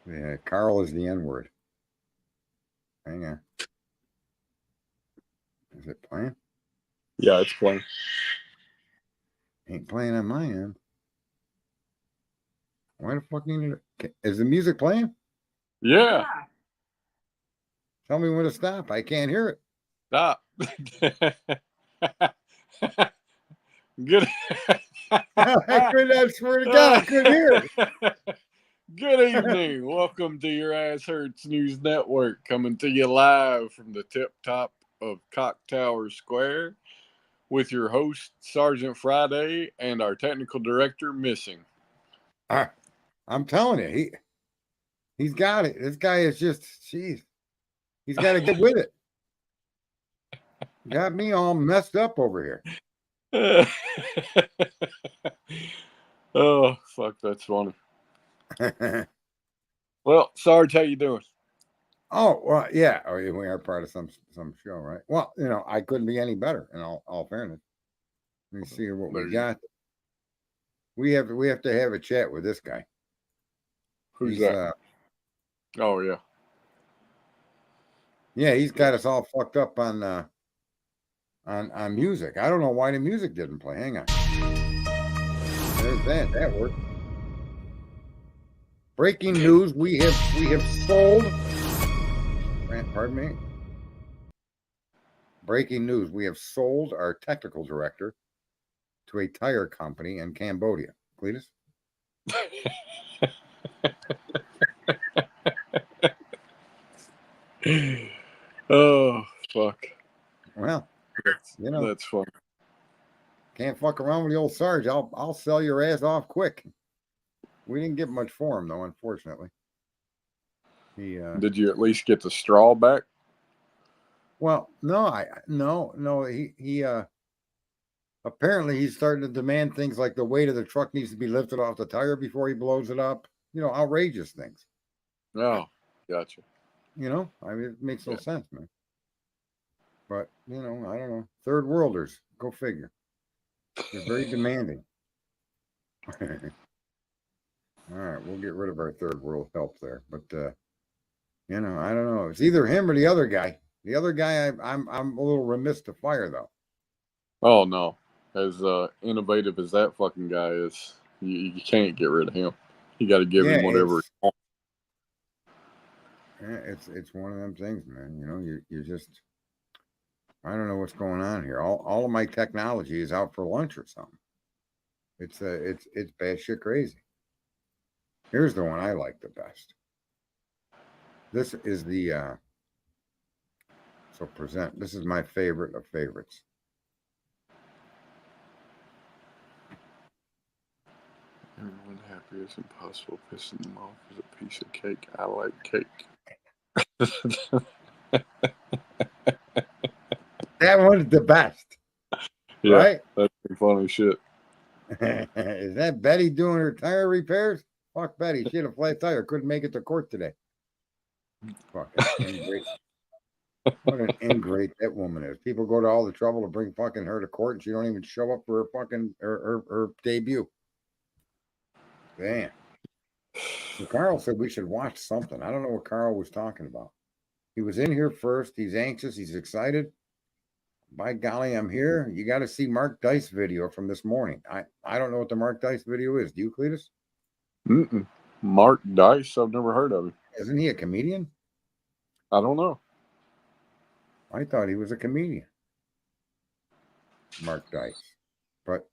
Yeah, Carl is the N-word. Hang on. Is it playing? Yeah, it's playing. Ain't playing on my end. Why the fuck need it? Is the music playing? Yeah. Tell me when to stop. I can't hear it. Stop. Good. I swear to God, I couldn't hear it. Good evening. Welcome to your Ass Hurts News Network, coming to you live from the tip top of Cock Tower Square with your host, Sergeant Friday, and our technical director, Missing. I'm telling you, he's got it. This guy is just, jeez. He's got to get with it. Got me all messed up over here. Oh, fuck, that's funny. Well, Sarge, how you doing? Oh, well, yeah. Oh, we are part of some show, right? Well, I couldn't be any better in all fairness. Let me see what we got. We have to have a chat with this guy. Who's that? Oh, yeah. Yeah, he's got us all fucked up on music. I don't know why the music didn't play. Hang on. There's that. That worked. Breaking news: we have sold. Pardon me. Breaking news: we have sold our technical director to a tire company in Cambodia. Cletus? Oh, fuck. Well, that's fun. Can't fuck around with the old Sarge. I'll sell your ass off quick. We didn't get much for him though, unfortunately. Did you at least get the straw back? Well, no. He apparently he's starting to demand things like the weight of the truck needs to be lifted off the tire before he blows it up. Outrageous things. Oh, gotcha. I mean, it makes no sense, man. But I don't know. Third worlders, go figure. They're very demanding. All right, we'll get rid of our third world help there. But I don't know. It's either him or the other guy. The other guy, I'm a little remiss to fire though. Oh no, as innovative as that fucking guy is, you can't get rid of him. You got to give him whatever. It's one of them things, man. You just, I don't know what's going on here. All of my technology is out for lunch or something. It's bad shit crazy. Here's the one I like the best. This is the so present. This is my favorite of favorites. Everyone happy is impossible. Pissing them off is a piece of cake. I like cake. That one's the best. Yeah, right? That's funny shit. Is that Betty doing her tire repairs? Fuck Betty. She had a flat tire. Couldn't make it to court today. Fucking ingrate. What an ingrate that woman is. People go to all the trouble to bring fucking her to court and she don't even show up for her fucking her debut. Damn. So Carl said we should watch something. I don't know what Carl was talking about. He was in here first. He's anxious. He's excited. By golly, I'm here. You got to see Mark Dice video from this morning. I don't know what the Mark Dice video is. Do you, Cletus? Mark Dice? I've never heard of him. Isn't he a comedian? I don't know. I thought he was a comedian. Mark Dice. But,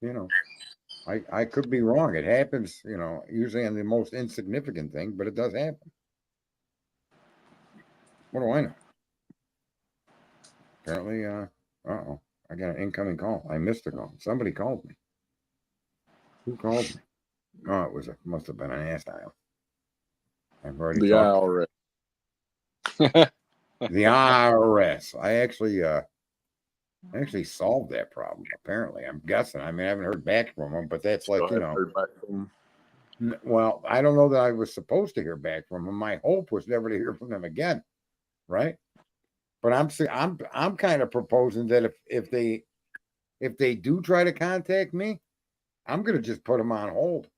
I could be wrong. It happens, usually on the most insignificant thing, but it does happen. What do I know? Apparently, uh-oh. I got an incoming call. I missed a call. Somebody called me. Who called me? Oh, it must have been an ass dial. I've already the talked. IRS. The IRS. I actually solved that problem. Apparently, I'm guessing. I mean, I haven't heard back from them, but that's like Heard back from them. Well, I don't know that I was supposed to hear back from them. My hope was never to hear from them again, right? But I'm kind of proposing that if they do try to contact me, I'm gonna just put them on hold.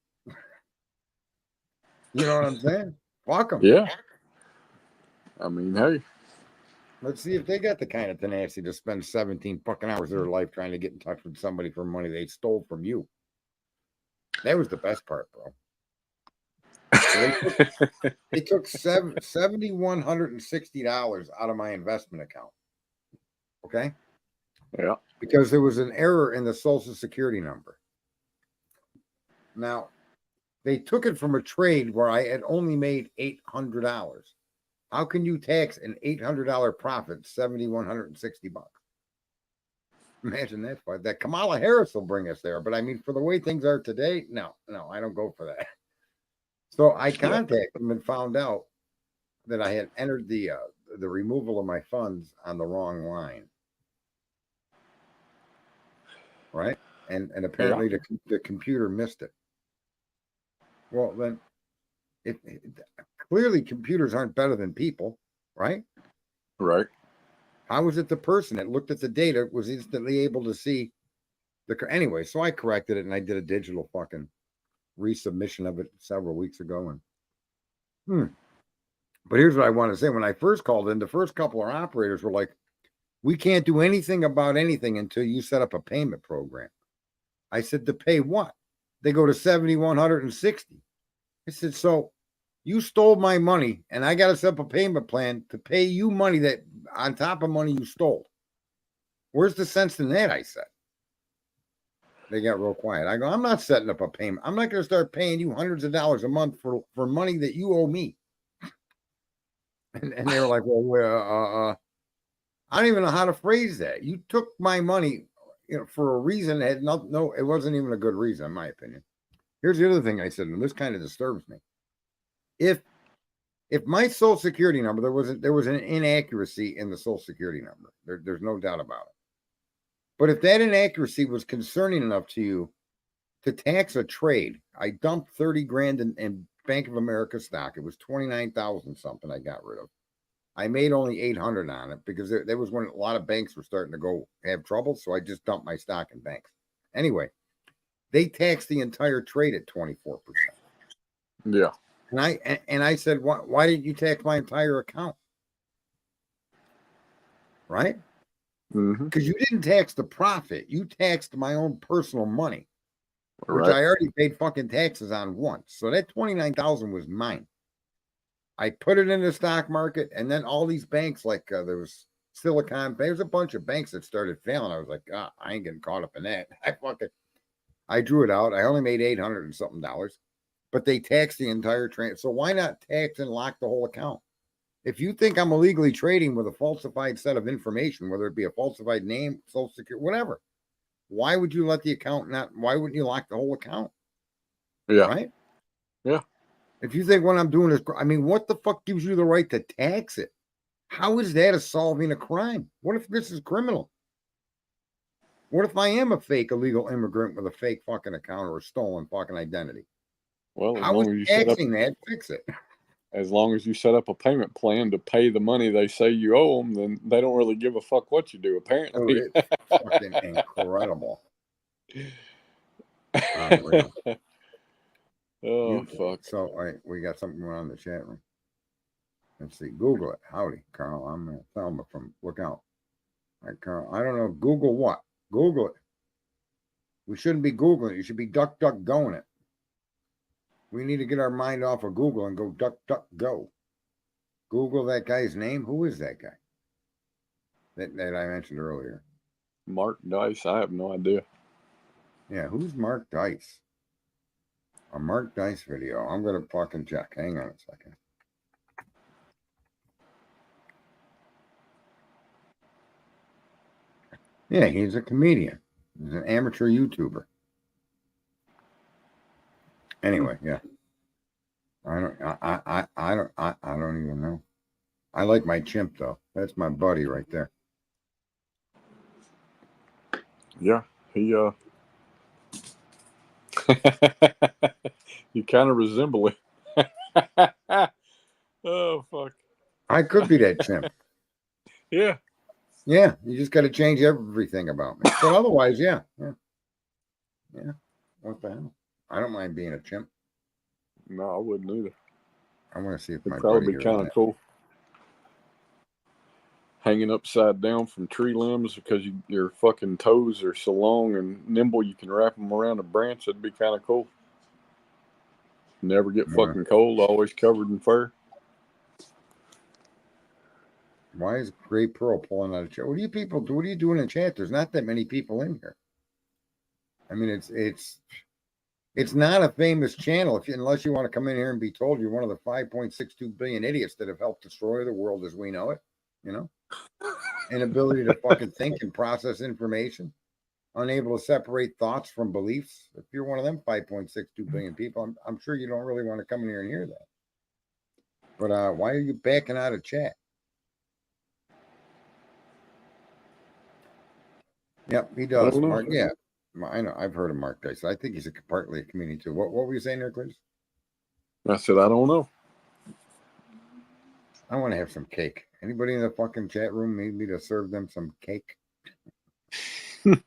You know what I'm saying? Fuck them. Yeah. I mean, hey. Let's see if they got the kind of tenacity to spend 17 fucking hours of their life trying to get in touch with somebody for money they stole from you. That was the best part, bro. So they took $7,160 out of my investment account. Okay? Yeah. Because there was an error in the Social Security number. Now, they took it from a trade where I had only made $800. How can you tax an $800 profit $7,160? Imagine that fight. That Kamala Harris will bring us there. But I mean, for the way things are today, no, I don't go for that. So I contacted them and found out that I had entered the removal of my funds on the wrong line. Right? And apparently the computer missed it. Well, then clearly computers aren't better than people, right? Right. How was it the person that looked at the data was instantly able to see anyway? So I corrected it and I did a digital fucking resubmission of it several weeks ago. And but here's what I want to say: when I first called in, the first couple of operators were like, "We can't do anything about anything until you set up a payment program." I said, "To pay what?" They go to 7,160. I said, "So you stole my money and I got to set up a payment plan to pay you money that on top of money you stole. Where's the sense in that?" I said. They got real quiet. I go, "I'm not setting up a payment. I'm not going to start paying you hundreds of dollars a month for money that you owe me." And they were like, "Well, I don't even know how to phrase that. You took my money, for a reason that had no, it wasn't even a good reason, in my opinion." Here's the other thing I said, and this kind of disturbs me. If my Social Security number, there was an inaccuracy in the Social Security number. There's no doubt about it. But if that inaccuracy was concerning enough to you to tax a trade, I dumped 30 grand in Bank of America stock. It was 29,000 something I got rid of. I made only 800 on it because there was when a lot of banks were starting to have trouble. So I just dumped my stock in banks. Anyway, they taxed the entire trade at 24%. Yeah. And I said, why didn't you tax my entire account? Right? Because you didn't tax the profit. You taxed my own personal money, which I already paid fucking taxes on once. So that 29,000 was mine. I put it in the stock market, and then all these banks, like there was Silicon, there's a bunch of banks that started failing. I was like, I ain't getting caught up in that. I drew it out. I only made $800 and something, but they taxed the entire trade. So why not tax and lock the whole account? If you think I'm illegally trading with a falsified set of information, whether it be a falsified name, Social Security, whatever, why would you let the account why wouldn't you lock the whole account? Yeah. Right? Yeah. If you think what I'm doing is, I mean, what the fuck gives you the right to tax it? How is that solving a crime? What if this is criminal? What if I am a fake illegal immigrant with a fake fucking account or a stolen fucking identity? Well, how is taxing that fix it? As long as you set up a payment plan to pay the money they say you owe them, then they don't really give a fuck what you do, apparently. Oh, it's fucking incredible. Unreal. Fuck. So, all right, we got something going on in the chat room. Let's see. Google it. Howdy, Carl. I'm Thelma from Lookout. All right, Carl. I don't know. Google what? Google it. We shouldn't be Googling it. You should be duck going it. We need to get our mind off of Google and go duck go. Google that guy's name. Who is that guy? That I mentioned earlier. Mark Dice. I have no idea. Yeah, who's Mark Dice? A Mark Dice video. I'm gonna fucking check. Hang on a second. Yeah, he's a comedian. He's an amateur YouTuber. Anyway, yeah. I don't even know. I like my chimp though. That's my buddy right there. Yeah, he you kind of resemble it. Oh fuck. I could be that chimp. Yeah. Yeah, you just got to change everything about me. But otherwise, yeah. What the hell? I don't mind being a chimp. No, I wouldn't either. I want to see if It'd my probably buddy be here kind of that. cool. Hanging upside down from tree limbs because your fucking toes are so long and nimble you can wrap them around a branch. That'd be kind of cool. Never get Yeah. fucking cold. Always covered in fur. Why is Great Pearl pulling out a chat? What do you people do? What are you doing in chat? There's not that many people in here. I mean, it's not a famous channel unless you want to come in here and be told you're one of the 5.62 billion idiots that have helped destroy the world as we know it. You know, inability to fucking think and process information, unable to separate thoughts from beliefs. If you're one of them 5.62 billion people, I'm sure you don't really want to come in here and hear that. But why are you backing out of chat? Yep, he does. Mark, yeah. I know. I've heard of Mark Dice. I think he's partly a comedian too. What were you saying there, Chris? I said, I don't know. I want to have some cake. Anybody in the fucking chat room need me to serve them some cake? What's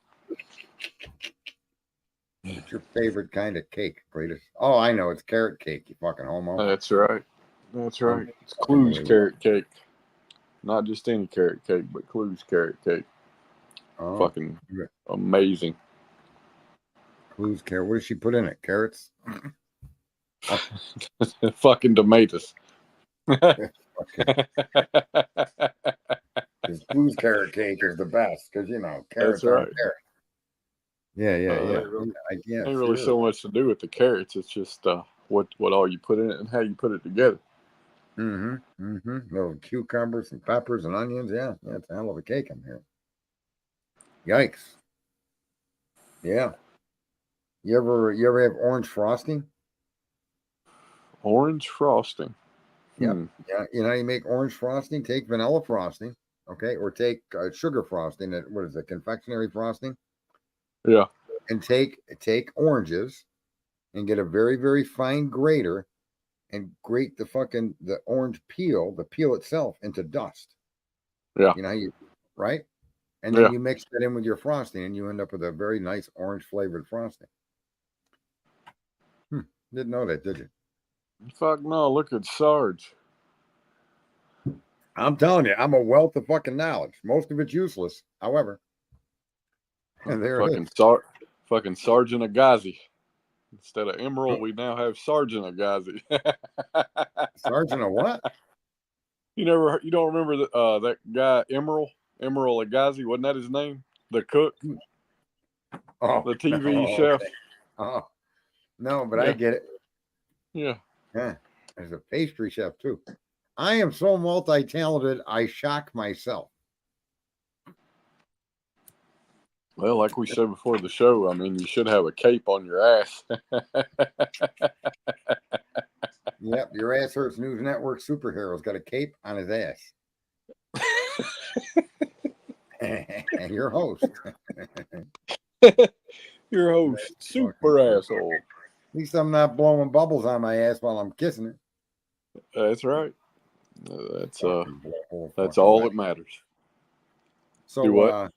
your favorite kind of cake, Cletus? Oh, I know. It's carrot cake, you fucking homo. That's right. That's right. It's Clue's carrot cake. Not just any carrot cake, but Clue's carrot cake. Oh, fucking amazing. Clue's carrot. What does she put in it? Carrots? Fucking tomatoes. Clue's carrot cake is the best because, you know, carrots are carrots. Yeah. Ain't really so much to do with the carrots. It's just what all you put in it and how you put it together. Little cucumbers and peppers and onions. Yeah, it's a hell of a cake in here. Yikes. Yeah. You ever have orange frosting? Orange frosting. Yeah. You know how you make orange frosting? Take vanilla frosting, okay, or take sugar frosting. What is it? Confectionery frosting. Yeah. And take oranges and get a very, very fine grater and grate the orange peel, the peel itself, into dust. Yeah. You know how you right? And then you mix that in with your frosting and you end up with a very nice orange flavored frosting. Didn't know that, did you? Fuck no, look at Sarge. I'm telling you, I'm a wealth of fucking knowledge. Most of it's useless, however. And there fucking it is. Fucking Sergeant Agazi. Instead of Emerald, we now have Sergeant Agazi. Sergeant of what? You don't remember that guy Emerald Agazi? Wasn't that his name? The cook? Oh, the TV chef. Okay. Oh, no, but I get it. Yeah. There's a pastry chef too. I am so multi-talented, I shock myself. Well, like we said before the show, I mean, you should have a cape on your ass. Yep, Your Ass Hurts News Network superhero's got a cape on his ass. And your host. Your host, super asshole. At least I'm not blowing bubbles on my ass while I'm kissing it. That's right. That's all that matters. So do what?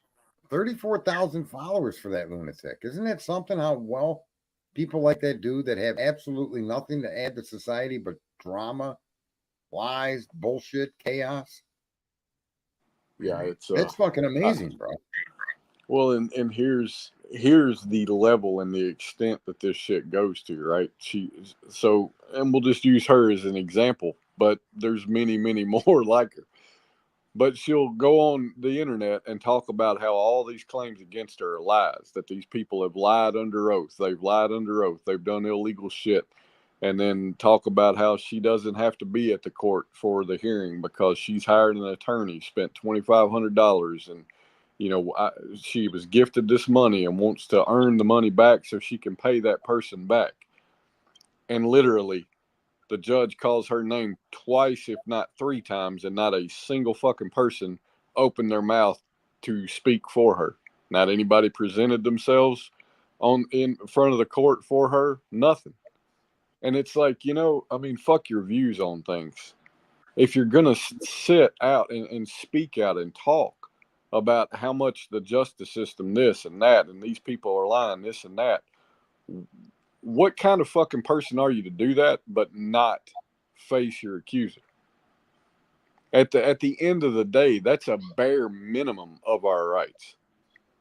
34,000 followers for that lunatic. Isn't that something? How well people like that dude that have absolutely nothing to add to society but drama, lies, bullshit, chaos. Yeah, it's fucking amazing, bro. Well, and here's the level and the extent that this shit goes to, right? And we'll just use her as an example, but there's many, many more like her. But she'll go on the internet and talk about how all these claims against her are lies, that these people have lied under oath. They've lied under oath. They've done illegal shit. And then talk about how she doesn't have to be at the court for the hearing because she's hired an attorney, spent $2,500. And, she was gifted this money and wants to earn the money back so she can pay that person back. And literally, the judge calls her name twice, if not 3 times, and not a single fucking person opened their mouth to speak for her. Not anybody presented themselves in front of the court for her. Nothing. And it's like, fuck your views on things. If you're going to sit out and speak out and talk about how much the justice system this and that, and these people are lying this and that, what kind of fucking person are you to do that, but not face your accuser. At the end of the day, that's a bare minimum of our rights.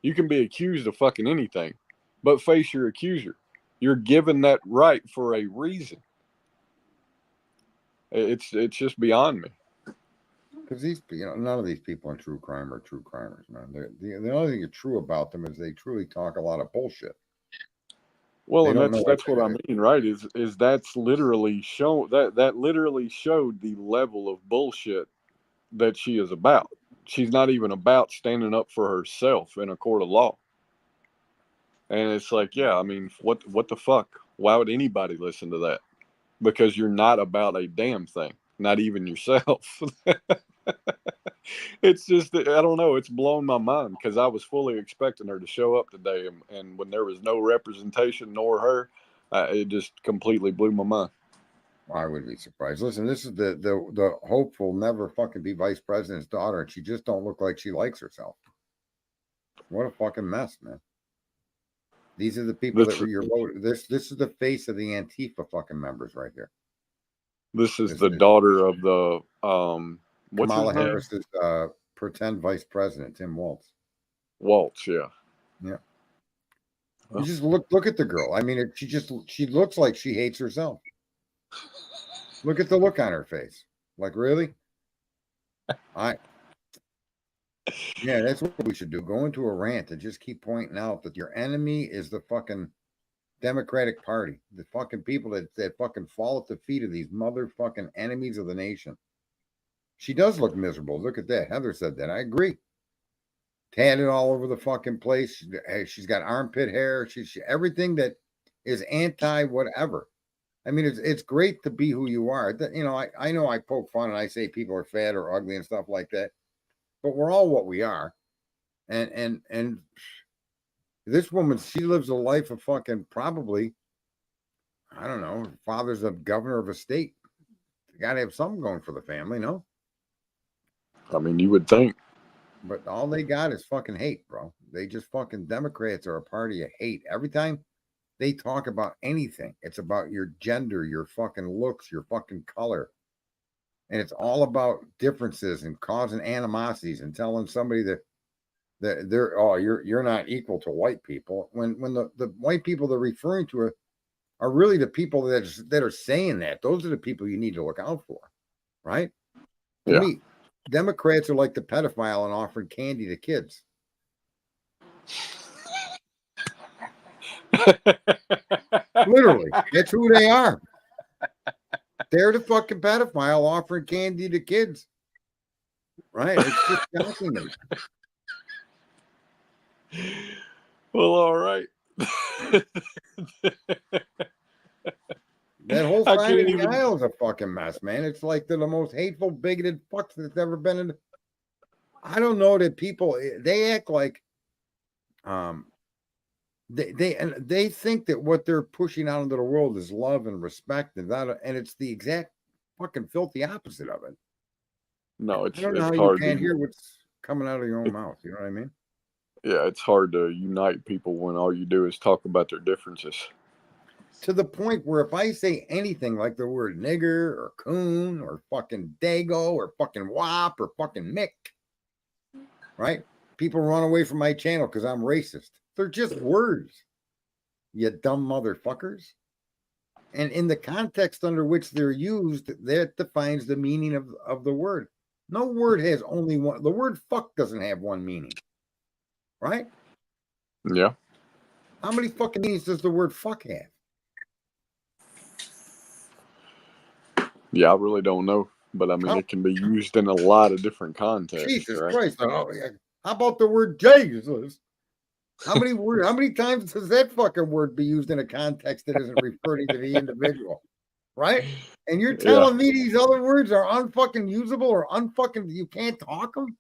You can be accused of fucking anything, but face your accuser. You're given that right for a reason. It's just beyond me. Because none of these people in true crime are true crimers, man. The only thing that's true about them is they truly talk a lot of bullshit. Well, and that's what I mean, right? Is that's literally that literally showed the level of bullshit that she is about. She's not even about standing up for herself in a court of law. And it's like, yeah, I mean, what the fuck? Why would anybody listen to that? Because you're not about a damn thing, not even yourself. It's just, I don't know. It's blown my mind because I was fully expecting her to show up today, and when there was no representation nor her, it just completely blew my mind. I would be surprised. Listen, this is the hopeful never fucking be vice president's daughter, and she just don't look like she likes herself. What a fucking mess, man. These are the people that you're voting. This is the face of the Antifa fucking members right here. This is the daughter of the Kamala Harris's pretend vice president, Tim Walz. Walz, yeah. Yeah. Well, you just look at the girl. I mean, she looks like she hates herself. Look at the look on her face. Like, really? Yeah, that's what we should do. Go into a rant and just keep pointing out that your enemy is the fucking Democratic Party. The fucking people that fucking fall at the feet of these motherfucking enemies of the nation. She does look miserable. Look at that. Heather said that. I agree. Tatted all over the fucking place. She's got armpit hair. She's everything that is anti whatever. I mean, it's great to be who you are. I know I poke fun and I say people are fat or ugly and stuff like that, but we're all what we are. And this woman, she lives a life of fucking probably, I don't know, father's a governor of a state. You got to have something going for the family, no? I mean, you would think. But all they got is fucking hate, bro. They just fucking Democrats are a party of hate. Every time they talk about anything, it's about your gender, your fucking looks, your fucking color. And it's all about differences and causing animosities and telling somebody that you're not equal to white people. When the white people they're referring to are really the people that are saying that. Those are the people you need to look out for, right? To me, Democrats are like the pedophile and offering candy to kids. Literally, that's who they are. They're the fucking pedophile offering candy to kids. Right? It's just shocking me. Well, all right. That whole side of the aisle is a fucking mess, man. It's like they're the most hateful, bigoted fucks that's ever been in. I don't know that people, they act like they think that what they're pushing out into the world is love and respect and it's the exact fucking filthy opposite of it. No, it's hard. You can't hear what's coming out of your own mouth. You know what I mean? Yeah, it's hard to unite people when all you do is talk about their differences. To the point where if I say anything like the word nigger or coon or fucking dago or fucking wop or fucking mick, right? People run away from my channel because I'm racist. They're just words, you dumb motherfuckers. And in the context under which they're used, that defines the meaning of the word. No word has only one. The word fuck doesn't have one meaning, right? Yeah. How many fucking meanings does the word fuck have? Yeah, I really don't know. But I mean, it can be used in a lot of different contexts. Jesus right? Christ. How about the word Jesus? How many times does that fucking word be used in a context that isn't referring to the individual? Right? And you're telling me these other words are unfucking usable or unfucking, you can't talk them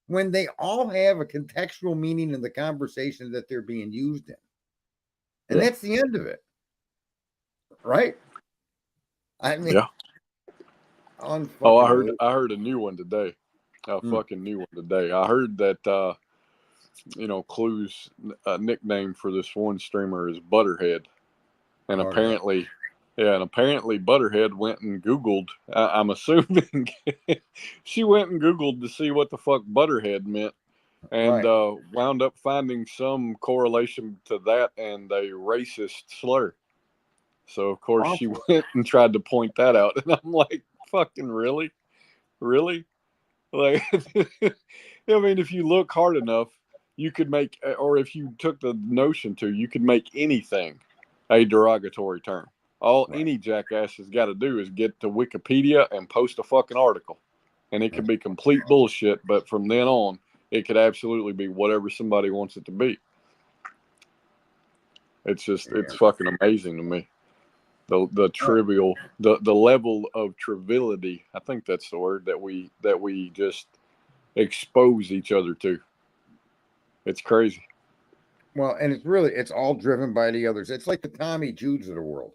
when they all have a contextual meaning in the conversation that they're being used in. And that's the end of it. Right? I mean, I heard a new one today. A fucking new one today. I heard that Clue's nickname for this one streamer is Butterhead. And apparently Yeah, and apparently Butterhead went and Googled. I'm assuming she went and Googled to see what the fuck Butterhead meant, and Right. wound up finding some correlation to that and a racist slur. So of course she Awful. went and tried to point that out, and I'm like, fucking really, really? Like, I mean, if you look hard enough, you could make, or if you took the notion to, you could make anything a derogatory term. All Right. any jackass has got to do is get to Wikipedia and post a fucking article, and it could That's be complete bullshit. But from then on, it could absolutely be whatever somebody wants it to be. It's just, yeah. it's fucking amazing to me. The Oh, trivial, the level of triviality. I think that's the word that we just expose each other to. It's crazy. well, and it's all driven by the others. It's like the Tommy Judes of the world.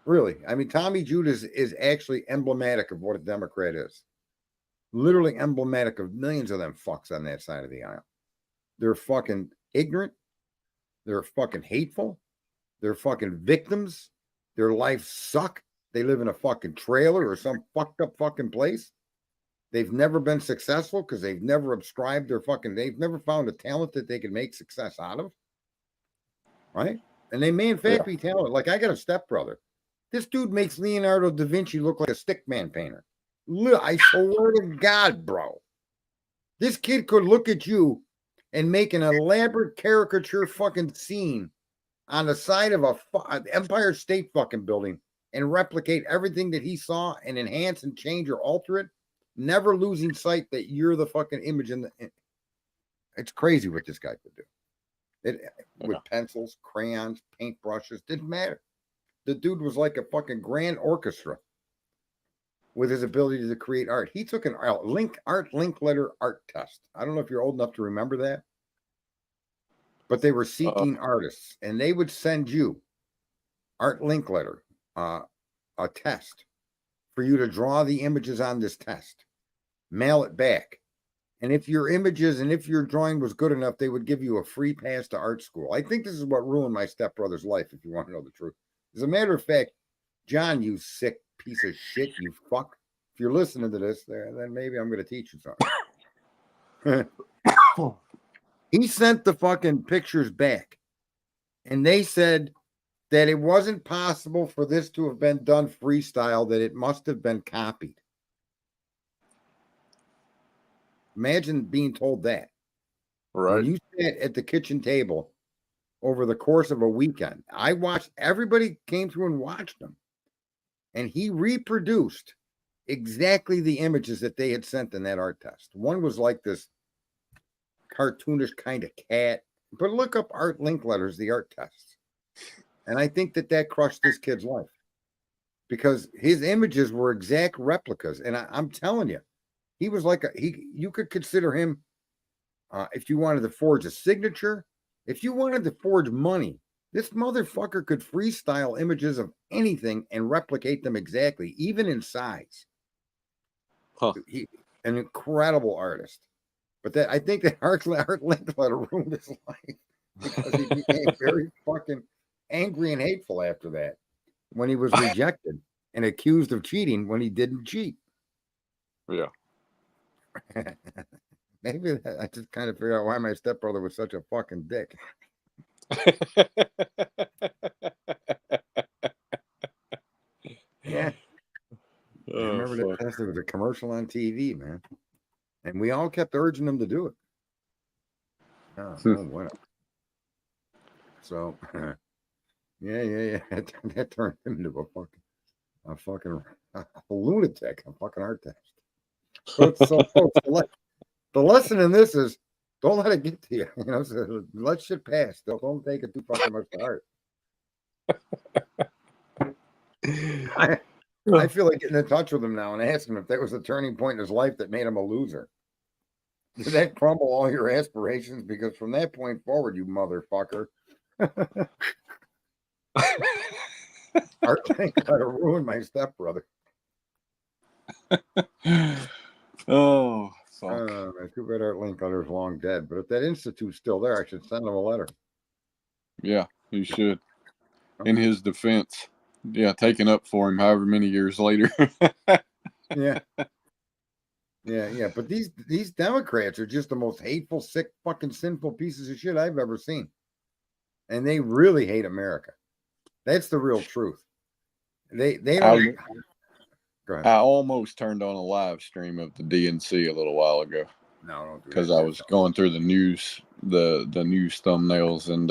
Really. I mean, Tommy Jude is actually emblematic of what a Democrat is. Literally emblematic of millions of them fucks on that side of the aisle. They're fucking ignorant. They're fucking hateful. They're fucking victims. Their lives suck. They live in a fucking trailer or some fucked up fucking place. They've never been successful because they've never subscribed they've never found a talent that they can make success out of. Right? And they may in fact be talented. Like I got a stepbrother. This dude makes Leonardo da Vinci look like a stickman painter. Look, I swear to God, bro. This kid could look at you and make an elaborate caricature fucking scene on the side of an Empire State fucking building and replicate everything that he saw and enhance and change or alter it, never losing sight that you're the fucking image in the. It's crazy what this guy could do. With pencils, crayons, paintbrushes, didn't matter. The dude was like a fucking grand orchestra with his ability to create art. He took an art link letter art test. I don't know if you're old enough to remember that, but they were seeking artists, and they would send you art link letter, a test for you to draw the images on this test, mail it back. And if your images and if your drawing was good enough, they would give you a free pass to art school. I think this is what ruined my stepbrother's life, if you want to know the truth. As a matter of fact, John, you sick piece of shit, you fuck. If you're listening to this, then maybe I'm going to teach you something. He sent the fucking pictures back, and they said that it wasn't possible for this to have been done freestyle, that it must have been copied. Imagine being told that. Right. When you sat at the kitchen table over the course of a weekend, everybody came through and watched them. And he reproduced exactly the images that they had sent in that art test. One was like this cartoonish kind of cat, but look up art link letters, the art tests. And I think that crushed this kid's life because his images were exact replicas. And I'm telling you, he was like you could consider him, if you wanted to forge a signature, if you wanted to forge money, this motherfucker could freestyle images of anything and replicate them exactly, even in size. Huh. He an incredible artist. But I think that Art Linkletter ruined his life because he became very fucking angry and hateful after that when he was rejected and accused of cheating when he didn't cheat. Yeah. Maybe I just kind of figured out why my stepbrother was such a fucking dick. Yeah. I remember that test. There was a commercial on TV, man. And we all kept urging him to do it. Oh, bueno. So, yeah. That turned him into a fucking lunatic, a fucking art test. So folks, the lesson in this is don't let it get to you. You know, so let shit pass. Don't take it too fucking much to heart. I feel like getting in touch with him now and asking him if that was the turning point in his life that made him a loser. Did that crumble all your aspirations? Because from that point forward, you motherfucker, Art Linkletter ruined my stepbrother. Oh, fuck. Too bad Art Linkletter's long dead. But if that institute's still there, I should send him a letter. Yeah, you should. In his defense. taking up for him however many years later. Yeah. Yeah. But these Democrats are just the most hateful, sick, fucking sinful pieces of shit I've ever seen. And they really hate America. That's the real truth. They don't. Go ahead. I almost turned on a live stream of the DNC a little while ago. No, don't do because that. I was going through the news, the news thumbnails, and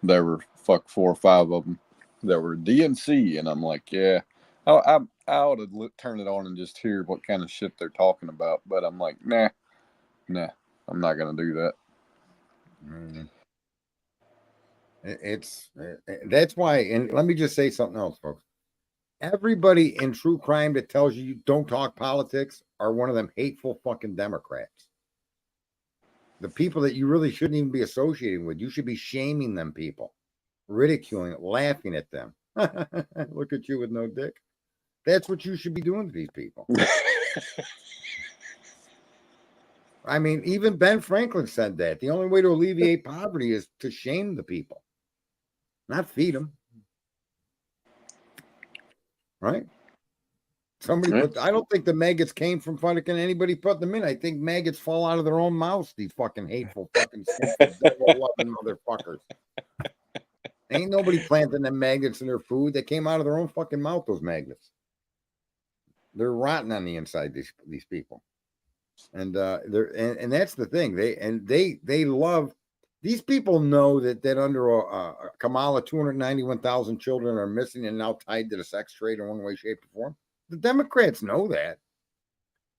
there were 4 or 5 of them that were DNC, and I'm like, yeah, I ought to turn it on and just hear what kind of shit they're talking about, but I'm like, nah, I'm not gonna do that. That's why, and let me just say something else, folks. Everybody in true crime that tells you don't talk politics are one of them hateful fucking Democrats. The people that you really shouldn't even be associating with. You should be shaming them people, ridiculing, laughing at them. Look at you with no dick. That's what you should be doing to these people. I mean, even Ben Franklin said that. The only way to alleviate poverty is to shame the people, not feed them. Right? Somebody put. I don't think the maggots came from fucking anybody put them in. I think maggots fall out of their own mouths. These fucking hateful, fucking devil-loving motherfuckers. Ain't nobody planting them maggots in their food. They came out of their own fucking mouth. Those maggots. They're rotten on the inside. These people, and and that's the thing. They love. These people know that under Kamala, 291,000 children are missing and now tied to the sex trade in one way, shape, or form. The Democrats know that,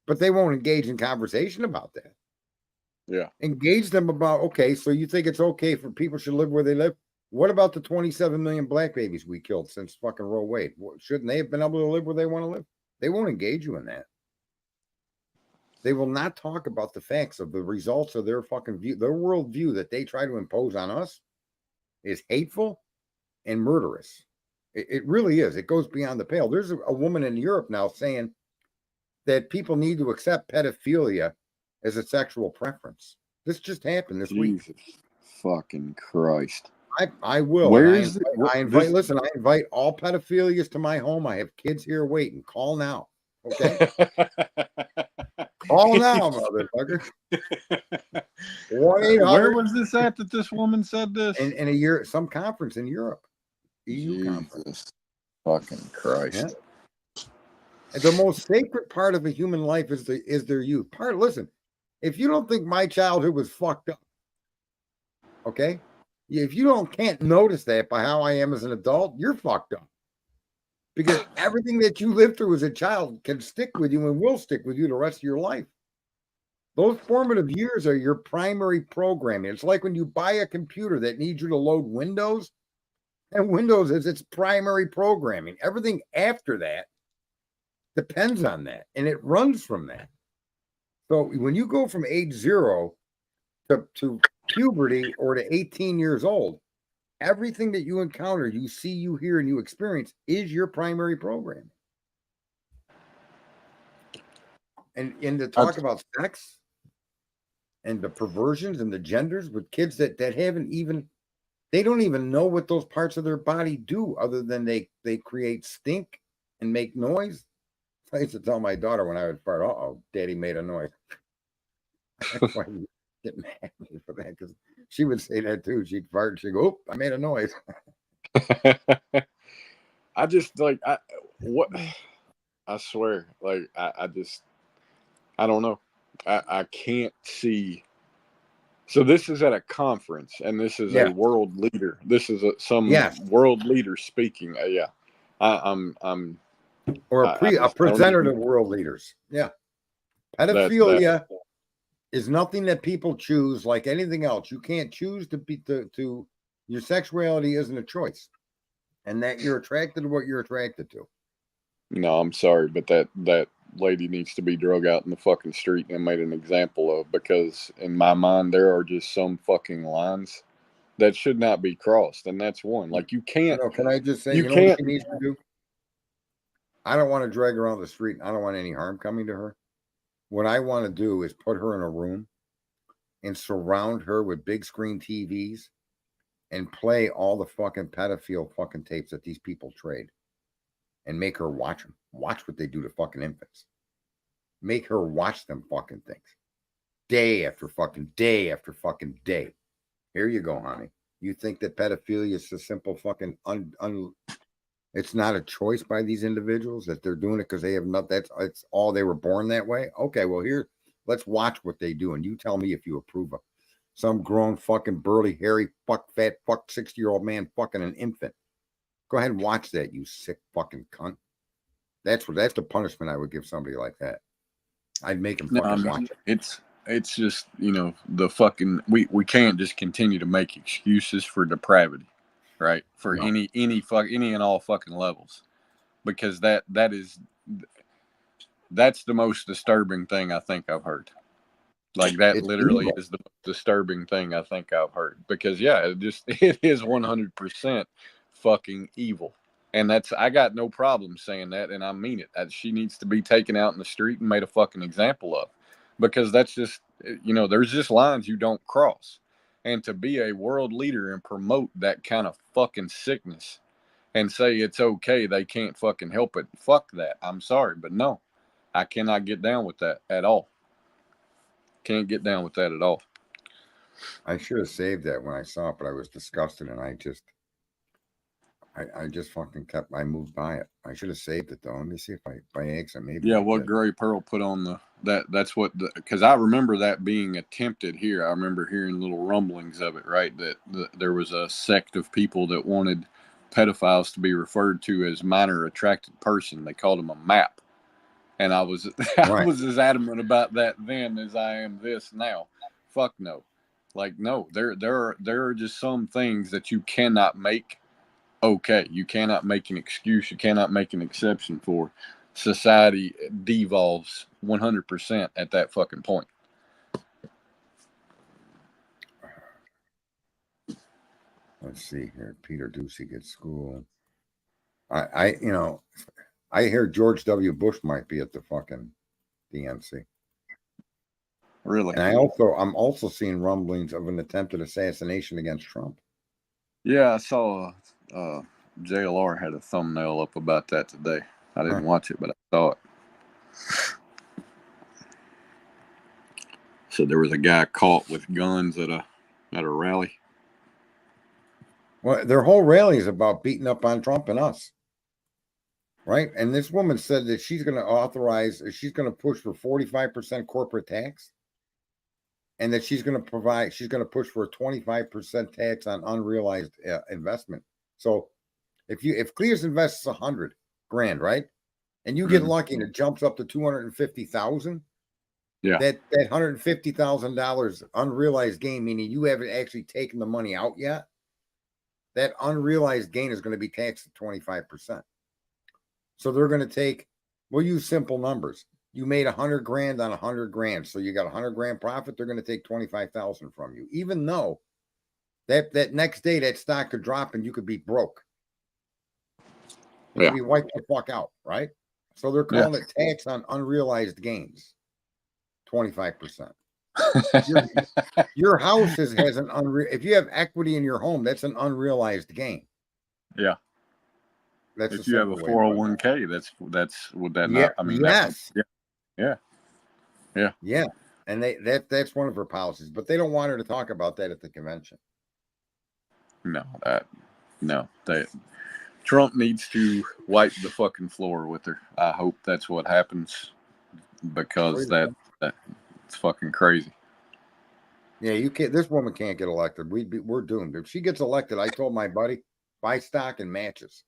but they won't engage in conversation about that. Yeah. Engage them about, okay, so you think it's okay for people should live where they live? What about the 27 million black babies we killed since fucking Roe Wade? Shouldn't they have been able to live where they want to live? They won't engage you in that. They will not talk about the facts of the results of their fucking view. Their worldview that they try to impose on us is hateful and murderous. It really is. It goes beyond the pale. There's a woman in Europe now saying that people need to accept pedophilia as a sexual preference. This just happened this week. Jesus fucking Christ. I will. Where is it? I invite all pedophilias to my home. I have kids here waiting. Call now. Okay? Call now, motherfucker. 1-800. Where was this at that this woman said this? In a year, some conference in Europe. EU Jesus conference. Fucking Christ. Yeah. The most sacred part of a human life is their youth. Listen, if you don't think my childhood was fucked up, okay? If you can't notice that by how I am as an adult, you're fucked up. Because everything that you lived through as a child can stick with you and will stick with you the rest of your life. Those formative years are your primary programming. It's like when you buy a computer that needs you to load Windows, and Windows is its primary programming. Everything after that depends on that, and it runs from that. So when you go from age 0 to puberty or to 18 years old, everything that you encounter, you see, you hear, and you experience is your primary programming. And to talk about sex and the perversions and the genders with kids that haven't even, they don't even know what those parts of their body do other than they create stink and make noise. I used to tell my daughter when I would fart, "Uh-oh, Daddy made a noise." That's why you get mad at me for that, because she would say that too. She'd fart and she'd go, "Oop, I made a noise." I just I swear, like I don't know. I can't see. So this is at a conference, and this is a world leader. This is some world leader speaking. Yeah, I'm or a presenter to world leaders. Yeah, pedophilia is nothing that people choose like anything else. You can't choose to be to your sexuality isn't a choice, and that you're attracted to what you're attracted to. No, I'm sorry, but that lady needs to be drug out in the fucking street and made an example of, because in my mind there are just some fucking lines that should not be crossed, and that's one. Like, you can't. Can I just say, you know what she needs to do? I don't want to drag her on the street. I don't want any harm coming to her. What I want to do is put her in a room and surround her with big screen TVs and play all the fucking pedophile fucking tapes that these people trade. and make her watch them. Watch what they do to fucking infants. Make her watch them fucking things. Day after fucking day after fucking day. Here you go, honey. You think that pedophilia is a simple fucking it's not a choice by these individuals that they're doing it because they have not, it's all they were born that way. Okay, well, here, let's watch what they do. And you tell me if you approve of some grown fucking burly, hairy, fat, 60-year-old man fucking an infant. Go ahead and watch that, you sick fucking cunt. That's the punishment I would give somebody like that. I'd make him fucking watch it. It's just, the fucking, we can't just continue to make excuses for depravity, right? For any and all fucking levels, because that's the most disturbing thing I think I've heard. Like that it's literally evil. Is the disturbing thing I think I've heard, because it is 100% fucking evil. And I got no problem saying that, and I mean it. She needs to be taken out in the street and made a fucking example of, because that's just, there's just lines you don't cross. And to be a world leader and promote that kind of fucking sickness and say it's okay, they can't fucking help it. Fuck that. I'm sorry, but no, I cannot get down with that at all. Can't get down with that at all. I should have saved that when I saw it, but I was disgusted, and I just fucking I moved by it. I should have saved it though. Let me see if by accident maybe. Yeah, what Gray Pearl put on that's what, because I remember that being attempted here. I remember hearing little rumblings of it, right? That there was a sect of people that wanted pedophiles to be referred to as minor attracted person. They called them a MAP. And I was as adamant about that then as I am this now. Fuck no. Like, no, there are just some things that you cannot make okay. You cannot make an excuse. You cannot make an exception for. Society devolves 100% at that fucking point. Let's see here. Peter Ducey gets school. I hear George W. Bush might be at the fucking DNC. Really? And I'm also seeing rumblings of an attempted assassination against Trump. Yeah, I saw JLR had a thumbnail up about that today. I didn't watch it, but I saw it. So there was a guy caught with guns at a rally. Well, their whole rally is about beating up on Trump and us. Right? And this woman said that she's going to push for 45% corporate tax, and that she's going to push for a 25% tax on unrealized investment. So if Clears invests $100,000, right? And you get lucky and it jumps up to $250,000, yeah, that $150,000 unrealized gain, meaning you haven't actually taken the money out yet, that unrealized gain is going to be taxed at 25%. So they're going to we'll use simple numbers. You made $100,000 on $100,000. So you got $100,000 profit. They're going to take 25,000 from you, even though that next day that stock could drop and you could be broke. It could be wiped the fuck out, right? So they're calling it tax on unrealized gains, 25%. Your house has an if you have equity in your home, that's an unrealized gain. Yeah. That's if you have a 401k, that's would that not? I mean, yes. Yeah. And that's one of her policies, but they don't want her to talk about that at the convention. Trump needs to wipe the fucking floor with her. I hope that's what happens, because it's fucking crazy. Yeah, you can't. This woman can't get elected. We're doomed. If she gets elected, I told my buddy, buy stock and matches.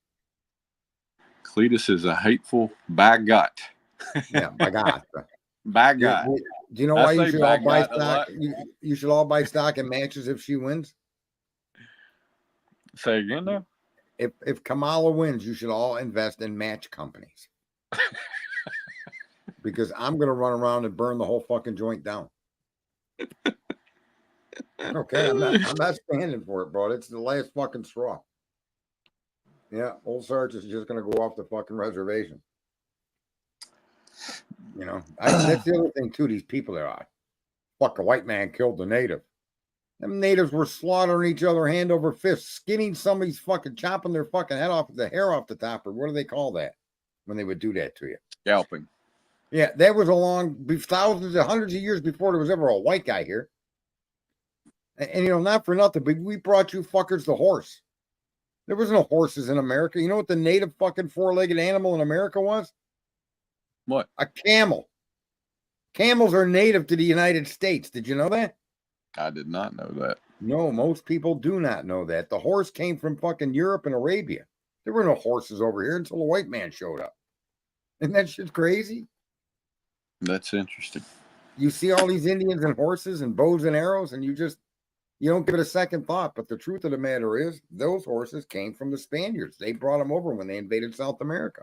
Cletus is a hateful bagot. Yeah, bagot. Bagot. Do you know why you should all buy stock? You should all buy stock and matches if she wins. Say again now. If Kamala wins, you should all invest in match companies. Because I'm going to run around and burn the whole fucking joint down. Okay, I'm not standing for it, bro. It's the last fucking straw. Yeah, old Sarge is just going to go off the fucking reservation. That's the other thing too. These people that are, fuck, a white man killed the native. Them natives were slaughtering each other hand over fist, skinning somebody's fucking, chopping their fucking head off, the hair off the top, or what do they call that? when they would do that to you. Scalping. Yeah, that was thousands of hundreds of years before there was ever a white guy here. And not for nothing, but we brought you fuckers the horse. There was no horses in America. You know what the native fucking four-legged animal in America was? What? A camel. Camels are native to the United States. Did you know that? I did not know that. No, most people do not know that. The horse came from fucking Europe and Arabia. There were no horses over here until the white man showed up. Isn't that shit crazy? That's interesting. You see all these Indians and horses and bows and arrows, and you don't give it a second thought. But the truth of the matter is, those horses came from the Spaniards. They brought them over when they invaded South America.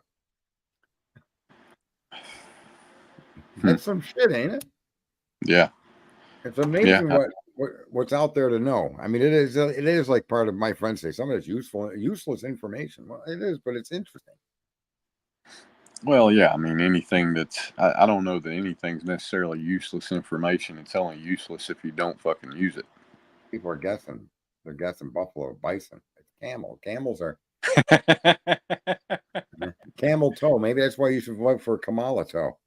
That's some shit, ain't it? Yeah. It's amazing what's out there to know. I mean, it is like part of my friends say, some of it's useless information. Well, it is, but it's interesting. Well, yeah, I mean, anything that's, I don't know that anything's necessarily useless information. It's only useless if you don't fucking use it. People are guessing. They're guessing buffalo, bison. It's camel. Camels are camel toe. Maybe that's why you should vote for Kamala toe.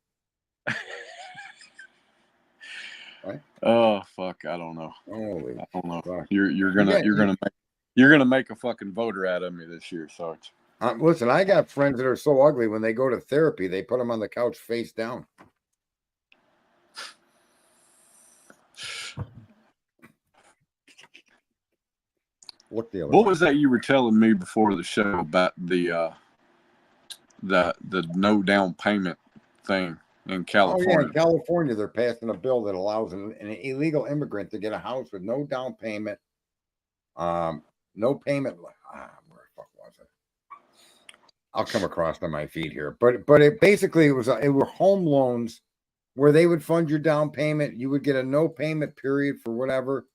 Right? Oh fuck! I don't know. Holy I don't know. Fuck. You're gonna make a fucking voter out of me this year, Sarge. Listen, I got friends that are so ugly when they go to therapy, they put them on the couch face down. Look the other What way. was that you were telling me before the show about the no down payment thing in California? Oh yeah, in California they're passing a bill that allows an illegal immigrant to get a house with no down payment. No payment. Where the fuck was it? I'll come across on my feed here, but it basically it were home loans where they would fund your down payment. You would get a no payment period for whatever.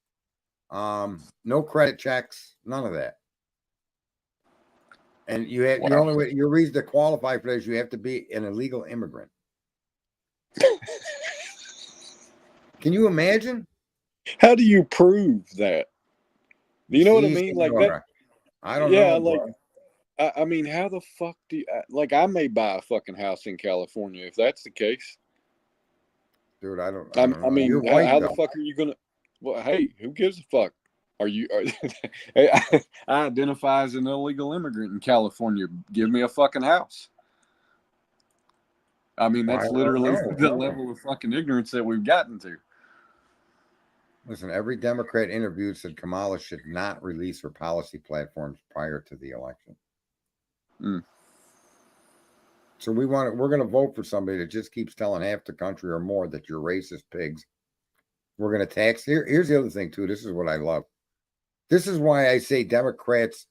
No credit checks, none of that. And you have your reason to qualify for this, you have to be an illegal immigrant. Can you imagine? How do you prove that? Do you know what I mean? Like that. I don't know. Like, I mean, how the fuck do you, like, I may buy a fucking house in California if that's the case. Dude, I don't know. I mean, how the fuck are you gonna? Well, hey, who gives a fuck? I identify as an illegal immigrant in California. Give me a fucking house. I mean, that's literally the level of fucking ignorance that we've gotten to. Listen, every Democrat interviewed said Kamala should not release her policy platforms prior to the election. So we're going to vote for somebody that just keeps telling half the country or more that you're racist pigs. We're going to tax. Here's the other thing, too. This is what I love. This is why I say Democrats,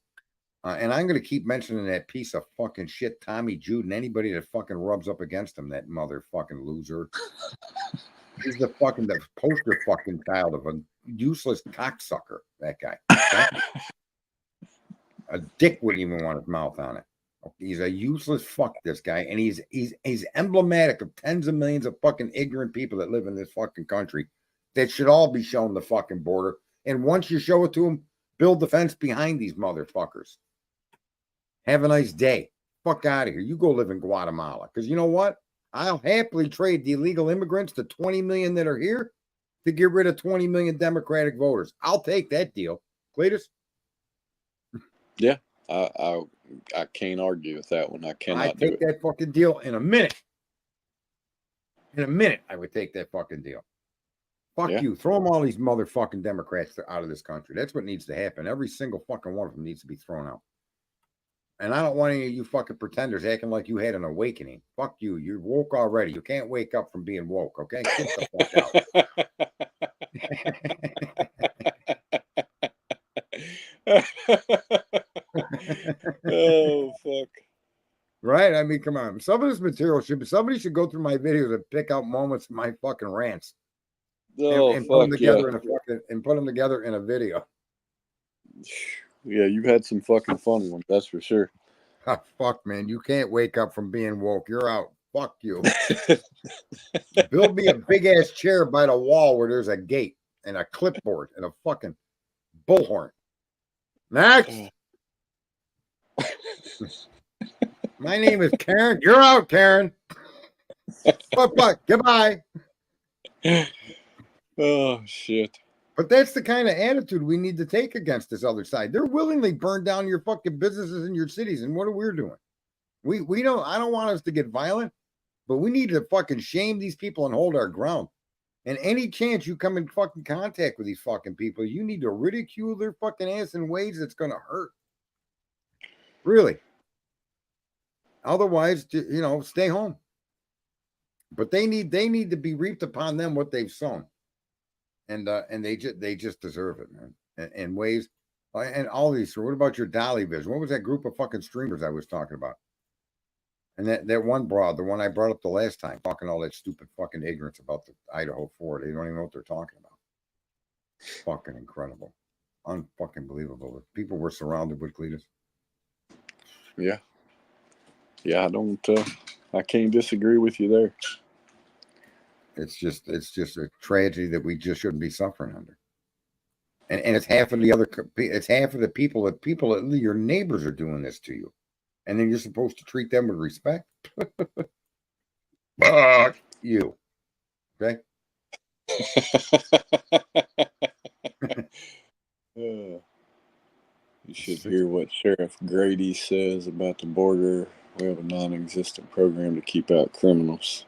and I'm going to keep mentioning that piece of fucking shit, Tommy Jude, and anybody that fucking rubs up against him, that motherfucking loser. He's the poster fucking child of a useless cocksucker, that guy. Okay? A dick wouldn't even want his mouth on it. He's a useless fuck, this guy, and he's emblematic of tens of millions of fucking ignorant people that live in this fucking country that should all be shown the fucking border. And once you show it to them, build the fence behind these motherfuckers. Have a nice day. Fuck out of here. You go live in Guatemala. Because you know what? I'll happily trade the illegal immigrants, the 20 million that are here, to get rid of 20 million Democratic voters. I'll take that deal. Cletus? Yeah, I can't argue with that one. I cannot do it. I'd take that fucking deal in a minute. In a minute, I would take that fucking deal. Fuck you. Throw them all these motherfucking Democrats out of this country. That's what needs to happen. Every single fucking one of them needs to be thrown out. And I don't want any of you fucking pretenders acting like you had an awakening. Fuck you. You're woke already. You can't wake up from being woke, okay? Get the fuck out. Oh, fuck. Right? I mean, come on. Some of this material somebody should go through my videos and pick out moments of my fucking rants. And put them together put them together in a video. Yeah, you've had some fucking fun ones, that's for sure. Fuck, man, you can't wake up from being woke. You're out. Fuck you. Build me a big ass chair by the wall where there's a gate and a clipboard and a fucking bullhorn. Next. My name is Karen. You're out, Karen. Fuck. Goodbye. Oh shit. But that's the kind of attitude we need to take against this other side. They're willingly burn down your fucking businesses in your cities. And what are we doing? We don't, I don't want us to get violent, but we need to fucking shame these people and hold our ground. And any chance you come in fucking contact with these fucking people, you need to ridicule their fucking ass in ways that's going to hurt. Really. Otherwise, stay home. But they need to be reaped upon them what they've sown. And they just deserve it, man. In ways, and all these. What about your Dolly vision? What was that group of fucking streamers I was talking about? And that one broad, the one I brought up the last time, talking all that stupid fucking ignorance about the Idaho 4. They don't even know what they're talking about. Fucking incredible, unfucking believable. People were surrounded with Cletus. Yeah, I can't disagree with you there. It's just a tragedy that we just shouldn't be suffering under. And it's half of the people, your neighbors are doing this to you. And then you're supposed to treat them with respect. Fuck you. Okay? You should hear what Sheriff Grady says about the border. We have a non-existent program to keep out criminals.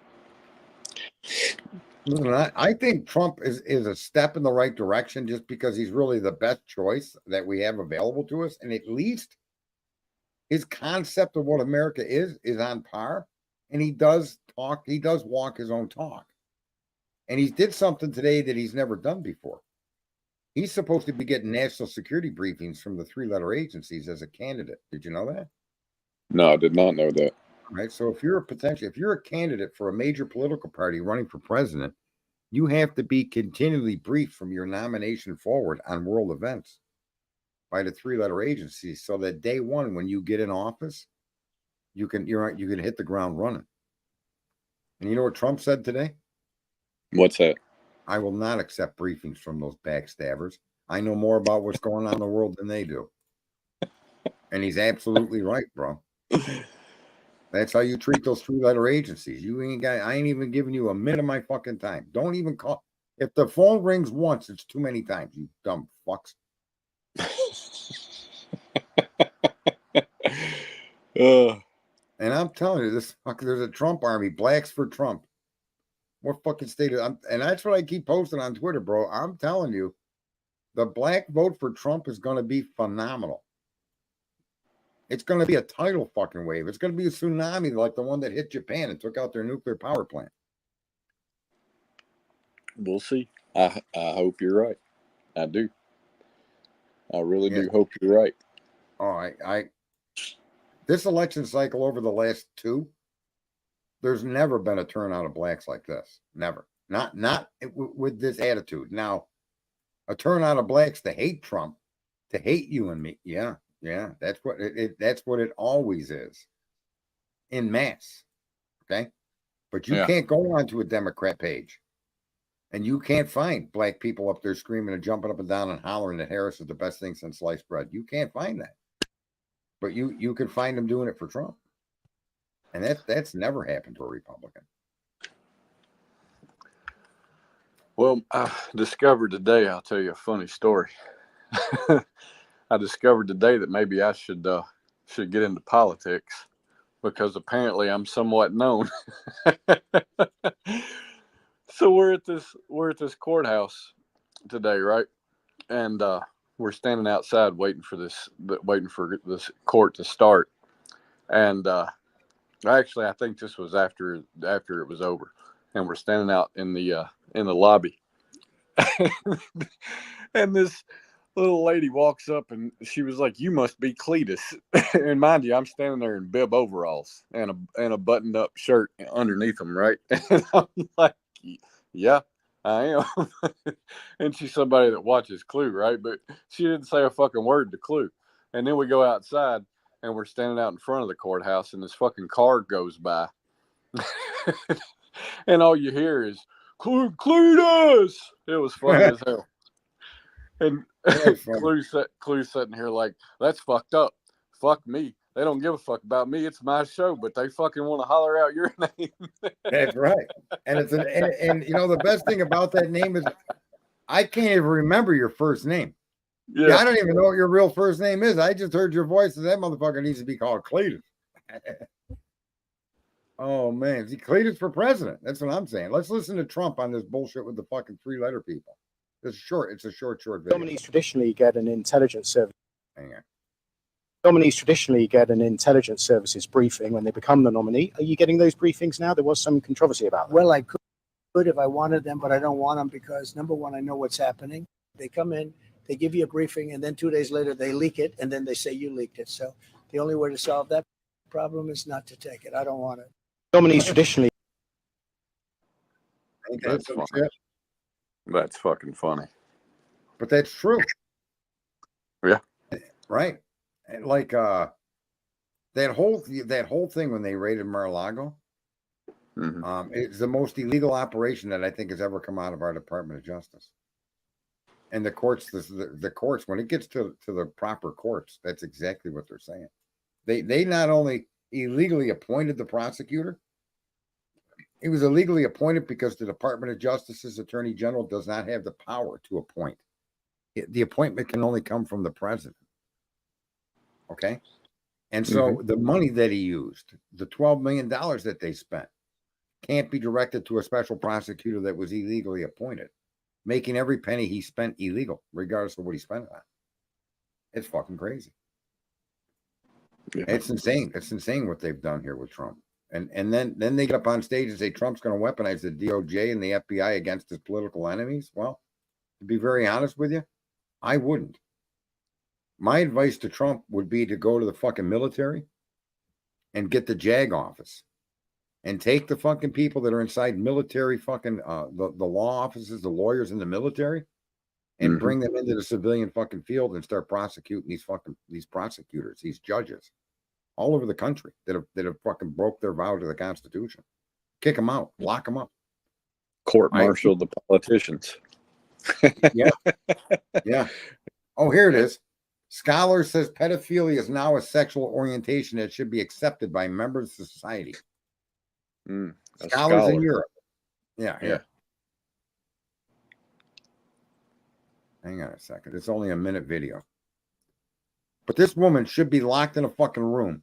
Listen, I think Trump is a step in the right direction just because he's really the best choice that we have available to us. And at least his concept of what America is on par. And he does walk his own talk. And he did something today that he's never done before. He's supposed to be getting national security briefings from the 3-letter agencies as a candidate. Did you know that? No, I did not know that. Right. So if you're a candidate for a major political party running for president, you have to be continually briefed from your nomination forward on world events by the 3-letter agencies, so that day one, when you get in office, you can hit the ground running. And you know what Trump said today? What's that? I will not accept briefings from those backstabbers. I know more about what's going on in the world than they do. And he's absolutely right, bro. That's how you treat those 3-letter agencies. I ain't even giving you a minute of my fucking time. Don't even call. If the phone rings once, it's too many times, you dumb fucks. And I'm telling you, there's a Trump army, blacks for Trump. What fucking state? And that's what I keep posting on Twitter, bro. I'm telling you, the black vote for Trump is going to be phenomenal. It's going to be a tidal fucking wave. It's going to be a tsunami like the one that hit Japan and took out their nuclear power plant. We'll see. I hope you're right. I do. I really do hope you're right. Oh, this election cycle over the last 2, there's never been a turnout of blacks like this. Never. Not with this attitude. Now, a turnout of blacks to hate Trump, to hate you and me. Yeah. That's what it always is. In mass. Okay? But you can't go onto a Democrat page and you can't find black people up there screaming and jumping up and down and hollering that Harris is the best thing since sliced bread. You can't find that. But you can find them doing it for Trump. And that's never happened to a Republican. Well, I discovered today, I'll tell you a funny story. I discovered today that maybe I should get into politics because apparently I'm somewhat known. So we're at this courthouse today, right? And we're standing outside waiting for this court to start. And actually, I think this was after it was over, and we're standing out in the lobby, and this little lady walks up and she was like, "You must be Cletus." And mind you, I'm standing there in bib overalls and a buttoned up shirt underneath them, right? And I'm like, "Yeah, I am." And she's somebody that watches Clue, right? But she didn't say a fucking word to Clue. And then we go outside and we're standing out in front of the courthouse and this fucking car goes by. And all you hear is, "Cletus!" It was funny as hell. And Clue's sitting here like, "That's fucked up. Fuck me. They don't give a fuck about me. It's my show, but they fucking want to holler out your name. That's right. And it's and you know the best thing about that name is I can't even remember your first name. Yeah, I don't even know what your real first name is. I just heard your voice, and that motherfucker needs to be called Cletus. Oh man, see Cletus for president. That's what I'm saying. Let's listen to Trump on this bullshit with the fucking 3-letter people. It's a short video. Nominees traditionally get an intelligence service. Hang on. Nominees traditionally get an intelligence services briefing when they become the nominee. Are you getting those briefings now? There was some controversy about that. Well, I could if I wanted them, but I don't want them because, number one, I know what's happening. They come in, they give you a briefing, and then 2 days later they leak it, and then they say you leaked it. So the only way to solve that problem is not to take it. I don't want it. Nominees traditionally. That's some shit. That's fucking funny. But that's true. Yeah. Right. And like that whole thing when they raided Mar-a-Lago, it's the most illegal operation that I think has ever come out of our Department of Justice. And the courts, the courts, when it gets to the proper courts, that's exactly what they're saying. They not only illegally appointed the prosecutor, he was illegally appointed because the Department of Justice's Attorney General does not have the power to appoint. The appointment can only come from the president. Okay. And so the money that he used, the $12 million that they spent, can't be directed to a special prosecutor that was illegally appointed, making every penny he spent illegal, regardless of what he spent it on. It's fucking crazy. Yeah. It's insane. It's insane what they've done here with Trump. And then they get up on stage and say Trump's going to weaponize the DOJ and the FBI against his political enemies. Well, to be very honest with you, I wouldn't. My advice to Trump would be to go to the fucking military and get the JAG office and take the fucking people that are inside military fucking the law offices, the lawyers in the military, and bring them into the civilian fucking field and start prosecuting these prosecutors, these judges all over the country that have fucking broke their vow to the Constitution. Kick them out, lock them up. Court-martial the politicians. Yeah. Oh, here it is. Scholar says pedophilia is now a sexual orientation that should be accepted by members of society. Scholars in Europe. Yeah. Hang on a second. It's only a minute video. But this woman should be locked in a fucking room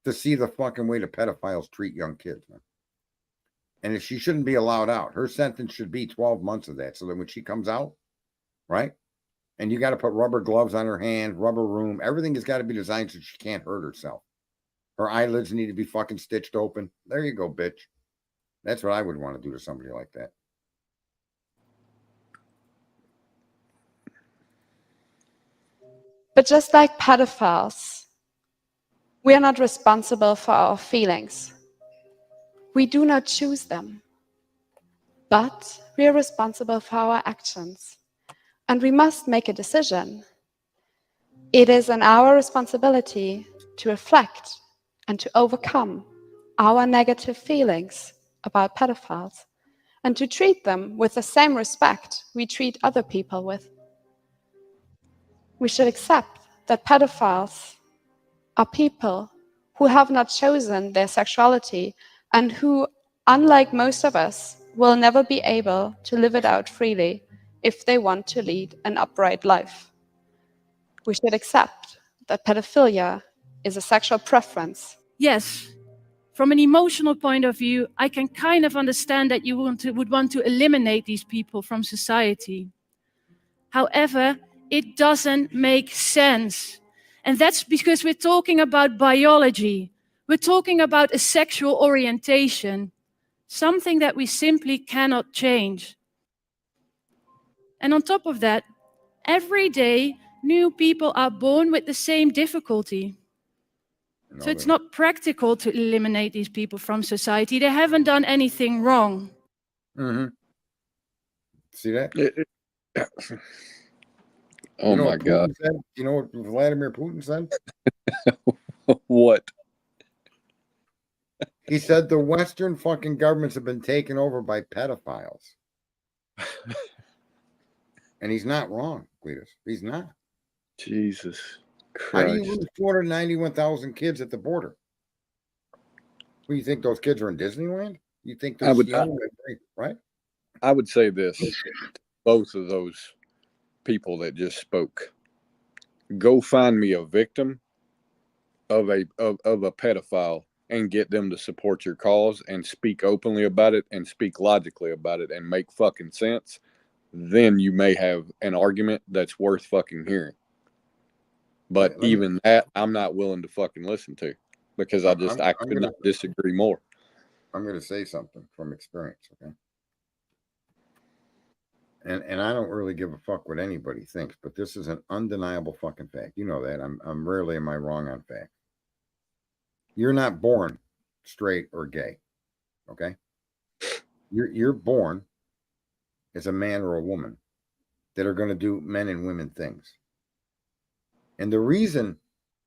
to see the fucking way the pedophiles treat young kids, man. And if she shouldn't be allowed out, her sentence should be 12 months of that. So that when she comes out, right? And you got to put rubber gloves on her hand, rubber room. Everything has got to be designed so she can't hurt herself. Her eyelids need to be fucking stitched open. There you go, bitch. That's what I would want to do to somebody like that. But just like pedophiles, we are not responsible for our feelings. We do not choose them. But we are responsible for our actions. And we must make a decision. It is our responsibility to reflect and to overcome our negative feelings about pedophiles and to treat them with the same respect we treat other people with. We should accept that pedophiles are people who have not chosen their sexuality and who, unlike most of us, will never be able to live it out freely if they want to lead an upright life. We should accept that pedophilia is a sexual preference. Yes, from an emotional point of view, I can kind of understand that you would want to eliminate these people from society. However, it doesn't make sense. And that's because we're talking about biology. We're talking about a sexual orientation, something that we simply cannot change. And on top of that, every day, new people are born with the same difficulty. So it's not practical to eliminate these people from society. They haven't done anything wrong. See that? Oh my God. You know what Vladimir Putin said? What? He said the Western fucking governments have been taken over by pedophiles. And he's not wrong, Cletus. He's not. Jesus. How do you Christ. lose 291,000 kids at the border? Well, you think those kids are in Disneyland? You think they're young, right? I would say this, both of those people that just spoke. Go find me a victim of a pedophile and get them to support your cause and speak openly about it and speak logically about it and make fucking sense. Then you may have an argument that's worth fucking hearing. But even that, I'm not willing to fucking listen to because I could not disagree more. I'm going to say something from experience, okay? And I don't really give a fuck what anybody thinks, but this is an undeniable fucking fact. You know that. I'm rarely am I wrong on fact. You're not born straight or gay, okay? You're born as a man or a woman that are going to do men and women things. And the reason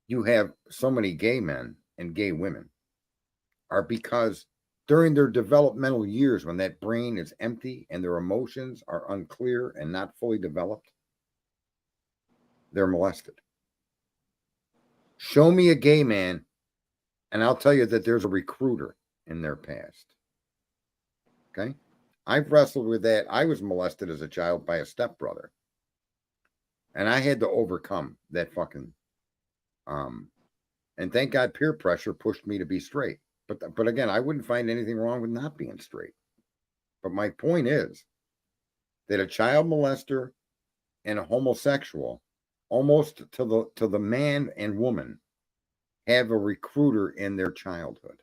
you have so many gay men and gay women are because during their developmental years, when that brain is empty and their emotions are unclear and not fully developed, they're molested. Show me a gay man, and I'll tell you that there's a recruiter in their past. Okay? I've wrestled with that. I was molested as a child by a stepbrother. And I had to overcome that fucking, and thank God peer pressure pushed me to be straight. But again, I wouldn't find anything wrong with not being straight. But my point is that a child molester and a homosexual, almost to the man and woman, have a recruiter in their childhood.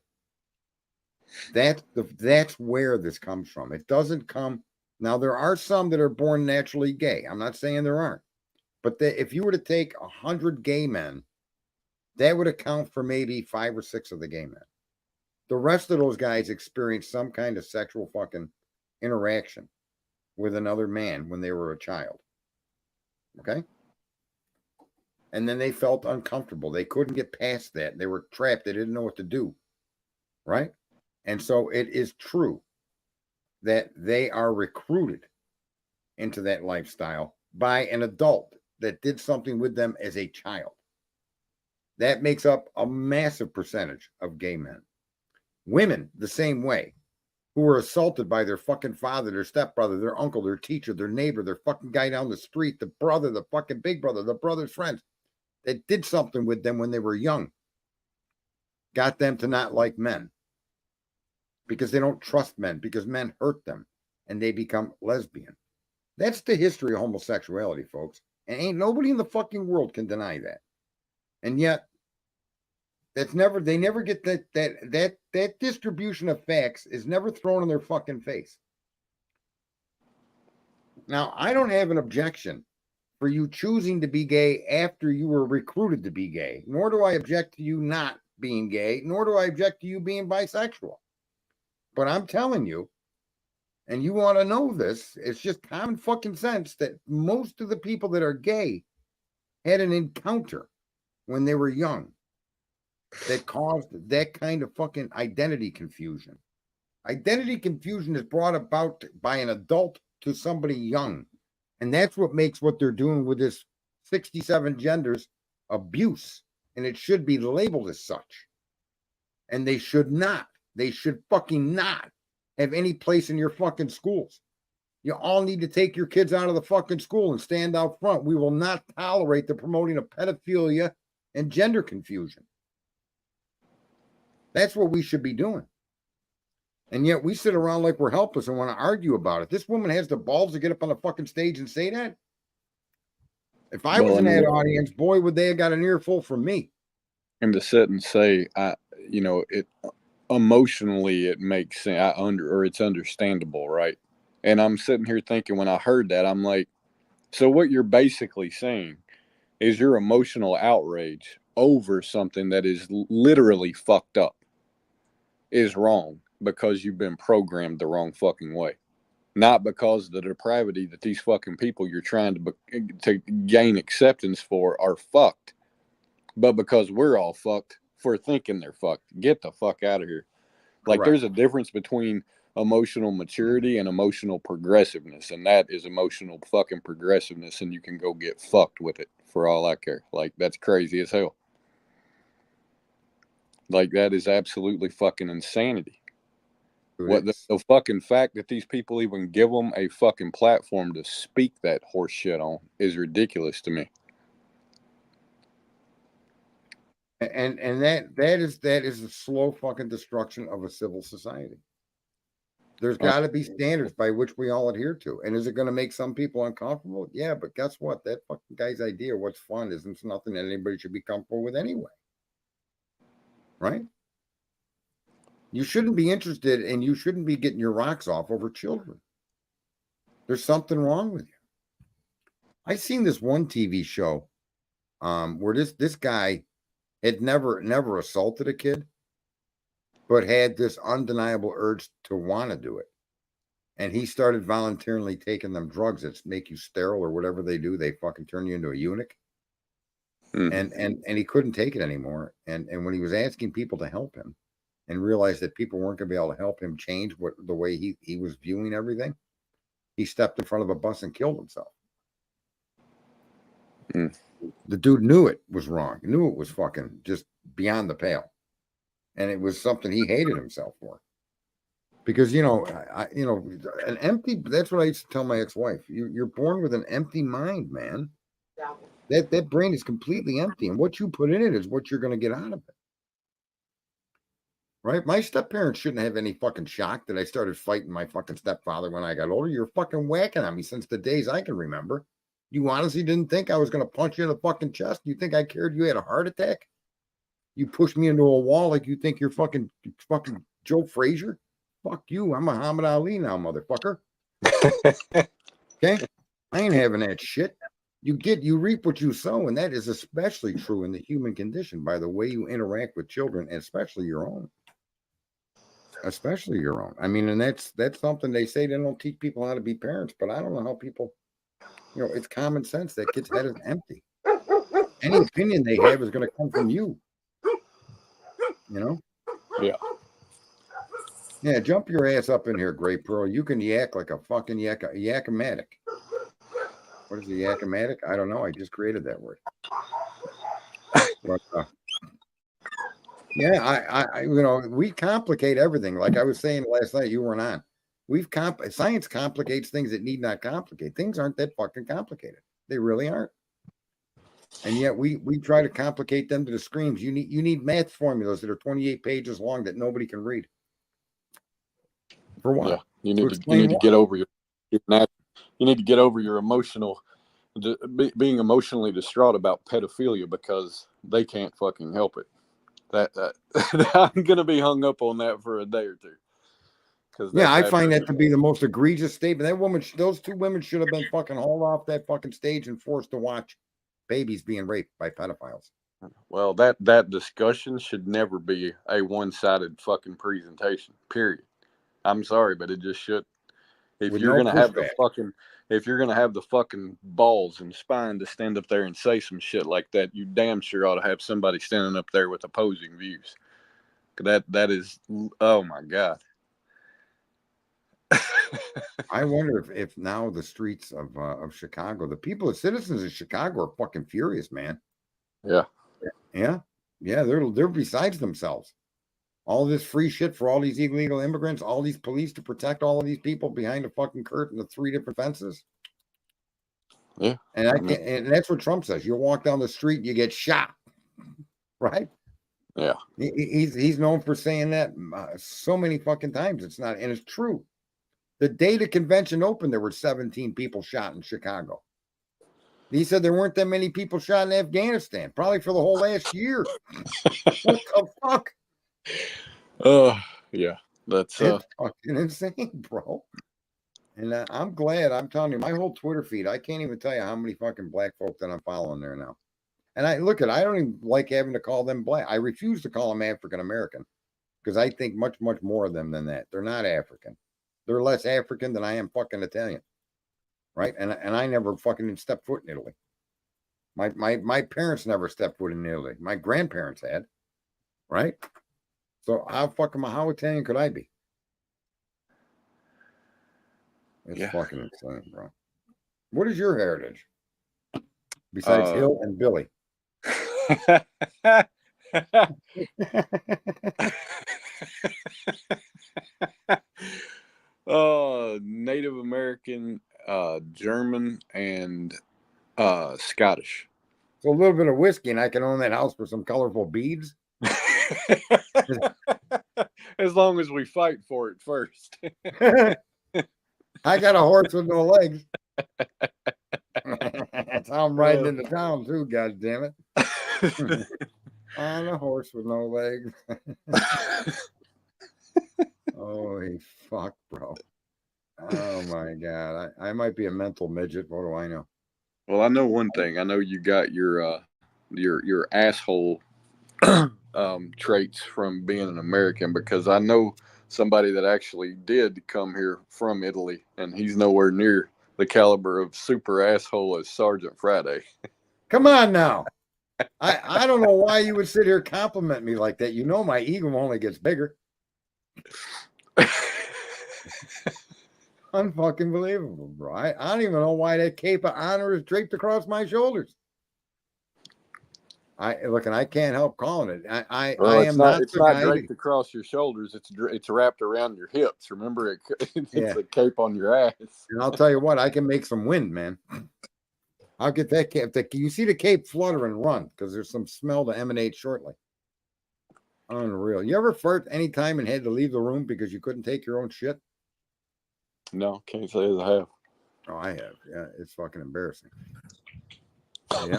That's where this comes from. It doesn't come. Now, there are some that are born naturally gay. I'm not saying there aren't. But if you were to take 100 gay men, that would account for maybe 5 or 6 of the gay men. The rest of those guys experienced some kind of sexual fucking interaction with another man when they were a child. Okay? And then they felt uncomfortable. They couldn't get past that. They were trapped. They didn't know what to do. Right? And so it is true that they are recruited into that lifestyle by an adult that did something with them as a child. That makes up a massive percentage of gay men. Women, the same way, who were assaulted by their fucking father, their stepbrother, their uncle, their teacher, their neighbor, their fucking guy down the street, the brother, the fucking big brother, the brother's friends, that did something with them when they were young, got them to not like men because they don't trust men, because men hurt them and they become lesbian. That's the history of homosexuality, folks. And ain't nobody in the fucking world can deny that. And yet, they never get that distribution of facts is never thrown in their fucking face. Now, I don't have an objection for you choosing to be gay after you were recruited to be gay, nor do I object to you not being gay, nor do I object to you being bisexual. But I'm telling you, and you want to know this, it's just common fucking sense that most of the people that are gay had an encounter when they were young that caused that kind of fucking identity confusion. Identity confusion is brought about by an adult to somebody young. And that's what makes what they're doing with this 67 genders abuse. And it should be labeled as such. And they should fucking not have any place in your fucking schools. You all need to take your kids out of the fucking school and stand out front. We will not tolerate the promoting of pedophilia and gender confusion. That's what we should be doing. And yet we sit around like we're helpless and want to argue about it. This woman has the balls to get up on the fucking stage and say that. If I was in that audience, boy, would they have got an earful from me. And to sit and say, it emotionally it makes sense, it's understandable, right? And I'm sitting here thinking, when I heard that, I'm like, so what you're basically saying is your emotional outrage over something that is literally fucked up is wrong because you've been programmed the wrong fucking way. Not because the depravity that these fucking people you're trying to gain acceptance for are fucked, but because we're all fucked for thinking they're fucked. Get the fuck out of here. Like, Correct. there's a difference between emotional maturity and emotional progressiveness, and that is emotional fucking progressiveness, and you can go get fucked with it. for all I care. Like, that's crazy as hell. Like, that is absolutely fucking insanity. Dude, What the fucking fact that these people even give them a fucking platform to speak that horse shit on is ridiculous to me. and that is a slow fucking destruction of a civil society. There's got to be standards by which we all adhere to. And is it going to make some people uncomfortable? Yeah, but guess what? That fucking guy's idea of what's fun isn't nothing that anybody should be comfortable with anyway. Right? You shouldn't be interested and you shouldn't be getting your rocks off over children. There's something wrong with you. I seen this one TV show where this guy had never assaulted a kid, but had this undeniable urge to want to do it. And he started voluntarily taking them drugs that make you sterile or whatever they do. They fucking turn you into a eunuch. And he couldn't take it anymore. And when he was asking people to help him and realized that people weren't going to be able to help him change the way he was viewing everything, he stepped in front of a bus and killed himself. The dude knew it was wrong. He knew it was fucking just beyond the pale. And it was something he hated himself for. Because, an empty, that's what I used to tell my ex-wife. You're born with an empty mind, man. That brain is completely empty. And what you put in it is what you're going to get out of it. Right? My step-parents shouldn't have any fucking shock that I started fighting my fucking stepfather when I got older. You're fucking whacking on me since the days I can remember. You honestly didn't think I was going to punch you in the fucking chest? You think I cared you had a heart attack? You pushed me into a wall like you think you're fucking Joe Frazier? Fuck you. I'm Muhammad Ali now, motherfucker. Okay? I ain't having that shit. You reap what you sow, and that is especially true in the human condition by the way you interact with children, and especially your own. Especially your own. I mean, and that's something they say they don't teach people how to be parents, but I don't know how people, it's common sense. That kid's head is empty. Any opinion they have is going to come from you. Yeah. Yeah, jump your ass up in here, Gray Pearl. You can yak like a fucking yakamatic. What is a yakamatic? I don't know. I just created that word. But, yeah, I we complicate everything. Like I was saying last night, you weren't on. Science complicates things that need not complicate. Things aren't that fucking complicated. They really aren't. And yet we try to complicate them to the screams. You need math formulas that are 28 pages long that nobody can read. For what? Yeah, you need to get over you need to get over your being emotionally distraught about pedophilia because they can't fucking help it. That I'm gonna be hung up on that for a day or two. Yeah, I find that to be the most egregious statement. Those two women should have been fucking hauled off that fucking stage and forced to watch babies being raped by pedophiles. Well, that discussion should never be a one-sided fucking presentation. Period. I'm sorry, but it just should. If you're gonna have the fucking balls and spine to stand up there and say some shit like that, you damn sure ought to have somebody standing up there with opposing views. That is, oh my God. I wonder if now the streets of Chicago, the citizens of Chicago are fucking furious, man. Yeah. They're besides themselves. All this free shit for all these illegal immigrants, all these police to protect all of these people behind the fucking curtain of 3 different fences. Yeah. And that's what Trump says. You walk down the street and you get shot. Right? Yeah. He's known for saying that so many fucking times. It's not, and it's true. The day the convention opened, there were 17 people shot in Chicago. He said there weren't that many people shot in Afghanistan, probably for the whole last year. What the fuck? Yeah, that's fucking insane, bro. And I'm glad. I'm telling you, my whole Twitter feed, I can't even tell you how many fucking black folk that I'm following there now. And I don't even like having to call them black. I refuse to call them African American because I think much, much more of them than that. They're not African. They're less African than I am fucking Italian. Right? And I never fucking stepped foot in Italy. My parents never stepped foot in Italy. My grandparents had. Right? So how Italian could I be? It's fucking insane, bro. What is your heritage? besides Hill and Billy. Native American, German, and Scottish. So a little bit of whiskey, and I can own that house for some colorful beads. As long as we fight for it first. I got a horse with no legs. That's how I'm riding into town too. God damn it! On a horse with no legs. Holy fuck, bro! Oh my god, I might be a mental midget. What do I know? Well, I know one thing. I know you got your asshole traits from being an American, because I know somebody that actually did come here from Italy, and he's nowhere near the caliber of super asshole as Sergeant Friday. Come on now. I don't know why you would sit here compliment me like that. You know my ego only gets bigger. Unfucking believable, bro. I don't even know why that cape of honor is draped across my shoulders. Look, and I can't help calling it. I am not. It's not draped across your shoulders. It's wrapped around your hips. Remember, it's a cape on your ass. And I'll tell you what, I can make some wind, man. I'll get that cape. You see the cape flutter and run because there's some smell to emanate shortly. Unreal. You ever fart any time and had to leave the room because you couldn't take your own shit? No, can't say as I have. Oh, I have. Yeah, it's fucking embarrassing. Yeah.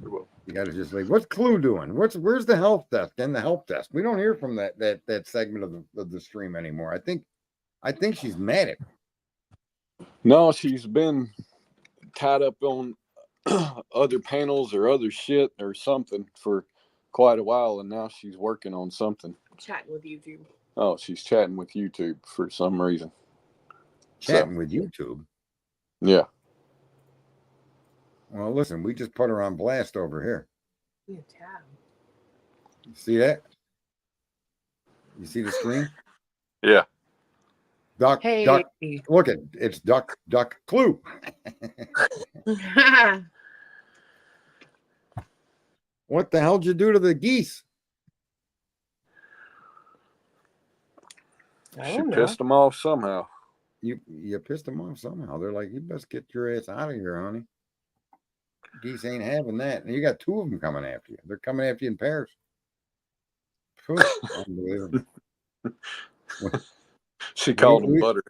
You got to just like, what's Clue doing? Where's the help desk? And the help desk. We don't hear from that segment of the stream anymore. I think she's mad at me. No, she's been tied up on other panels or other shit or something for quite a while, and now she's working on something. Chatting with YouTube. Oh, she's chatting with YouTube for some reason. Chatting with YouTube? Yeah. Well, listen, we just put her on blast over here. Yeah, tab. See that? You see the screen? Yeah. Duck, Hey. duck. Look at it's duck, Clue. What the hell did you do to the geese? She pissed them off somehow. You pissed them off somehow. They're like, you best get your ass out of here, honey. Geese ain't having that. And you got two of them coming after you. They're coming after you in pairs. Unbelievable. She called them butter.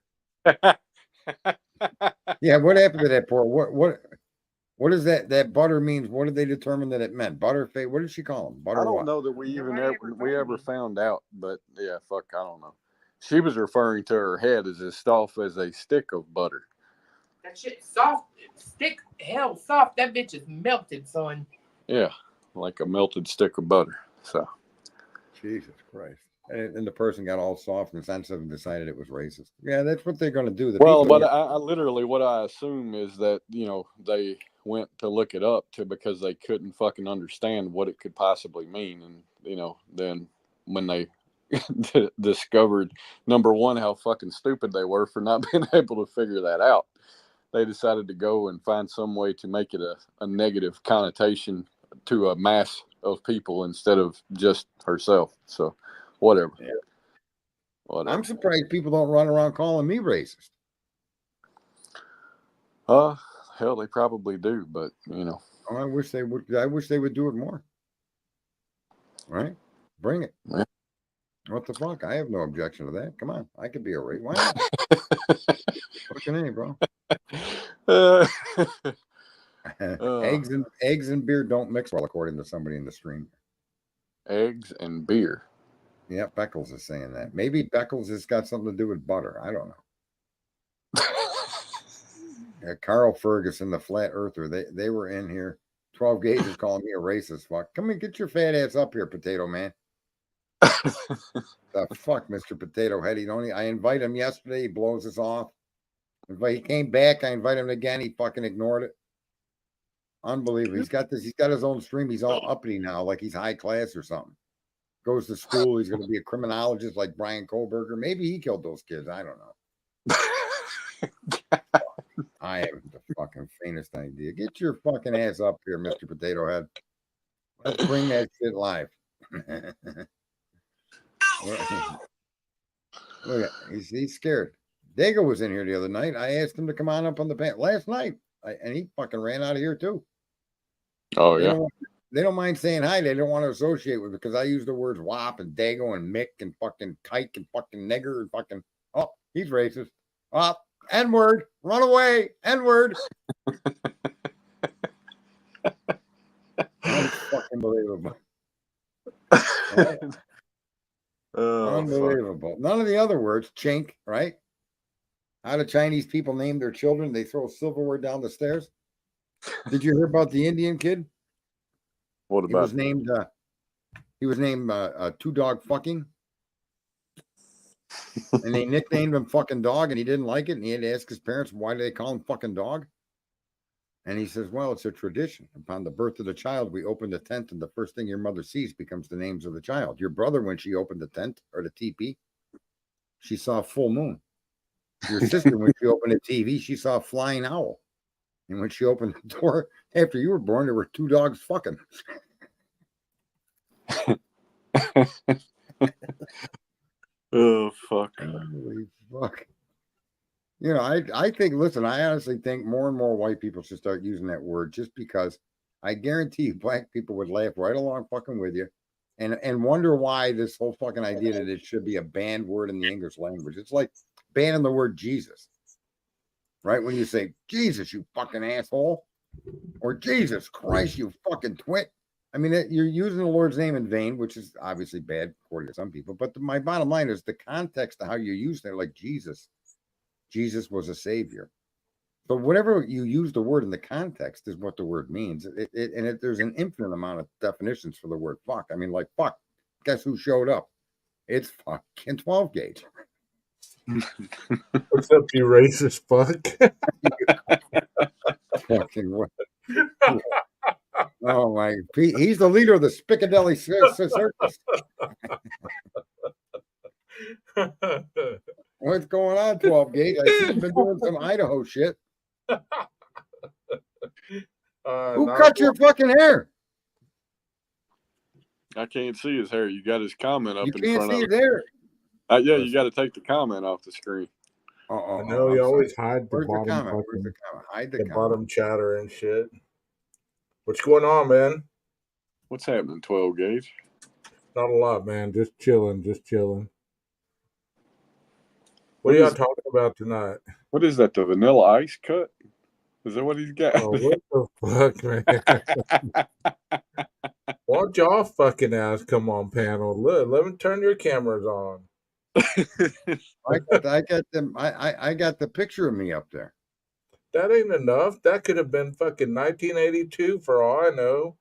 Yeah, what happened to that poor? What does that butter means? What did they determine that it meant? Butterface? What did she call them? Butter? I don't what? know that we ever found out, but yeah, fuck, I don't know. She was referring to her head as soft as a stick of butter. That shit soft, stick, hell soft. That bitch is melted, son. Yeah, like a melted stick of butter. So, Jesus Christ. And the person got all soft and sensitive and decided it was racist. Yeah, that's what they're going to do. I literally, what I assume is that, they went to look it up because they couldn't fucking understand what it could possibly mean. And, then when they discovered, number one, how fucking stupid they were for not being able to figure that out, they decided to go and find some way to make it a negative connotation to a mass of people instead of just herself. So, whatever. Yeah. I'm surprised people don't run around calling me racist. Hell, they probably do, but Oh, I wish they would. I wish they would do it more. Right? Bring it. Yeah. What the fuck? I have no objection to that. Come on, I could be a racist. Why not? What's your name, bro? Eggs and beer don't mix well, according to somebody in the stream. Eggs and beer. Yeah, Beckles is saying that. Maybe Beckles has got something to do with butter. I don't know. Carl Ferguson, the flat earther, they were in here. 12 Gauge is calling me a racist. Fuck. Come and get your fat ass up here, Potato Man. The fuck, Mr. Potato Head. I invite him yesterday. He blows us off. He came back. I invite him again. He fucking ignored it. Unbelievable. He's got his own stream. He's all uppity now, like he's high class or something. Goes to school. He's going to be a criminologist like Brian Kohlberger. Maybe he killed those kids. I don't know. I haven't the fucking faintest idea. Get your fucking ass up here, Mr. Potato Head. Let's bring that shit live. Look at he's scared. Dago was in here the other night. I asked him to come on up on the panel last night, and he fucking ran out of here too. Oh They yeah. don't mind saying hi. They don't want to associate with it because I use the words wop and dago and mick and fucking kike and fucking nigger and fucking. Oh, he's racist. Oh, N-word. Run away. N-word. Unfucking unbelievable. Oh, Unbelievable. None of the other words. Chink, right? How do Chinese people name their children? They throw silverware down the stairs. Did you hear about the Indian kid? what He was about named. Two Dog Fucking, and they nicknamed him Fucking Dog, and he didn't like it, and he had to ask his parents why do they call him Fucking Dog. And he says, "Well, it's a tradition. Upon the birth of the child, we open the tent, and the first thing your mother sees becomes the names of the child. Your brother, when she opened the tent or the teepee, she saw a full moon. Your sister, when she opened the TV, she saw a flying owl. And when she opened the door after you were born, there were two dogs fucking." Oh fuck. Holy fuck. You know, I think, listen, I honestly think more and more white people should start using that word just because I guarantee you black people would laugh right along fucking with you and wonder why this whole fucking idea that it should be a banned word in the English language. It's like banning the word Jesus, right? When you say, Jesus, you fucking asshole, or Jesus Christ, you fucking twit. I mean, you're using the Lord's name in vain, which is obviously bad according to some people. But my bottom line is the context of how you use it, like Jesus was a savior. So whatever you use the word in the context is what the word means. There's an infinite amount of definitions for the word fuck. I mean, like fuck. Guess who showed up? It's fucking 12 gauge. What's up, you racist fuck? Fucking what? Oh my! He's the leader of the Spiccadilly Circus. What's going on, 12 gauge? I see you've been doing some Idaho shit. Who cut your fucking hair? I can't see his hair. You got his comment up You in can't front see of his hair. Yeah, you got to take the comment off the screen. I know you always hide the Where's the bottom comment? Where's fucking, the comment? Hide the the comment. bottom chatter and shit. What's going on, man? What's happening, 12 gauge? Not a lot, man. Just chilling, just chilling. What are y'all talking about tonight? What is that? The Vanilla Ice cut? Is that what he's got? Oh, what the fuck, man? Why don't y'all fucking ass come on panel? Look, let me turn your cameras on. I got them. I got the picture of me up there. That ain't enough. That could have been fucking 1982 for all I know.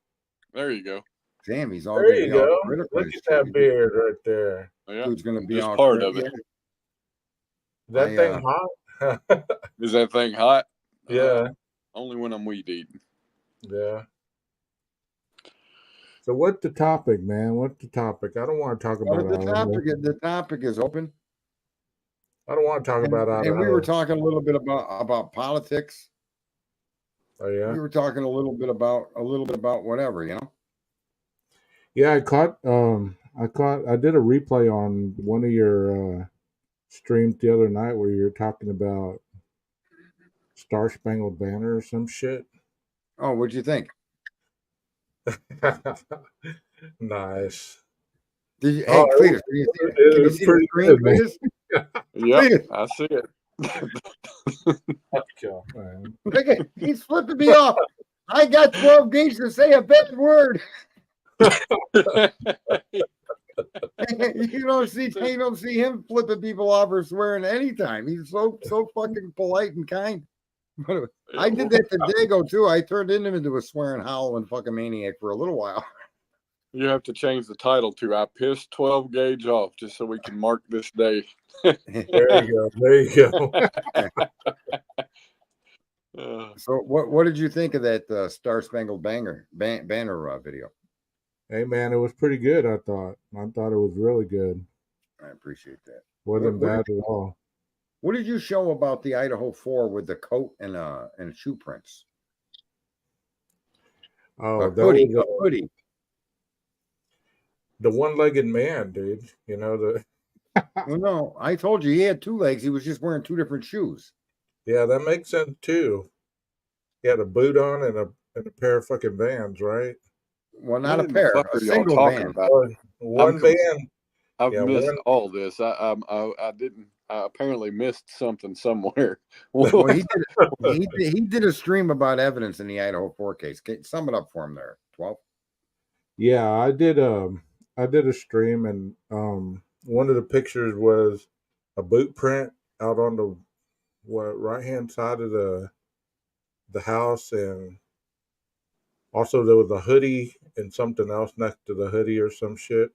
There you go. Damn, he's all There gonna you be all go. critical. Look at that beard right there. Yeah, Dude's gonna be just all part of it. Is that thing hot? Is that thing hot? Yeah. Only when I'm weed eating. Yeah. So what's the topic, man? What's the topic? I don't want to talk about the topic is open. I don't want to talk about and we were talking a little bit about politics. Oh yeah. We were talking a little bit about whatever, you know. Yeah, I did a replay on one of your streams the other night where you were talking about Star Spangled Banner or some shit. Oh, what'd you think? Nice. Did you, hey, Cletus, can you see the screen, Cletus? Yeah, I see it. Look at, he's flipping me off. I got 12 gauge to say a bad word. You don't see him flipping people off or swearing anytime. He's so fucking polite and kind. But I did that to Dago too. I turned him into a swearing, howling fucking maniac for a little while. You have to change the title to "I pissed 12 gauge off" just so we can mark this day. There you go. There you go. So what did you think of that Star Spangled Banner video? Hey man, it was pretty good. I thought it was really good. I appreciate that. Wasn't bad at all. What did you show about the Idaho 4 with the coat and shoe prints? Oh, A that hoodie, was a hoodie. the one-legged man, dude. You know the. Well, no, I told you he had 2 legs. He was just wearing 2 different shoes. Yeah, that makes sense too. He had a boot on and a pair of fucking Vans, right? Well, not What a in the pair, fuck a are y'all single talking van. about? One com- van. I've Yeah, missed one. all this. I didn't. I apparently missed something somewhere. Well, he did a stream about evidence in the Idaho 4 case. Sum it up for him there, 12. Yeah, I did a stream, and one of the pictures was a boot print out on the right hand side of the house, and also there was a hoodie and something else next to the hoodie or some shit.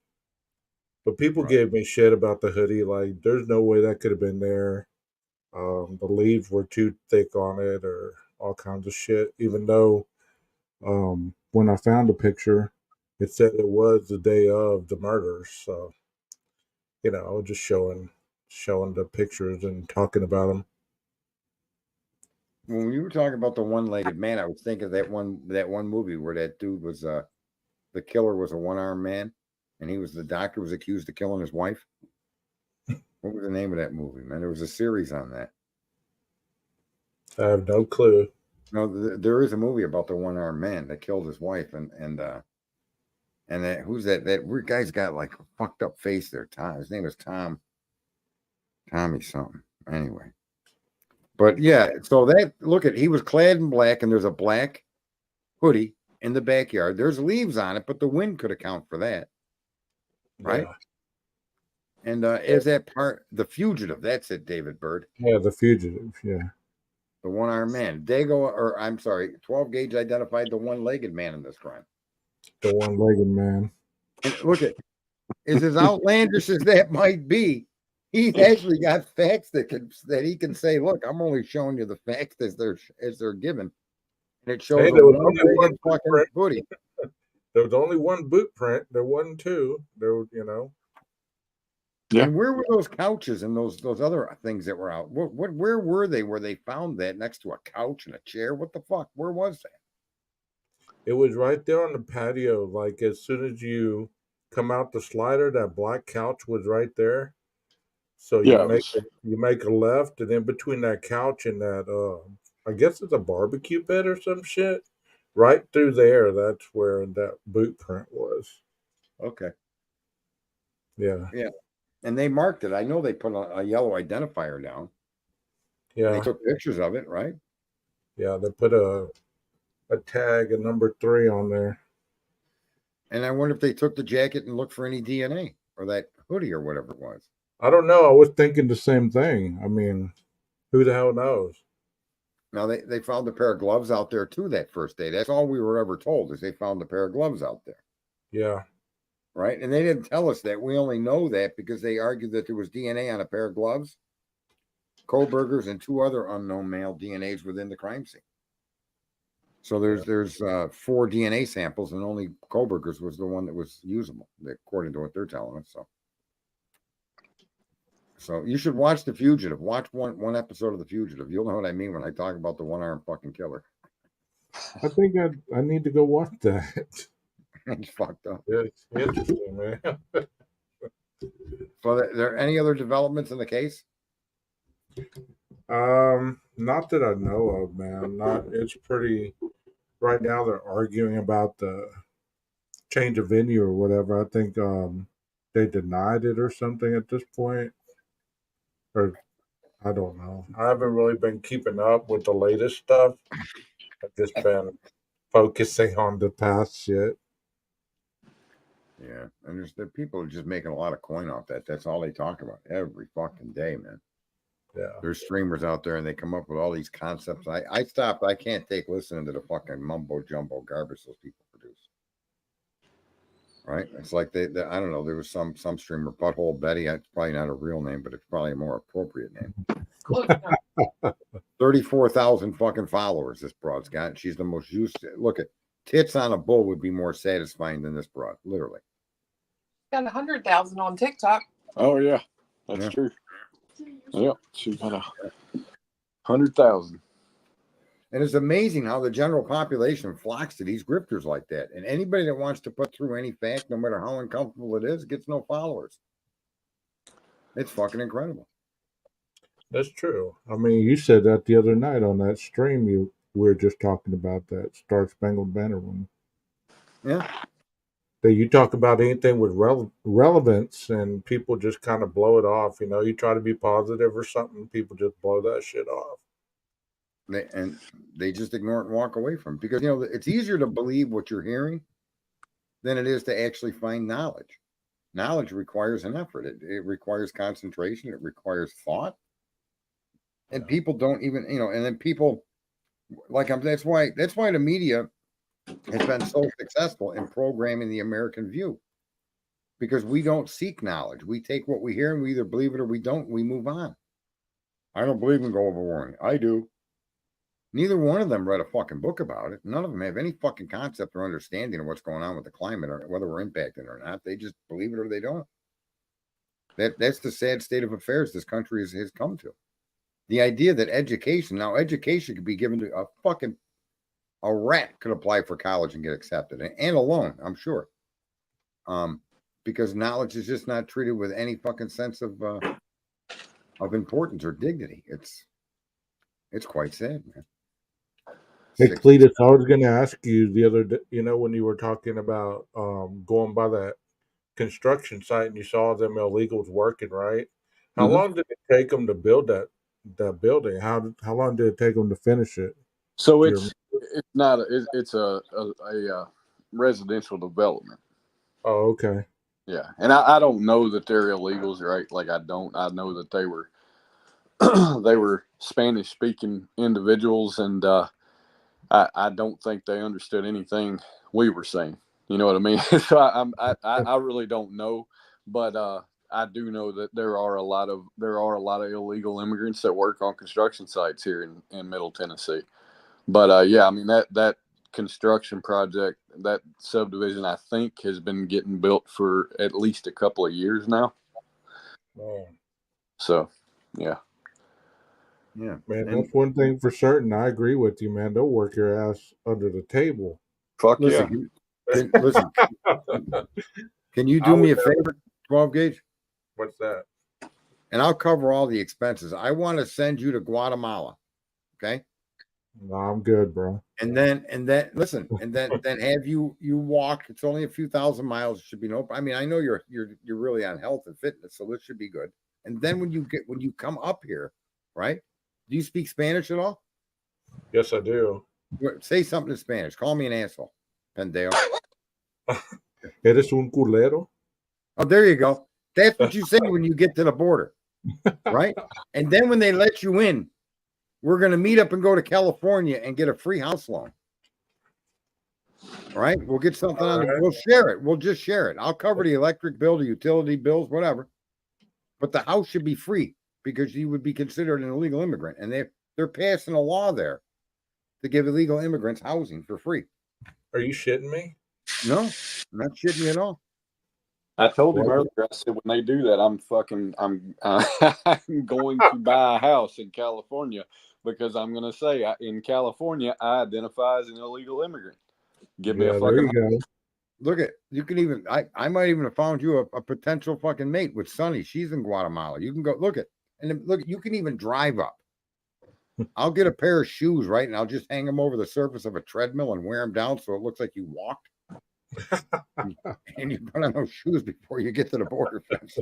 But people Right. gave me shit about the hoodie, like there's no way that could have been there. The leaves were too thick on it, or all kinds of shit. Even though when I found the picture, it said it was the day of the murders. So, I was just showing the pictures and talking about them. When you were talking about the one-legged man, I was thinking of that one movie where that dude was the killer was a one-armed man, and the doctor was accused of killing his wife. What was the name of that movie, man? There was a series on that. I have no clue. No, there is a movie about the one-armed man that killed his wife, and that who's that weird guy's got like a fucked up face there. Tom, his name is Tommy something. Anyway, but yeah, so he was clad in black, and there's a black hoodie in the backyard. There's leaves on it, but the wind could account for that, right? Yeah. And is that part the fugitive? That's it, David Bird. Yeah, the fugitive. Yeah. The one-armed man. Dago, or I'm sorry, 12 Gauge identified the one-legged man in this crime. The one-legged man. And look at, as outlandish as that might be, he's actually got facts that he can say, look, I'm only showing you the facts as they're given. And it shows Hey, a there was only one one-legged fucking print. hoodie. There was only one boot print. There wasn't two. There was, Yeah. And where were those couches and those other things that were out? Where were they? Where they found that next to a couch and a chair? What the fuck? Where was that? It was right there on the patio. Like as soon as you come out the slider, that black couch was right there. So you make a left, and in between that couch and that, I guess it's a barbecue pit or some shit. Right through there, that's where that boot print was. Okay. Yeah. Yeah. And they marked it. I know they put a yellow identifier down. Yeah. They took pictures of it, right? Yeah, they put a tag, a number 3 on there. And I wonder if they took the jacket and looked for any DNA or that hoodie or whatever it was. I don't know. I was thinking the same thing. I mean, who the hell knows? Now, they found a pair of gloves out there, too, that first day. That's all we were ever told, is they found a pair of gloves out there. Yeah. Right? And they didn't tell us that. We only know that because they argued that there was DNA on a pair of gloves, Kohlberger's, and 2 other unknown male DNAs within the crime scene. So there's 4 DNA samples, and only Kohlberger's was the one that was usable, according to what they're telling us. So you should watch The Fugitive. Watch one episode of The Fugitive. You'll know what I mean when I talk about the one-armed fucking killer. I think I need to go watch that. It's fucked up. Yeah, it's interesting, man. So, are there any other developments in the case? Not that I know of, man. It's pretty. Right now, they're arguing about the change of venue or whatever. I think they denied it or something at this point, or I don't know. I haven't really been keeping up with the latest stuff. I've just been focusing on the past shit. Yeah, and the people are just making a lot of coin off that. That's all they talk about every fucking day, man. Yeah. There's streamers out there, and they come up with all these concepts. I stopped. I can't take listening to the fucking mumbo jumbo garbage those people produce. Right? It's like they I don't know. There was some streamer, Butthole Betty. It's probably not a real name, but it's probably a more appropriate name. 34,000 fucking followers. This broad's got. She's the most used. Look at tits on a bull would be more satisfying than this broad, literally. Got 100,000 on TikTok. Oh yeah, that's true. Yep, she got 100,000. And it's amazing how the general population flocks to these grifters like that. And anybody that wants to put through any fact, no matter how uncomfortable it is, gets no followers. It's fucking incredible. That's true. I mean, you said that the other night on that stream. We were just talking about that Star Spangled Banner one. Yeah. That you talk about anything with relevance, and people just kind of blow it off. You know, you try to be positive or something, people just blow that shit off. They just ignore it and walk away from it because, you know, it's easier to believe what you're hearing than it is to actually find knowledge. Knowledge requires an effort. It requires concentration. It requires thought. And people don't even, you know, and then people like that's why the media has been so successful in programming the American view, because we don't seek knowledge. We take what we hear and we either believe it or we don't. We move on. I don't believe in global warming. I do. Neither one of them read a fucking book about it. None of them have any fucking concept or understanding of what's going on with the climate or whether we're impacted or not. They just believe it or they don't. That's the sad state of affairs this country has come to. The idea that education could be given to a rat could apply for college and get accepted, and a loan, I'm sure. Because knowledge is just not treated with any fucking sense of importance or dignity. It's quite sad, man. Hey, Cletus, I was going to ask you the other day, you know, when you were talking about going by that construction site and you saw them illegals working, right? How long did it take them to build that building? How long did it take them to finish it? So it's a residential development. Oh, okay. Yeah, and I don't know that they're illegals, right? Like I know that they were they were Spanish speaking individuals, and I don't think they understood anything we were saying. You know what I mean? So I really don't know, but I do know that there are a lot of illegal immigrants that work on construction sites here in Middle Tennessee. But yeah, I mean that construction project, that subdivision, I think has been getting built for at least a couple of years now. Oh. So, yeah. Yeah, man, that's one thing for certain. I agree with you, man. They'll work your ass under the table. Fuck listen, can you do me a favor, 12 gauge? What's that? And I'll cover all the expenses. I want to send you to Guatemala. Okay. No, I'm good, bro. And then listen, and then have you walk. It's only a few thousand miles. It should be no. I mean, I know you're really on health and fitness, so this should be good. And then when you come up here, right? Do you speak Spanish at all? Yes, I do. Say something in Spanish. Call me an asshole, pendejo. Eres un culero. Oh, there you go. That's what you say when you get to the border, right? And then when they let you in, we're going to meet up and go to California and get a free house loan. All right? We'll get something on it. We'll share it. We'll just share it. I'll cover the electric bill, the utility bills, whatever. But the house should be free because you would be considered an illegal immigrant. And they're passing a law there to give illegal immigrants housing for free. Are you shitting me? No, I'm not shitting you at all. I told him earlier, I said, when they do that, I'm going to buy a house in California because I'm going to say in California, I identify as an illegal immigrant. Give me a fucking. There you go. Look at, you can even, I might even have found you a potential fucking mate with Sunny. She's in Guatemala. You can go look at, and then, look, you can even drive up. I'll get a pair of shoes, right? And I'll just hang them over the surface of a treadmill and wear them down so it looks like you walked. And you put on those shoes before you get to the border fence.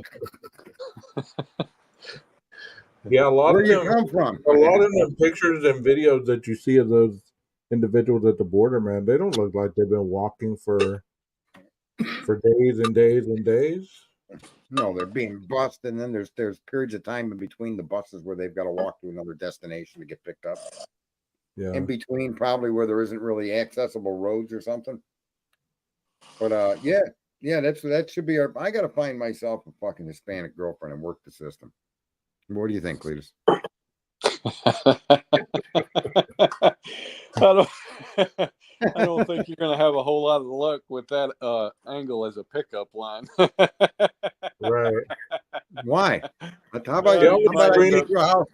Yeah, a lot Where of you them, come from? a lot of them pictures and videos that you see of those individuals at the border, man, they don't look like they've been walking for days and days and days. No, they're being bussed, and then there's periods of time in between the buses where they've got to walk to another destination to get picked up. Yeah. In between, probably where there isn't really accessible roads or something. But yeah, that should be our. I got to find myself a fucking Hispanic girlfriend and work the system. What do you think, Cletus? I don't think you're going to have a whole lot of luck with that angle as a pickup line. Right. Why? But how about, The how only about I screening- get you a house,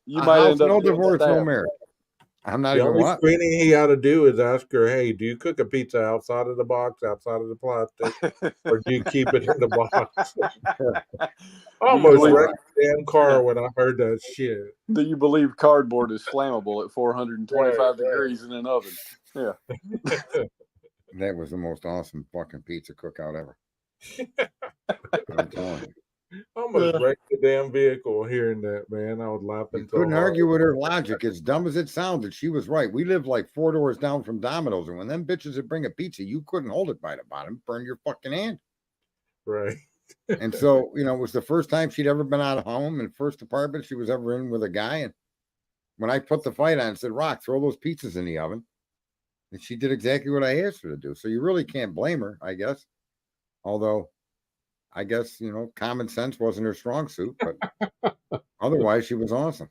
You a might house, end up no getting divorce, no stabbed. marriage. I'm not The even only what? screening he ought to do is ask her, "Hey, do you cook a pizza outside of the box, outside of the plastic, or do you keep it in the box?" I almost believe- wrecked the damn car when I heard that shit. Do you believe cardboard is flammable at 425 Right. degrees in an oven? Yeah. That was the most awesome fucking pizza cookout ever. I'm telling you. I almost wrecked the damn vehicle hearing that, man. I was laughing. You so couldn't hard. argue with her logic. As dumb as it sounded, she was right. We lived like 4 doors down from Domino's, and when them bitches would bring a pizza, you couldn't hold it by the bottom, burn your fucking hand. Right. And so, it was the first time she'd ever been out of home and first apartment she was ever in with a guy. And when I put the fight on and said, Rock, throw those pizzas in the oven, and she did exactly what I asked her to do. So you really can't blame her, I guess. Although, I guess, common sense wasn't her strong suit, but otherwise she was awesome.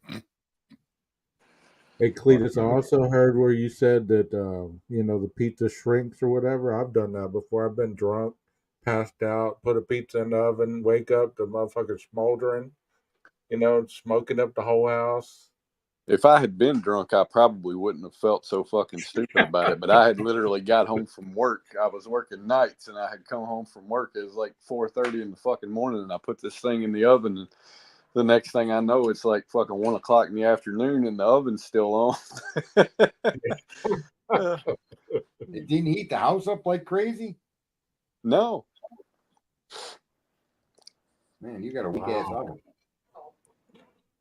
Hey, Cletus, I also heard where you said that, the pizza shrinks or whatever. I've done that before. I've been drunk, passed out, put a pizza in the oven, wake up, the motherfucker smoldering, smoking up the whole house. If I had been drunk, I probably wouldn't have felt so fucking stupid about it. But I had literally got home from work. I was working nights, and I had come home from work. It was like 4:30 in the fucking morning, and I put this thing in the oven. And the next thing I know, it's like fucking 1 o'clock in the afternoon, and the oven's still on. It didn't heat the house up like crazy. No, Man, you got a weak ass oven.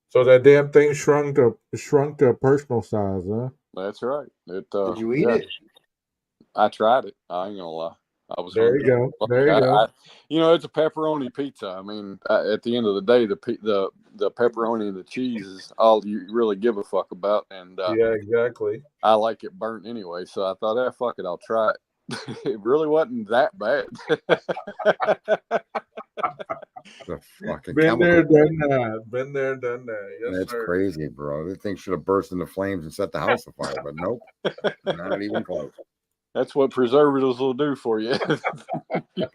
So that damn thing shrunk to a personal size, huh? that's right. It. Did you eat yeah. it? I tried it. I ain't gonna lie. I was There you hungry. go. There you go. It's a pepperoni pizza. I mean, at the end of the day, the pepperoni and the cheese is all you really give a fuck about, and Yeah, exactly. I like it burnt anyway. So I thought, fuck it, I'll try it. It really wasn't that bad. The fucking Been chemical. there, done that. Been there, done that. Yes, That's sir. crazy, bro. This thing should have burst into flames and set the house afire, but nope, not even close. That's what preservatives will do for you.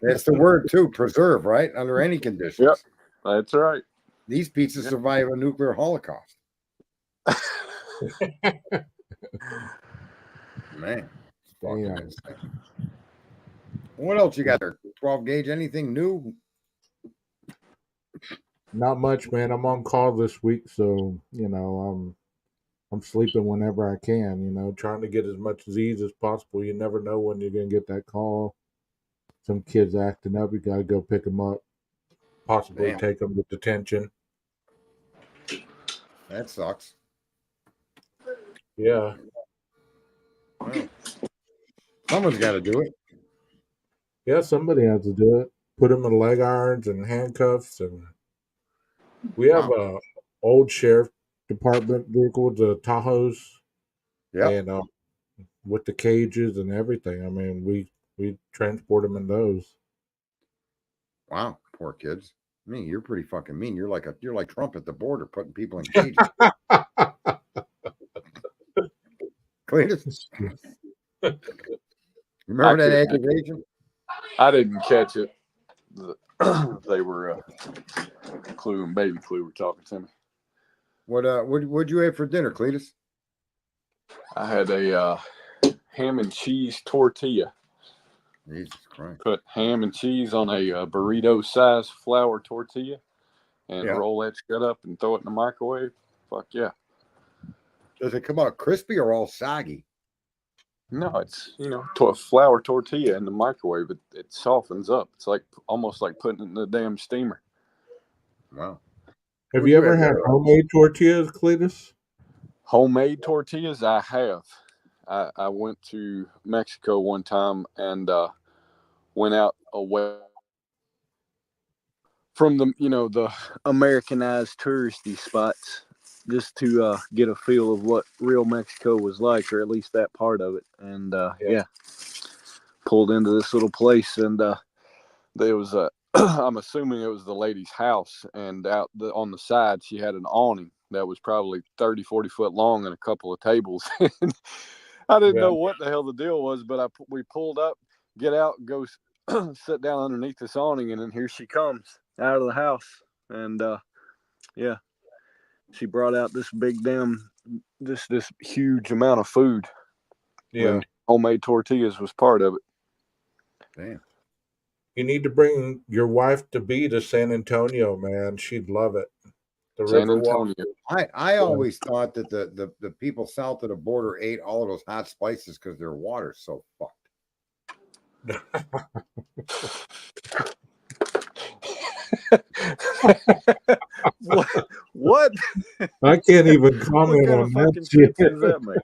That's the word too, preserve, right? Under any conditions. Yep. That's right. These pizzas survive a nuclear holocaust. Man, it's fucking Damn. insane. What else you got there? 12 gauge? Anything new? Not much, man. I'm on call this week, so I'm sleeping whenever I can. Trying to get as much Z's as possible. You never know when you're gonna get that call. Some kids acting up, you gotta go pick them up. Possibly Damn. take them to detention. That sucks. Yeah. Well, someone's got to do it. Yeah, somebody has to do it. Put them in leg irons and handcuffs, and we have a old sheriff department vehicle, the Tahoes, Yeah. and with the cages and everything. I mean, we transport them in those. Wow, poor kids. I mean, you're pretty fucking mean. You're like Trump at the border, putting people in cages. Cletus, remember that accusation? I didn't catch it. They were Clue and Baby Clue were talking to me. What'd you have for dinner, Cletus? I had a ham and cheese tortilla. Jesus Christ. Put ham and cheese on a burrito-sized flour tortilla and roll that shit up and throw it in the microwave. Fuck yeah. Does it come out crispy or all soggy? No, it's, flour tortilla in the microwave. It softens up. It's like almost like putting it in the damn steamer. Wow. Have you ever had homemade tortillas, Cletus? Homemade tortillas? I have. I went to Mexico one time and went out away from the Americanized touristy spots just to get a feel of what real Mexico was like, or at least that part of it. And pulled into this little place, and there was a I'm assuming it was the lady's house, and out on the side she had an awning that was probably 30, 40 foot long and a couple of tables. I didn't know what the hell the deal was, but we pulled up, get out, go sit down underneath this awning, and then here she comes out of the house. And Yeah. She brought out this big this huge amount of food. Yeah. And homemade tortillas was part of it. Damn. You need to bring your wife to be to San Antonio, man. She'd love it. The San Riverwalk. Antonio. I always thought that the people south of the border ate all of those hot spices because their water's so fucked. What? I can't even What comment kind on of that fucking shit. sense does that make?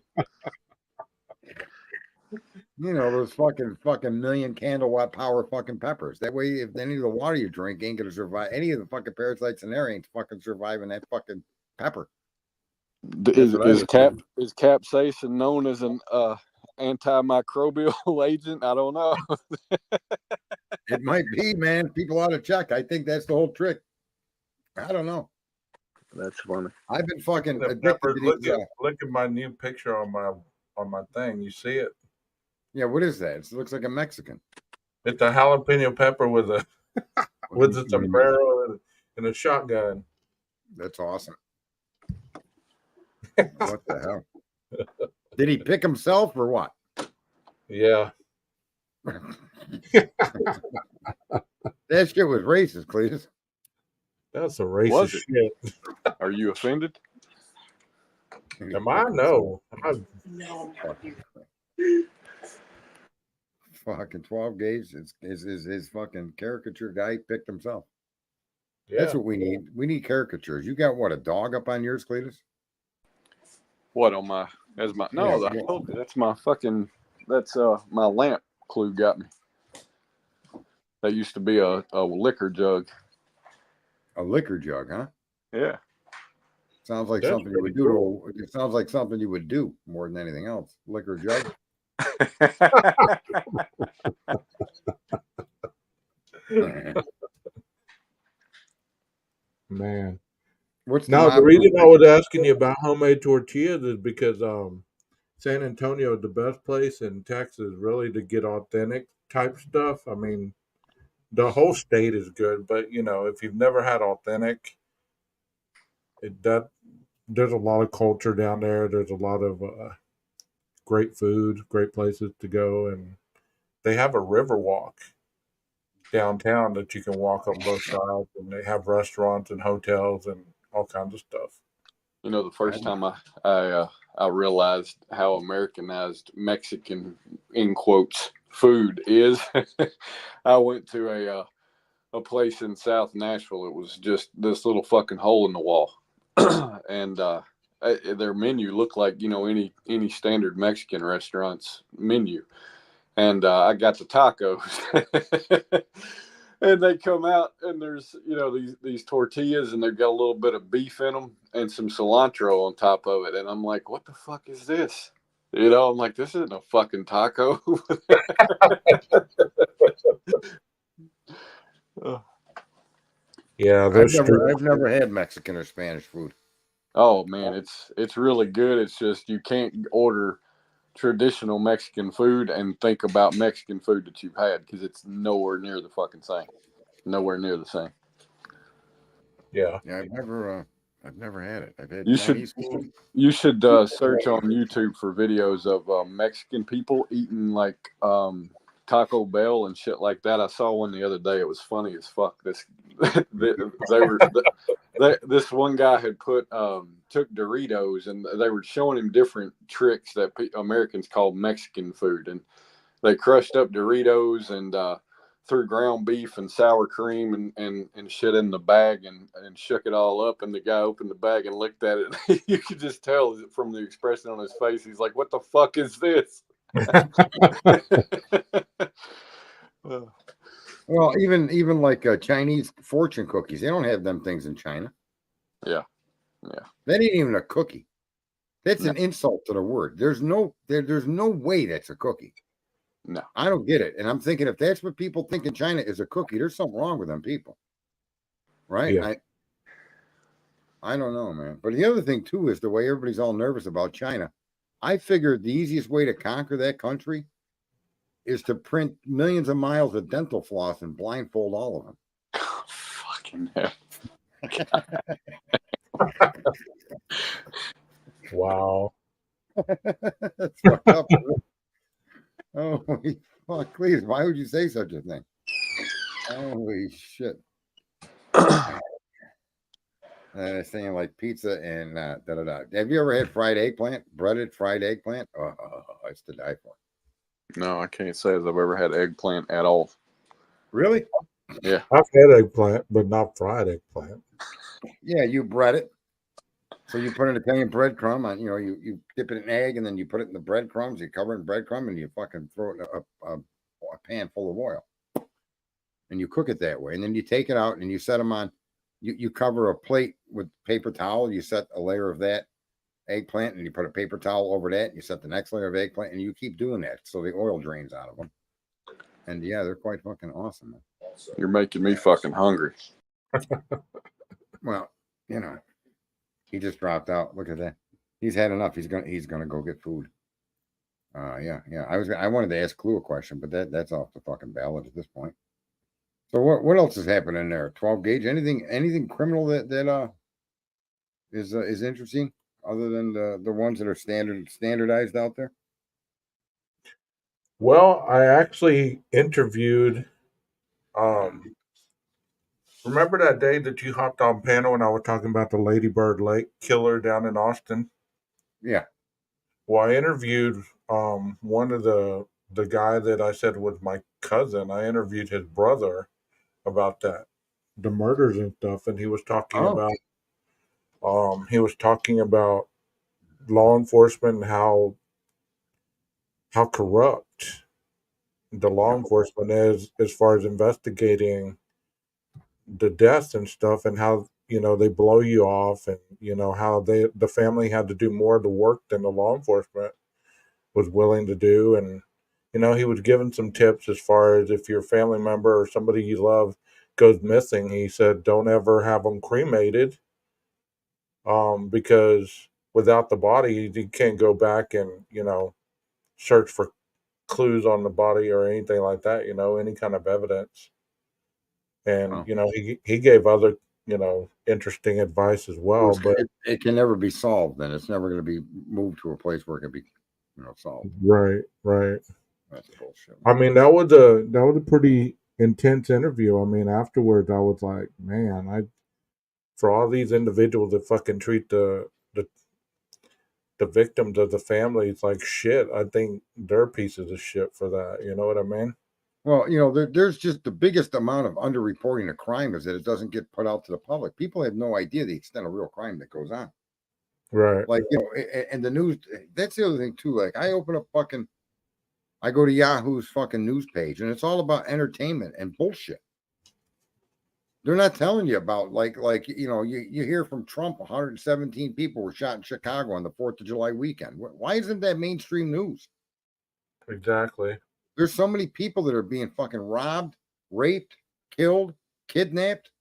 You know, those fucking million candle-watt power fucking peppers. That way, if any of the water you drink ain't gonna survive, any of the fucking parasites in there ain't fucking surviving that fucking pepper. Is what I was is capsaicin known as an antimicrobial agent? I don't know. It might be, man. People ought to check. I think that's the whole trick. I don't know. That's funny. I've been fucking The addicted pepper, to these. look at my new picture on my thing. You see it? Yeah, what is that? It looks like a Mexican. It's a jalapeno pepper with a sombrero and a shotgun. That's awesome. What the hell? Did he pick himself or what? Yeah. That shit was racist, Cletus. That's a racist Was it? shit. Are you offended? Am I? No. Fucking 12 gauge is his fucking caricature guy picked himself. Yeah. That's what we need. We need caricatures. You got what, a dog up on yours, Cletus? What on my? That's my. No, I told you that's my fucking. That's my lamp clue got me. That used to be a liquor jug. A liquor jug, huh? Yeah. Sounds like That's something you would pretty do. cool. It sounds like something you would do more than anything else. Liquor jug. Man. What's Now, the mob reason group? I was asking you about homemade tortillas is because San Antonio is the best place in Texas really to get authentic type stuff. I mean, the whole state is good, but you know, if you've never had authentic, there's a lot of culture down there. There's a lot of great food, great places to go, and they have a river walk downtown that you can walk on both sides, and they have restaurants and hotels and all kinds of stuff. You know, the first time I realized how Americanized Mexican, in quotes, food is, I went to a place in South Nashville. It was just this little fucking hole in the wall, and their menu looked like, you know, any standard Mexican restaurant's menu. And I got the tacos. And they come out and there's, you know, these tortillas and they've got a little bit of beef in them and some cilantro on top of it. And I'm like, what the fuck is this? You know, I'm like, this isn't a fucking taco. Yeah, I've never had Mexican or Spanish food. Oh man, it's really good. It's just you can't order traditional Mexican food and think about Mexican food that you've had because it's nowhere near the fucking same. Nowhere near the same. Yeah. Yeah, I've never had it. I've had You Chinese food. You should search on YouTube for videos of Mexican people eating like Taco Bell and shit like that. I saw one the other day. It was funny as fuck. This one guy had took Doritos and they were showing him different tricks that Americans call Mexican food, and they crushed up Doritos and threw ground beef and sour cream and shit in the bag and shook it all up, and the guy opened the bag and looked at it. You could just tell from the expression on his face. He's like, what the fuck is this? Well, even like Chinese fortune cookies, they don't have them things in China. Yeah. That ain't even a cookie. That's an insult to the word. There's no way that's a cookie. No, I don't get it. And I'm thinking, if that's what people think in China is a cookie, there's something wrong with them people. Right? Yeah. I don't know, man. But the other thing too is the way everybody's all nervous about China. I figured the easiest way to conquer that country is to print millions of miles of dental floss and blindfold all of them. fucking hell. Wow. That's fucked up. Holy fuck, please. Why would you say such a thing? Holy shit. Saying like pizza and da da da. Have you ever had fried eggplant? Breaded fried eggplant? Oh, it's to die for. No, I can't say as I've ever had eggplant at all. Really? Yeah. I've had eggplant, but not fried eggplant. Yeah, you bread it. So you put an Italian breadcrumb on, you dip it in egg and then you put it in the breadcrumbs, you cover it in breadcrumb and you fucking throw it in a pan full of oil. And you cook it that way. And then you take it out and you set them on, you cover a plate with paper towel, you set a layer of that eggplant and you put a paper towel over that, and you set the next layer of eggplant and you keep doing that so the oil drains out of them. And yeah, they're quite fucking awesome. Man. You're making me fucking hungry. Well, he just dropped out. Look at that. He's had enough. He's gonna go get food. Yeah. I wanted to ask Clue a question, but that's off the fucking ballot at this point. So what else is happening there? 12 gauge? Anything criminal that is interesting other than the ones that are standardized out there? Well, I actually interviewed. Remember that day that you hopped on panel and I was talking about the Lady Bird Lake killer down in Austin? Yeah. Well, I interviewed one of the guy that I said was my cousin. I interviewed his brother about that, the murders and stuff, and he was talking about law enforcement and how corrupt the law enforcement is as far as investigating the deaths and stuff, and how they blow you off, and how the family had to do more of the work than the law enforcement was willing to do. And he was giving some tips as far as if your family member or somebody you love goes missing, he said don't ever have them cremated, because without the body you can't go back and search for clues on the body or anything like that, any kind of evidence. And he gave other interesting advice as well, but it can never be solved. Then it's never going to be moved to a place where it can be solved. Right. That's bullshit. I mean, that was a pretty intense interview. I mean, afterwards I was like, man, for all these individuals that fucking treat the victims of the families like shit, I think they're pieces of shit for that. You know what I mean? Well, there's just the biggest amount of underreporting of crime is that it doesn't get put out to the public. People have no idea the extent of real crime that goes on. Right. Like, and the news, that's the other thing too. Like I go to Yahoo's fucking news page and it's all about entertainment and bullshit. They're not telling you about you hear from Trump 117 people were shot in Chicago on the 4th of July weekend. Why isn't that mainstream news? Exactly. There's so many people that are being fucking robbed, raped, killed, kidnapped,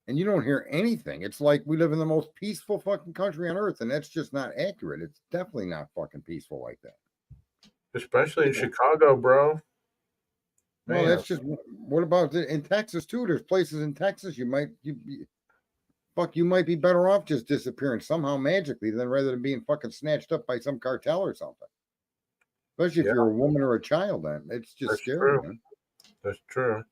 and you don't hear anything. It's like we live in the most peaceful fucking country on earth, and that's just not accurate. It's definitely not fucking peaceful like that. Especially in Chicago, bro. Well, that's just, what about in Texas too? There's places in Texas you might be better off just disappearing somehow magically than rather than being fucking snatched up by some cartel or something. Especially if you're a woman or a child, then it's just scary. Man. That's true.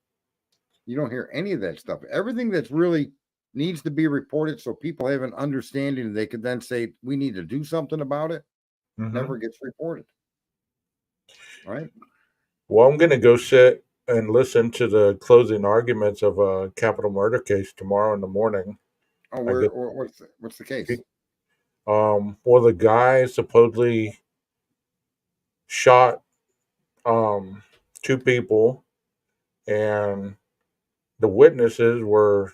You don't hear any of that stuff. Everything that's really needs to be reported so people have an understanding and they could then say we need to do something about it. Never gets reported. Right. Well, I'm gonna go sit and listen to the closing arguments of a capital murder case tomorrow in the morning. Oh, what's the case? Well, the guy supposedly shot 2 people, and the witnesses were,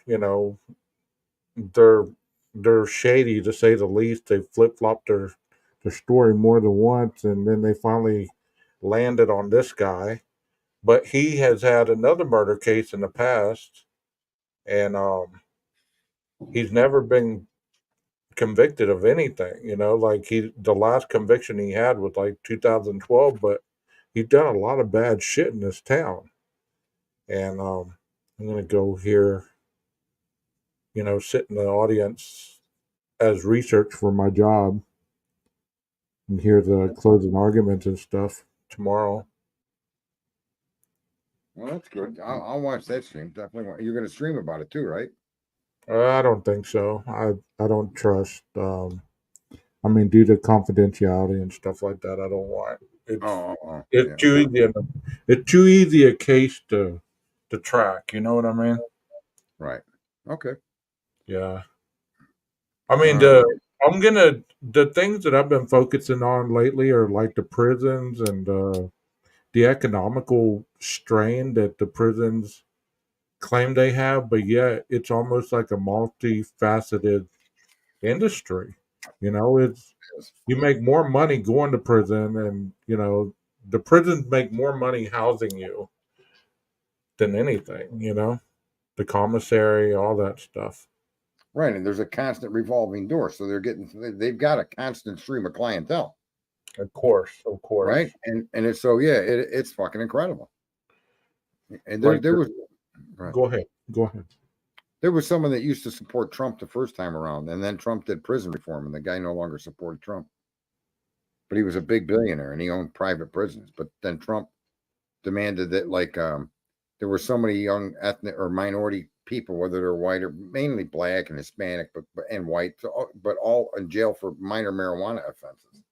they're shady to say the least. They flip-flopped their story more than once, and then they finally landed on this guy. But he has had another murder case in the past, and he's never been convicted of anything. The last conviction he had was like 2012, but he's done a lot of bad shit in this town. And I'm gonna go here sit in the audience as research for my job and hear the closing arguments and stuff tomorrow. Well, that's good. I'll watch that stream. Definitely. You're going to stream about it too, right? I don't think so. I don't trust. Due to confidentiality and stuff like that, I don't want. It's Yeah. too easy. It's too easy a case to track. You know what I mean? Right. Okay. Yeah. The things that I've been focusing on lately are like the prisons and the economical strain that the prisons claim they have, but yet it's almost like a multifaceted industry. It's you make more money going to prison, and the prisons make more money housing you than anything. The commissary, all that stuff. Right, and there's a constant revolving door, so they've got a constant stream of clientele. Of course. Right, and it's fucking incredible. And there was right. Go ahead. There was someone that used to support Trump the first time around, and then Trump did prison reform, and the guy no longer supported Trump. But he was a big billionaire, and he owned private prisons. But then Trump demanded that, there were so many young ethnic or minority people, whether they're white or mainly black and Hispanic, and white, but all in jail for minor marijuana offenses.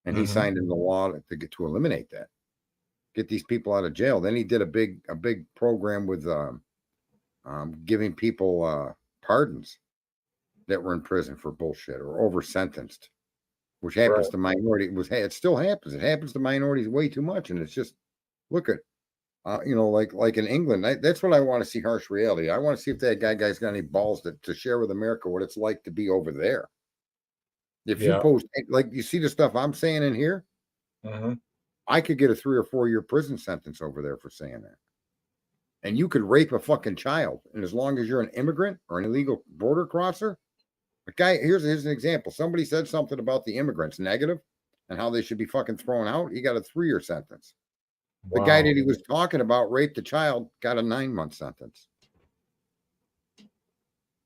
And he signed into law to eliminate that, get these people out of jail. Then he did a big program with giving people pardons that were in prison for bullshit or over sentenced, which happens to minority. It still happens. It happens to minorities way too much, and it's just look at. Like in England, that's what I want to see. Harsh reality. I want to see if that guy's got any balls to share with America what it's like to be over there. If you post, like you see the stuff I'm saying in here, I could get a 3 or 4 year prison sentence over there for saying that. And you could rape a fucking child, and as long as you're an immigrant or an illegal border crosser, a guy. Here's an example. Somebody said something about the immigrants negative and how they should be fucking thrown out. He got a 3 year sentence. The guy that he was talking about raped a child, got a 9-month sentence.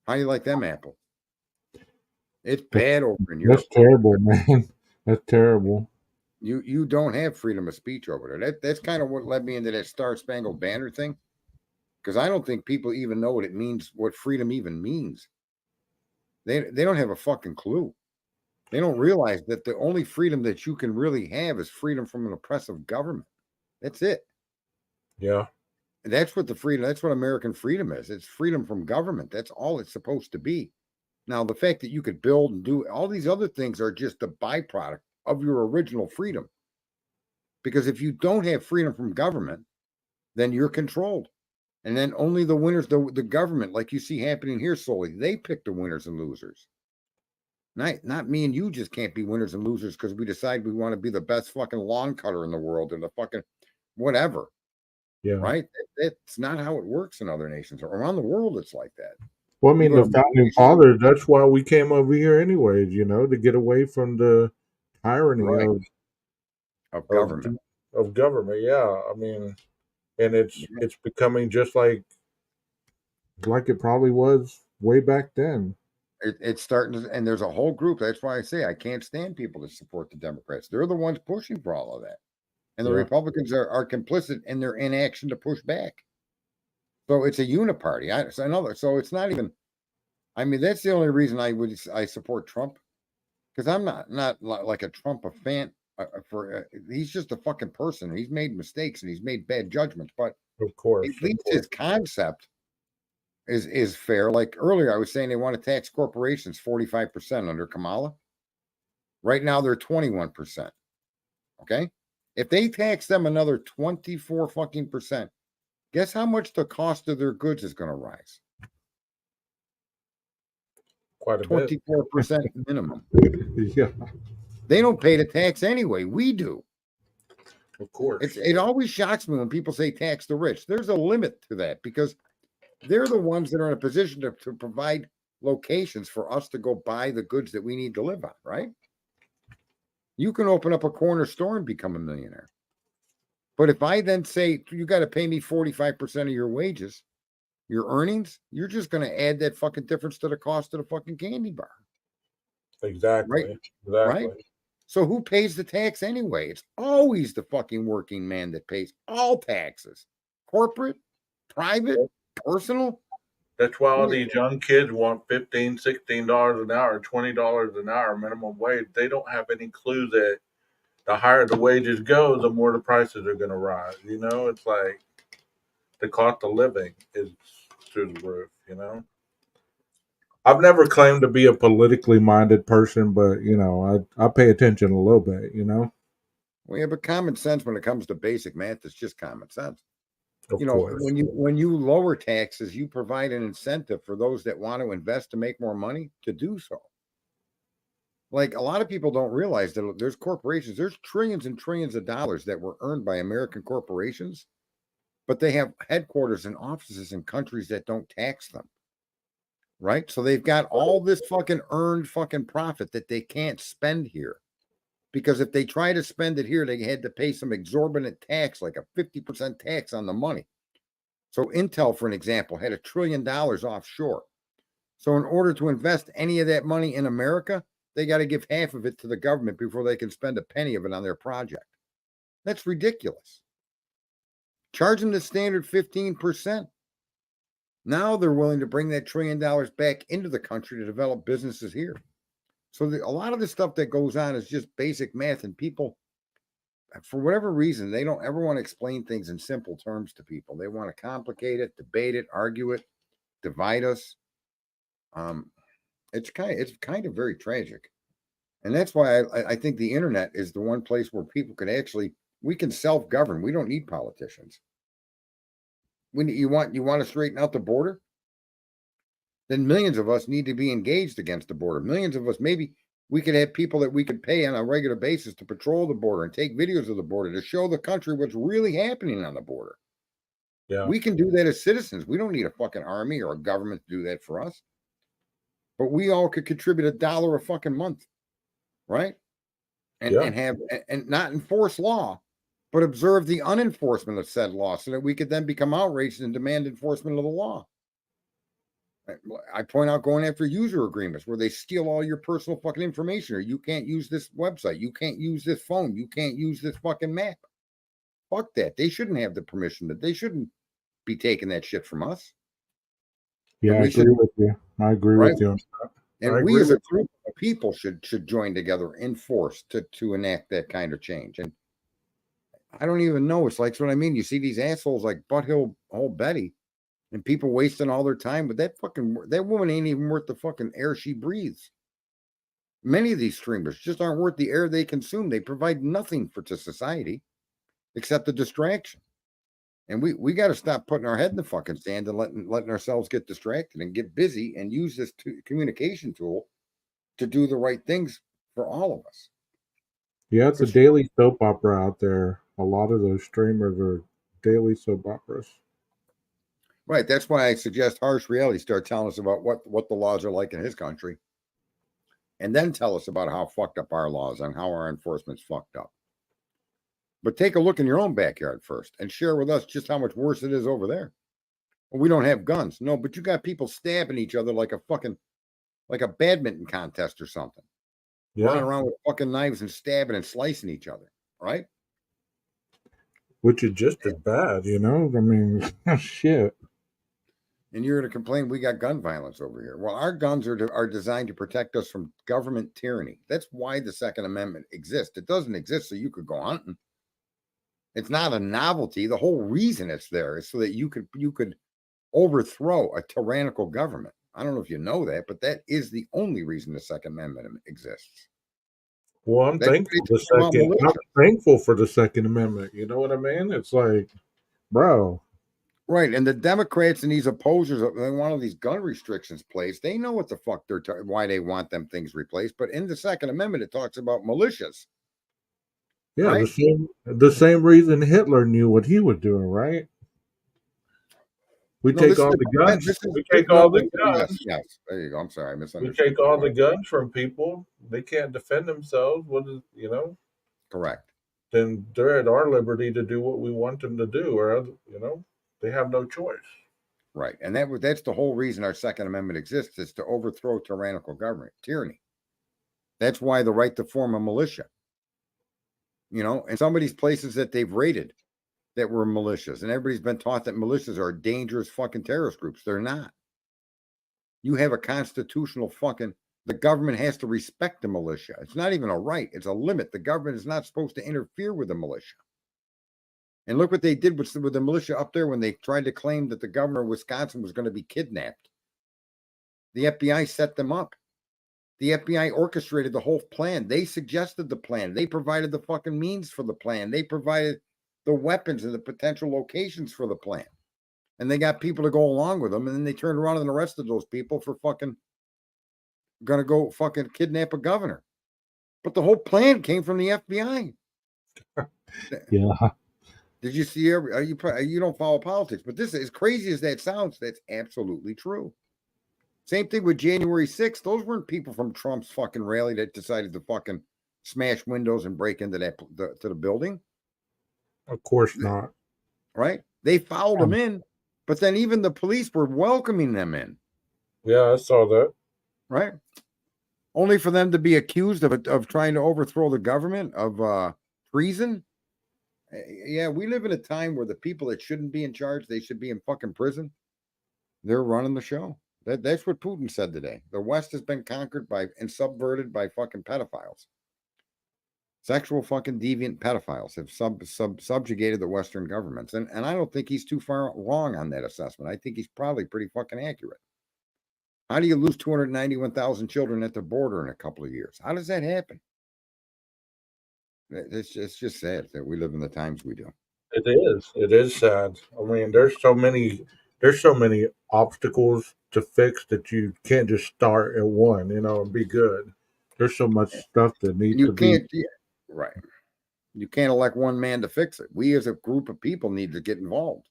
How do you like them apples? It's bad over in Europe. That's terrible, man. That's terrible. You don't have freedom of speech over there. That's kind of what led me into that Star Spangled Banner thing. Because I don't think people even know what it means, what freedom even means. They don't have a fucking clue. They don't realize that the only freedom that you can really have is freedom from an oppressive government. That's it. Yeah. That's what that's what American freedom is. It's freedom from government. That's all it's supposed to be. Now, the fact that you could build and do all these other things are just a byproduct of your original freedom. Because if you don't have freedom from government, then you're controlled. And then only the winners, the government, like you see happening here slowly, they pick the winners and losers. Not me and you just can't be winners and losers because we decide we want to be the best fucking lawn cutter in the world or the fucking whatever. Yeah. Right? That's not how it works in other nations. Around the world, it's like that. Well, the founding fathers, that's why we came over here anyways, to get away from the tyranny of government. Of government, yeah. And it's becoming just like it probably was way back then. It's starting to, and there's a whole group. That's why I say I can't stand people that support the Democrats. They're the ones pushing for all of that. And the Republicans are complicit in their inaction to push back. So it's a uniparty. So it's not even, that's the only reason I support Trump. Because I'm not like a Trump fan he's just a fucking person. He's made mistakes and he's made bad judgments, but of course, at least his concept is fair. Like earlier, I was saying they want to tax corporations 45% under Kamala. Right now, they're 21%. Okay, if they tax them another 24 fucking %, guess how much the cost of their goods is going to rise? Quite a 24% minimum. Yeah, they don't pay the tax anyway. We do. Of course, it always shocks me when people say tax the rich. There's a limit to that because they're the ones that are in a position to provide locations for us to go buy the goods that we need to live on, right? You can open up a corner store and become a millionaire. But if I then say, you got to pay me 45% of your wages, your earnings, you're just going to add that fucking difference to the cost of the fucking candy bar. Exactly. Right? So who pays the tax anyway? It's always the fucking working man that pays all taxes. Corporate, private, personal. That's why all these young kids want $15, $16 an hour, $20 an hour minimum wage. They don't have any clue that the higher the wages go, the more the prices are going to rise. You know, it's like the cost of living is through the roof. You know, I've never claimed to be a politically minded person, but you know, I pay attention a little bit. You know, Well, yeah, but common sense when it comes to basic math, it's just common sense. of You know, course. when you lower taxes, you provide an incentive for those that want to invest to make more money to do so. Like a lot of people don't realize that there's corporations, there's trillions and trillions of dollars that were earned by American corporations, but they have headquarters and offices in countries that don't tax them. Right? So they've got all this fucking earned fucking profit that they can't spend here. Because if they try to spend it here, they had to pay some exorbitant tax, like a 50% tax on the money. So Intel, for an example, had $1 trillion offshore. So in order to invest any of that money in America, they got to give half of it to the government before they can spend a penny of it on their project. That's ridiculous. Charge them the standard 15%. Now they're willing to bring that $1 trillion back into the country to develop businesses here. So a lot of the stuff that goes on is just basic math, and people, for whatever reason, they don't ever want to explain things in simple terms to people. They want to complicate it, debate it, argue it, divide us. It's kind of very tragic, and that's why I think the internet is the one place where people can we can self-govern. We don't need politicians. When you want to straighten out the border, then millions of us need to be engaged against the border. Millions of us, maybe we could have people that we could pay on a regular basis to patrol the border and take videos of the border to show the country what's really happening on the border. Yeah. We can do that as citizens. We don't need a fucking army or a government to do that for us. But we all could contribute $1 a fucking month, right? And not enforce law, but observe the unenforcement of said law so that we could then become outraged and demand enforcement of the law. I point out going after user agreements where they steal all your personal fucking information, or you can't use this website, you can't use this phone, you can't use this fucking map. Fuck that. They shouldn't have the permission. That they shouldn't be taking that shit from us. Yeah, I agree with you. I agree with you. And we as a group of people should join together in force to enact that kind of change. And I don't even know. It's like what I mean. You see these assholes like Butthole Old Betty. And people wasting all their time, but that woman ain't even worth the fucking air she breathes. Many of these streamers just aren't worth the air they consume. They provide nothing to society except a distraction. And we got to stop putting our head in the fucking sand and letting ourselves get distracted and get busy and use this communication tool to do the right things for all of us. Yeah, it's a daily soap opera out there. A lot of those streamers are daily soap operas. Right. That's why I suggest Harsh Reality start telling us about what the laws are like in his country. And then tell us about how fucked up our laws and how our enforcement's fucked up. But take a look in your own backyard first and share with us just how much worse it is over there. Well, we don't have guns. No, but you got people stabbing each other like a badminton contest or something. Yeah. Running around with fucking knives and stabbing and slicing each other. Right? Which is just as bad, you know? I mean, shit. And you're going to complain we got gun violence over here. Well, our guns are designed to protect us from government tyranny. That's why the Second Amendment exists. It doesn't exist so you could go hunting. It's not a novelty. The whole reason it's there is so that you could overthrow a tyrannical government. I don't know if you know that, but that is the only reason the Second Amendment exists. Well, I'm thankful for the Second Amendment. You know what I mean? It's like, bro. Right, and the Democrats and these opposers, they want all these gun restrictions placed. They know what the fuck why they want them things replaced. But in the Second Amendment, it talks about militias. Yeah, right? the same reason Hitler knew what he was doing, right? We take all the guns. We take all the guns. Yes, there you go. I'm sorry, I misunderstood. We take all the guns from people. They can't defend themselves. Correct. Then they're at our liberty to do what we want them to do, or they have no choice. Right. And that's the whole reason our Second Amendment exists, is to overthrow tyrannical government, tyranny. That's why the right to form a militia. You know, and some of these places that they've raided that were militias, and everybody's been taught that militias are dangerous fucking terrorist groups. They're not. You have a constitutional fucking, the government has to respect the militia. It's not even a right, it's a limit. The government is not supposed to interfere with the militia. And look what they did with the militia up there when they tried to claim that the governor of Wisconsin was going to be kidnapped. The FBI set them up. The FBI orchestrated the whole plan. They suggested the plan. They provided the fucking means for the plan. They provided the weapons and the potential locations for the plan. And they got people to go along with them. And then they turned around and arrested those people for fucking gonna go fucking kidnap a governor. But the whole plan came from the FBI. Yeah. Did you see? You don't follow politics, but this, as crazy as that sounds, that's absolutely true. Same thing with January 6th. Those weren't people from Trump's fucking rally that decided to fucking smash windows and break into to the building. Of course not. Right? They followed them in, but then even the police were welcoming them in. Yeah, I saw that. Right? Only for them to be accused of trying to overthrow the government, of treason. Yeah, we live in a time where the people that shouldn't be in charge, they should be in fucking prison. They're running the show. That's what Putin said today. The West has been conquered by and subverted by fucking pedophiles. Sexual fucking deviant pedophiles have subjugated the Western governments. And I don't think he's too far wrong on that assessment. I think he's probably pretty fucking accurate. How do you lose 291,000 children at the border in a couple of years? How does that happen? It's just sad that we live in the times we do. It is. It is sad. I mean, there's so many obstacles to fix that you can't just start at one, and be good. There's so much stuff that needs to be. Right. You can't elect one man to fix it. We as a group of people need to get involved.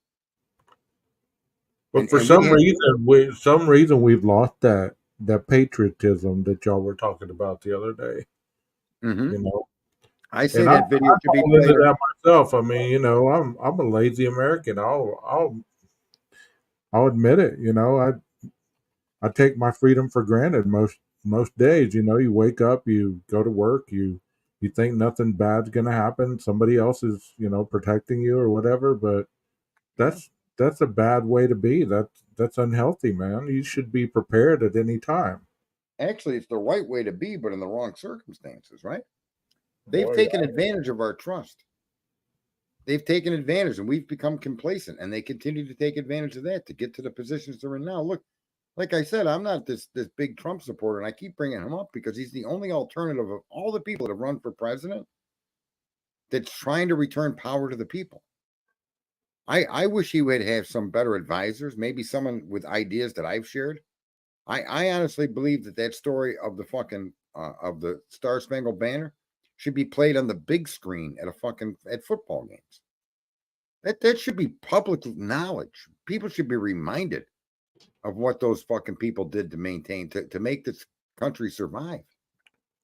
But for some reason, we've lost that patriotism that y'all were talking about the other day. Mm-hmm. You know, I say that video should be played. That myself. I mean, I'm a lazy American. I'll admit it. I take my freedom for granted most days. You wake up, you go to work, you think nothing bad's gonna happen. Somebody else is, protecting you or whatever. But that's a bad way to be. That's unhealthy, man. You should be prepared at any time. Actually, it's the right way to be, but in the wrong circumstances, right? They've taken advantage of our trust. They've taken advantage, and we've become complacent, and they continue to take advantage of that to get to the positions they're in now. Look, like I said, I'm not this big Trump supporter, and I keep bringing him up because he's the only alternative of all the people that have run for president that's trying to return power to the people. I wish he would have some better advisors, maybe someone with ideas that I've shared. I honestly believe that story of the fucking of the Star Spangled Banner should be played on the big screen at football games. That should be public knowledge. People should be reminded of what those fucking people did to maintain to make this country survive.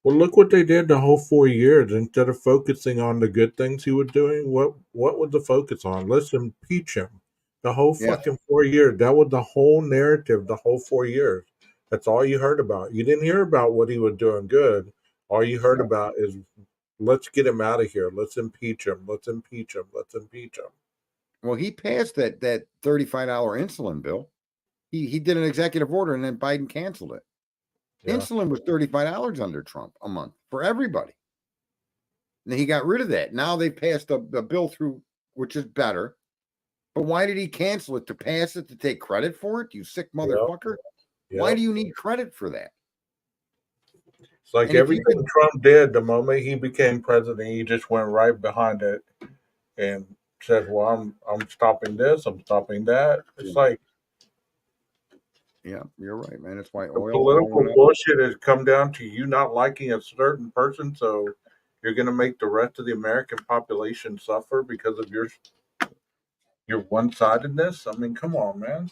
Well, look what they did the whole 4 years. Instead of focusing on the good things he was doing, what was the focus on? Let's impeach him. The whole fucking 4 years. That was the whole narrative, the whole 4 years. That's all you heard about. You didn't hear about what he was doing good. All you heard about is, let's get him out of here. Let's impeach him. Let's impeach him. Let's impeach him. Well, he passed that $35 insulin bill. He did an executive order, and then Biden canceled it. Yeah. Insulin was $35 under Trump a month for everybody. And he got rid of that. Now they passed a bill through, which is better. But why did he cancel it? To pass it, to take credit for it? You sick motherfucker. Yep. Why do you need credit for that? It's like everything Trump did the moment he became president, he just went right behind it and said, well, I'm stopping this, I'm stopping that. It's like, yeah, you're right, man. That's why political bullshit has come down to you not liking a certain person, so you're going to make the rest of the American population suffer because of your one-sidedness. I mean, come on, man.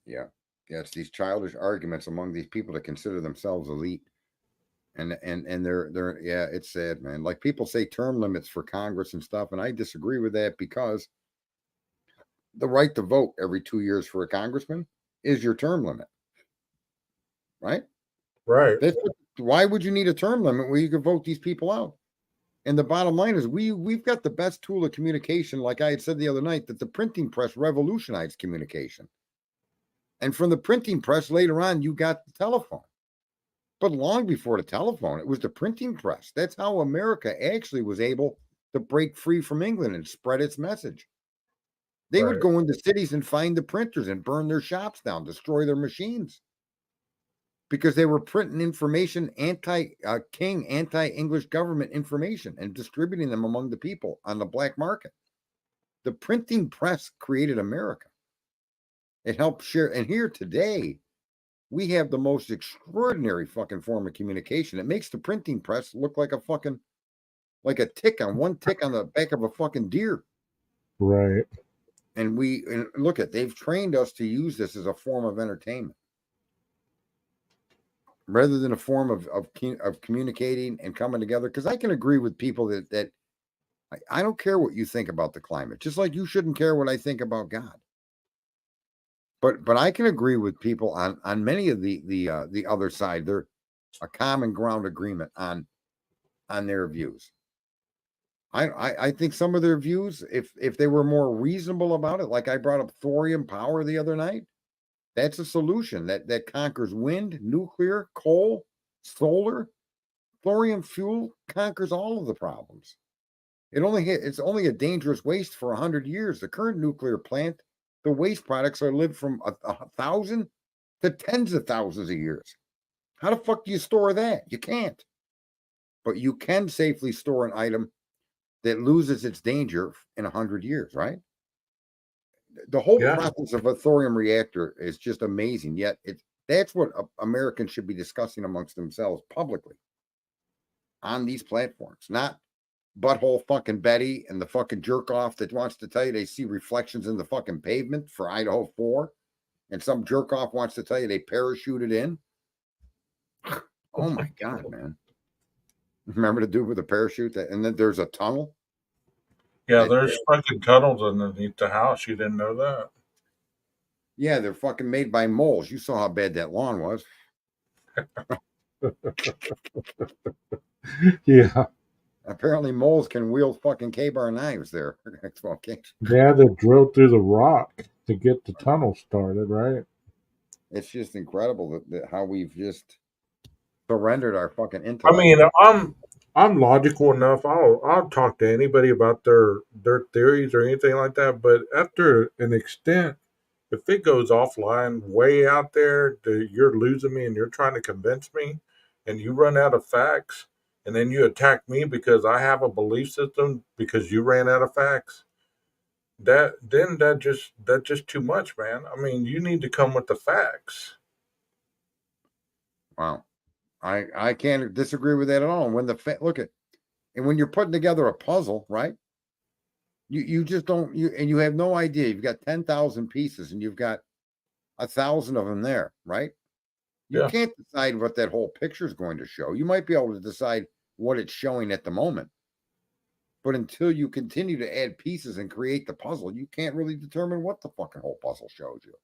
Yeah, it's these childish arguments among these people that consider themselves elite, and they're it's sad, man. Like people say term limits for Congress and stuff, and I disagree with that because the right to vote every 2 years for a congressman is your term limit, right? Right. Why would you need a term limit where you can vote these people out? And the bottom line is we've got the best tool of communication, like I had said the other night, that the printing press revolutionized communication. And from the printing press later on, you got the telephone. But long before the telephone, it was the printing press. That's how America actually was able to break free from England and spread its message. They would go into cities and find the printers and burn their shops down, destroy their machines, because they were printing information, anti-king, anti-English government information, and distributing them among the people on the black market. The printing press created America. It helped share. And here today, we have the most extraordinary fucking form of communication. It makes the printing press look like a fucking, like a tick on the back of a fucking deer. Right. And look at, they've trained us to use this as a form of entertainment rather than a form of communicating and coming together. Because I can agree with people that I don't care what you think about the climate, just like you shouldn't care what I think about God. But I can agree with people on many of the other side. They're a common ground agreement on their views. I think some of their views, if they were more reasonable about it, like I brought up thorium power the other night, that's a solution that conquers wind, nuclear, coal, solar. Thorium fuel conquers all of the problems. It's only a dangerous waste for 100 years. The current nuclear plant, the waste products are lived from 1,000 to tens of thousands of years. How the fuck do you store that? You can't. But you can safely store an item that loses its danger in 100 years, right? The whole process of a thorium reactor is just amazing. Yet that's what Americans should be discussing amongst themselves publicly on these platforms, not butthole fucking Betty and the fucking jerk off that wants to tell you they see reflections in the fucking pavement for Idaho 4, and some jerk off wants to tell you they parachuted in. Oh my God, man. Remember the dude with the parachute and then there's a tunnel? Yeah, there's fucking tunnels underneath the house. You didn't know that? Yeah, they're fucking made by moles. You saw how bad that lawn was. Yeah. Apparently moles can wield fucking K-bar knives there. Yeah, they drilled through the rock to get the tunnel started, right? It's just incredible that how we've just surrendered our fucking intellect. I mean, I'm logical enough. I'll talk to anybody about their theories or anything like that. But after an extent, if it goes offline way out there, you're losing me and you're trying to convince me, and you run out of facts, and then you attack me because I have a belief system because you ran out of facts. That's just too much, man. I mean, you need to come with the facts. Wow. I can't disagree with that at all. And when and when you're putting together a puzzle, right? You just don't, and you have no idea. You've got 10,000 pieces and you've got 1,000 of them there, right? You can't decide what that whole picture is going to show. You might be able to decide what it's showing at the moment. But until you continue to add pieces and create the puzzle, you can't really determine what the fucking whole puzzle shows you.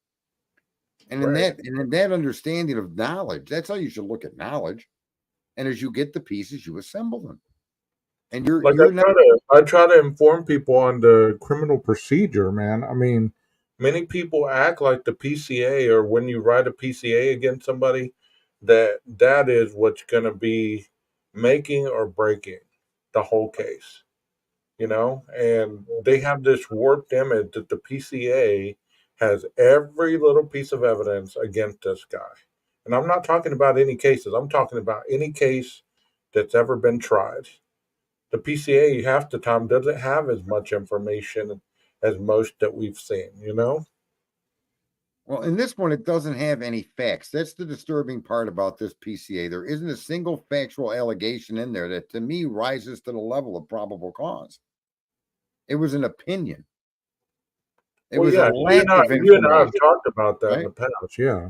And in that understanding of knowledge, that's how you should look at knowledge. And as you get the pieces, you assemble them. And I try to inform people on the criminal procedure, man. I mean, many people act like the PCA, or when you write a PCA against somebody, that is what's going to be making or breaking the whole case, and they have this warped image that the PCA has every little piece of evidence against this guy. And I'm not talking about any cases. I'm talking about any case that's ever been tried. The PCA half the time doesn't have as much information as most that we've seen, Well, in this one, it doesn't have any facts. That's the disturbing part about this PCA. There isn't a single factual allegation in there that, to me, rises to the level of probable cause. It was an opinion. It was a lack of information. You and I have talked about that in the past. Yeah,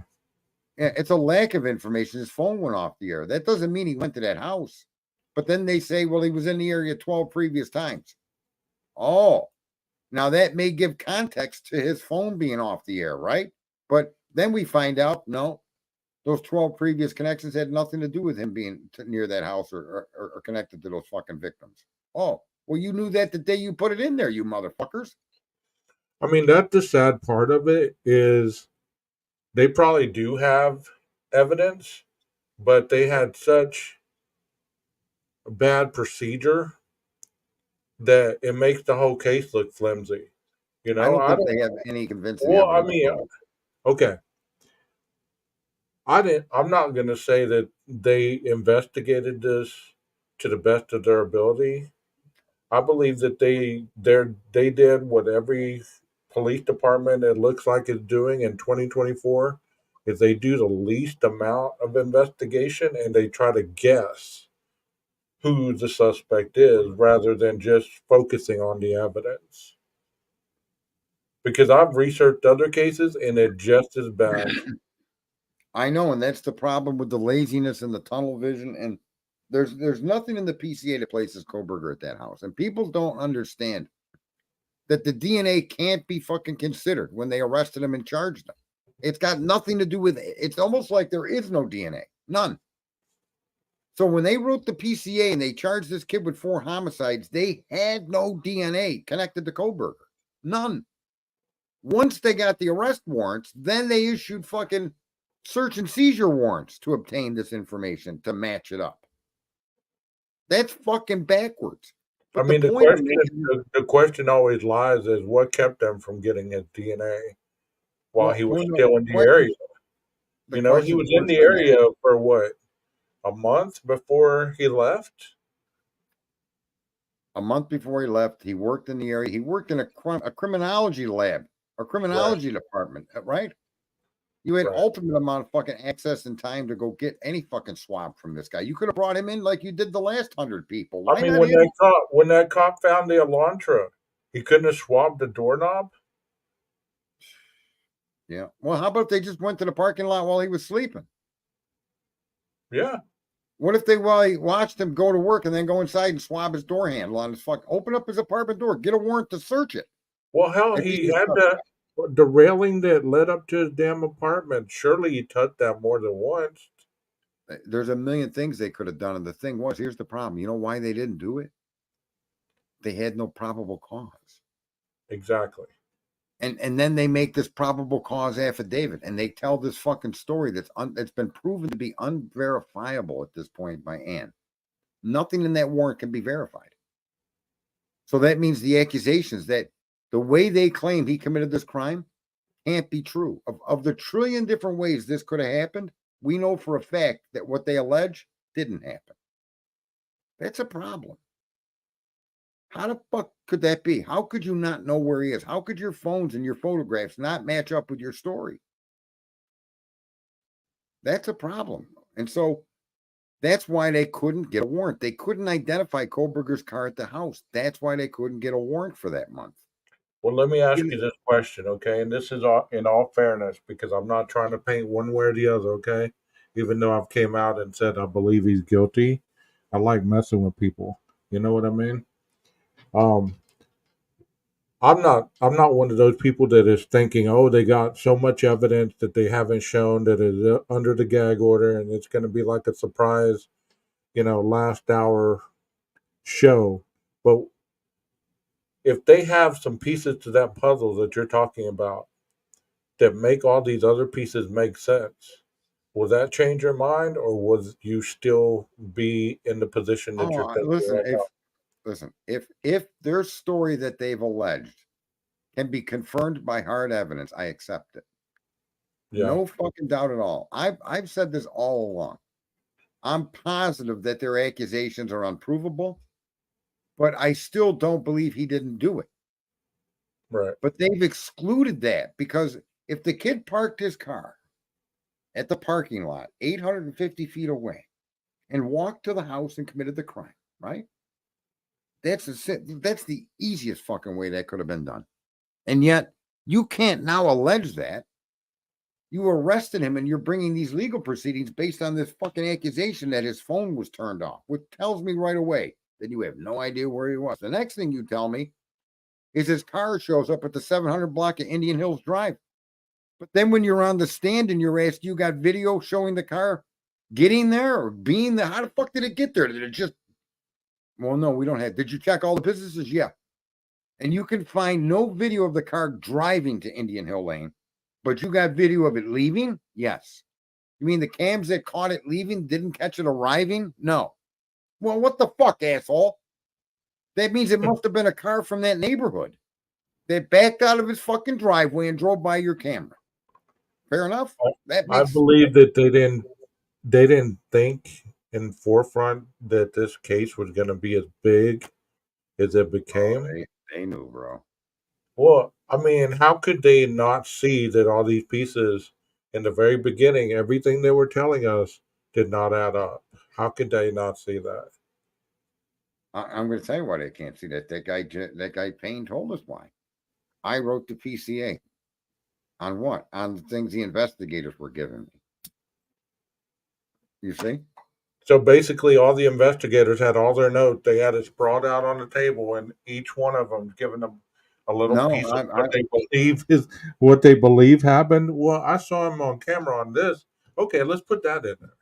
it's a lack of information. His phone went off the air. That doesn't mean he went to that house. But then they say, well, he was in the area 12 previous times. Oh, Now that may give context to his phone being off the air, right? But then we find out, no, those 12 previous connections had nothing to do with him being near that house or connected to those fucking victims. Oh, well, you knew that the day you put it in there, you motherfuckers. I mean, that's the sad part of it is they probably do have evidence, but they had such a bad procedure that it makes the whole case look flimsy. You I know, don't think they have any convincing well, I evidence. mean, okay. I'm not going to say that they investigated this to the best of their ability. I believe that they did what every police department it looks like is doing in 2024 is they do the least amount of investigation and they try to guess who the suspect is rather than just focusing on the evidence. Because I've researched other cases and it's just as bad. I know, and that's the problem with the laziness and the tunnel vision. And there's nothing in the PCA that places Koberger at that house. And people don't understand that the DNA can't be fucking considered when they arrested him and charged him. It's got nothing to do with it. It's almost like there is no DNA. None. So when they wrote the PCA and they charged this kid with 4 homicides, they had no DNA connected to Koberger. None. Once they got the arrest warrants, then they issued fucking search and seizure warrants to obtain this information to match it up. That's fucking backwards. But I mean, the question always lies is what kept them from getting his DNA while he was still in the area. You know, he was in the area for what, a month before he left? A month before he left, he worked in the area. He worked in a criminology lab, a criminology department, right? You had ultimate amount of fucking access and time to go get any fucking swab from this guy. You could have brought him in like you did the last 100 people. Why I mean, when that cop found the Elantra, he couldn't have swabbed the doorknob? Yeah. Well, how about they just went to the parking lot while he was sleeping? Yeah. What if they watched him go to work and then go inside and swab his door handle on his open up his apartment door, get a warrant to search it? Well, hell, he had the railing that led up to his damn apartment. Surely he touched that more than once. There's a million things they could have done. And the thing was, here's the problem. You know why they didn't do it? They had no probable cause. Exactly. And then they make this probable cause affidavit and they tell this fucking story that's been proven to be unverifiable at this point by Ann. Nothing in that warrant can be verified. So that means the accusations that the way they claim he committed this crime can't be true. Of the trillion different ways this could have happened, we know for a fact that what they allege didn't happen. That's a problem. How the fuck could that be? How could you not know where he is? How could your phones and your photographs not match up with your story? That's a problem. And so that's why they couldn't get a warrant. They couldn't identify Koberger's car at the house. That's why they couldn't get a warrant for that month. Well, let me ask you this question, okay? And this is in all fairness, because I'm not trying to paint one way or the other, okay? Even though I've came out and said I believe he's guilty, I like messing with people. You know what I mean? I'm not one of those people that is thinking, oh, they got so much evidence that they haven't shown that is under the gag order, and it's going to be like a surprise, last hour show. But if they have some pieces to that puzzle that you're talking about that make all these other pieces make sense, will that change your mind, or will you still be in the position that you're thinking right now? Listen, if their story that they've alleged can be confirmed by hard evidence, I accept it. Yeah. No fucking doubt at all. I've said this all along. I'm positive that their accusations are unprovable, but I still don't believe he didn't do it. Right. But they've excluded that because if the kid parked his car at the parking lot 850 feet away and walked to the house and committed the crime, right? That's the easiest fucking way that could have been done. And yet you can't now allege that. You arrested him and you're bringing these legal proceedings based on this fucking accusation that his phone was turned off, which tells me right away that you have no idea where he was. The next thing you tell me is his car shows up at the 700 block of Indian Hills Drive. But then when you're on the stand and you're asked, you got video showing the car getting there or being there? How the fuck did it get there? Did it just, well, no, we don't have. Did you check all the businesses? Yeah. And you can find no video of the car driving to Indian Hill Lane, but you got video of it leaving? Yes. You mean the cams that caught it leaving didn't catch it arriving? No. Well, what the fuck, asshole? That means it must have been a car from that neighborhood that backed out of his fucking driveway and drove by your camera. Fair enough? I believe that they didn't think in forefront that this case was going to be as big as it became. Oh, they knew, bro. Well, I mean, how could they not see that all these pieces in the very beginning, everything they were telling us did not add up? How could they not see that? I'm going to tell you why they can't see that. That guy Payne told us why. I wrote the PCA. On what? On the things the investigators were giving me. You see? So basically, all the investigators had all their notes. They had it sprawled out on the table, and each one of them giving them a little piece of what they believe happened. Well, I saw him on camera on this. Okay, let's put that in there.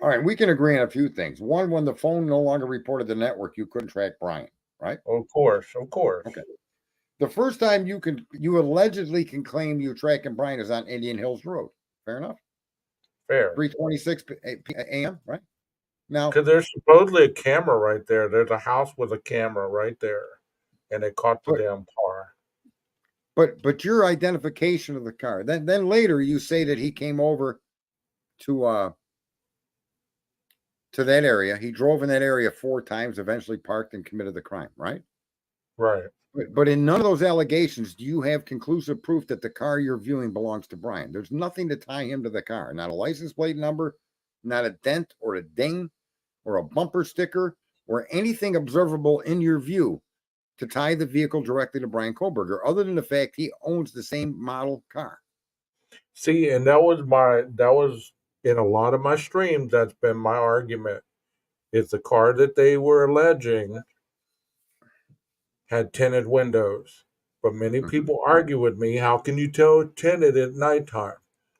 All right, we can agree on a few things. One, when the phone no longer reported the network, you couldn't track Brian, right? Of course. Okay. The first time you allegedly can claim you're tracking Brian is on Indian Hills Road. Fair enough. Fair. 3:26 a.m. Right now, because there's supposedly a camera right there. There's a house with a camera right there, and it caught the damn car. But your identification of the car. Then later you say that he came over to that area. He drove in that area 4 times, eventually parked and committed the crime, right? Right. But in none of those allegations do you have conclusive proof that the car you're viewing belongs to Brian. There's nothing to tie him to the car. Not a license plate number, not a dent or a ding or a bumper sticker or anything observable in your view to tie the vehicle directly to Brian Koberger, other than the fact he owns the same model car. See, and that was in a lot of my streams, that's been my argument. It's the car that they were alleging had tinted windows. But many people argue with me, how can you tell tinted at nighttime?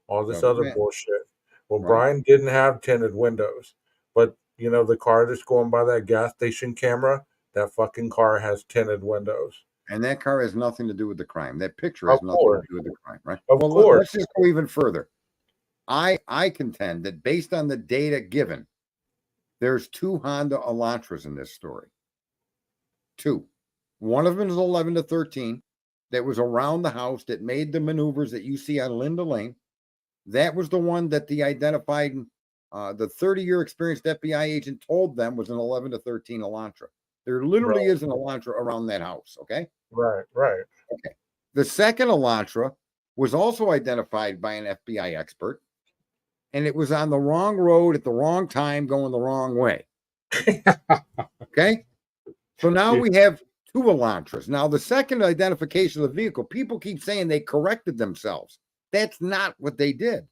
All this other bullshit. Well, right. Brian didn't have tinted windows. But, you know, the car that's going by that gas station camera, that fucking car has tinted windows. And that car has nothing to do with the crime. That picture has nothing to do with the crime, right? Of course. Let's just go even further. I contend that based on the data given, there's 2 Honda Elantras in this story. 2. One of them is 11 to 13 that was around the house that made the maneuvers that you see on Linda Lane. That was the one that the identified, the 30-year experienced FBI agent told them was an 11 to 13 Elantra. There literally is an Elantra around that house, okay? Right. Okay. The second Elantra was also identified by an FBI expert, and it was on the wrong road at the wrong time going the wrong way. Okay? So now we have 2 Elantras. Now, the second identification of the vehicle, people keep saying they corrected themselves. That's not what they did.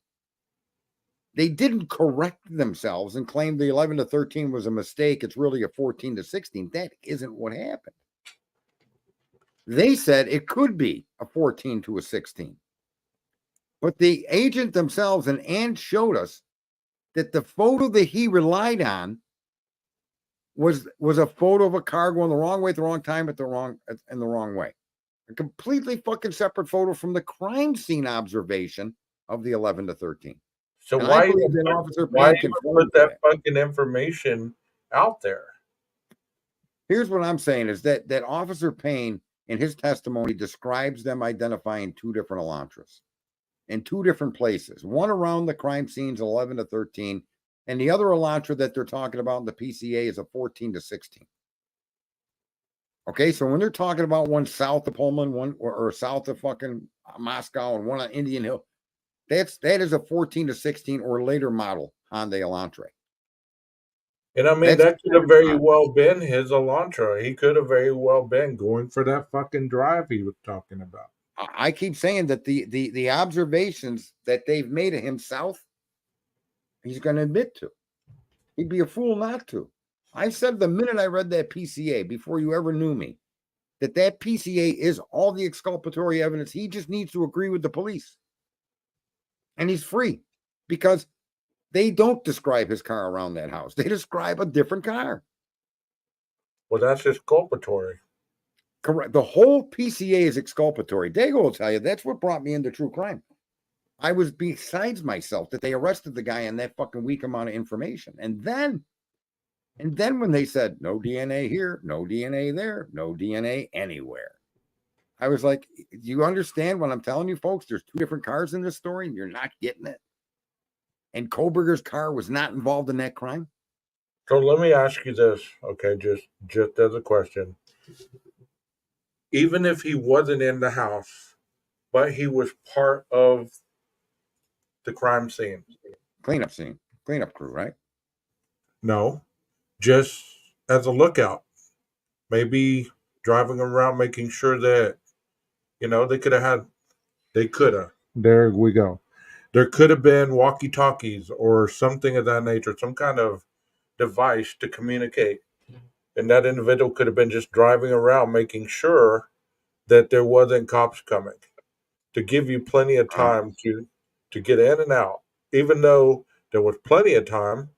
They didn't correct themselves and claim the 11 to 13 was a mistake. It's really a 14 to 16. That isn't what happened. They said it could be a 14 to a 16. But the agent themselves and showed us that the photo that he relied on was a photo of a car going the wrong way at the wrong time in the wrong way. A completely fucking separate photo from the crime scene observation of the 11 to 13. So and why put that fucking information out there? Here's what I'm saying is that Officer Payne in his testimony describes them identifying 2 different Elantras in 2 different places. One around the crime scenes, 11 to 13, and the other Elantra that they're talking about in the PCA is a 14 to 16. Okay, so when they're talking about one south of Pullman, one or south of fucking Moscow, and one on Indian Hill, that is a 14 to 16 or later model Honda Elantra. And I mean, that could have very well been his Elantra. He could have very well been going for that fucking drive he was talking about. I keep saying that the observations that they've made of him south, he's going to admit to. He'd be a fool not to. I said the minute I read that PCA, before you ever knew me, that PCA is all the exculpatory evidence. He just needs to agree with the police. And he's free because they don't describe his car around that house. They describe a different car. Well, that's exculpatory. Correct. The whole PCA is exculpatory. Dago will tell you that's what brought me into true crime. I was besides myself that they arrested the guy on that fucking weak amount of information. And then when they said no DNA here, no DNA there, no DNA anywhere, I was like, do you understand what I'm telling you, folks? There's two different cars in this story and you're not getting it. And Koberger's car was not involved in that crime. So let me ask you this, okay, just as a question. Even if he wasn't in the house, but he was part of the crime scene. Cleanup crew, right? No, just as a lookout. Maybe driving around making sure that, they could have. There we go. There could have been walkie-talkies or something of that nature, some kind of device to communicate. And that individual could have been just driving around making sure that there wasn't cops coming, to give you plenty of time to get in and out, even though there was plenty of time,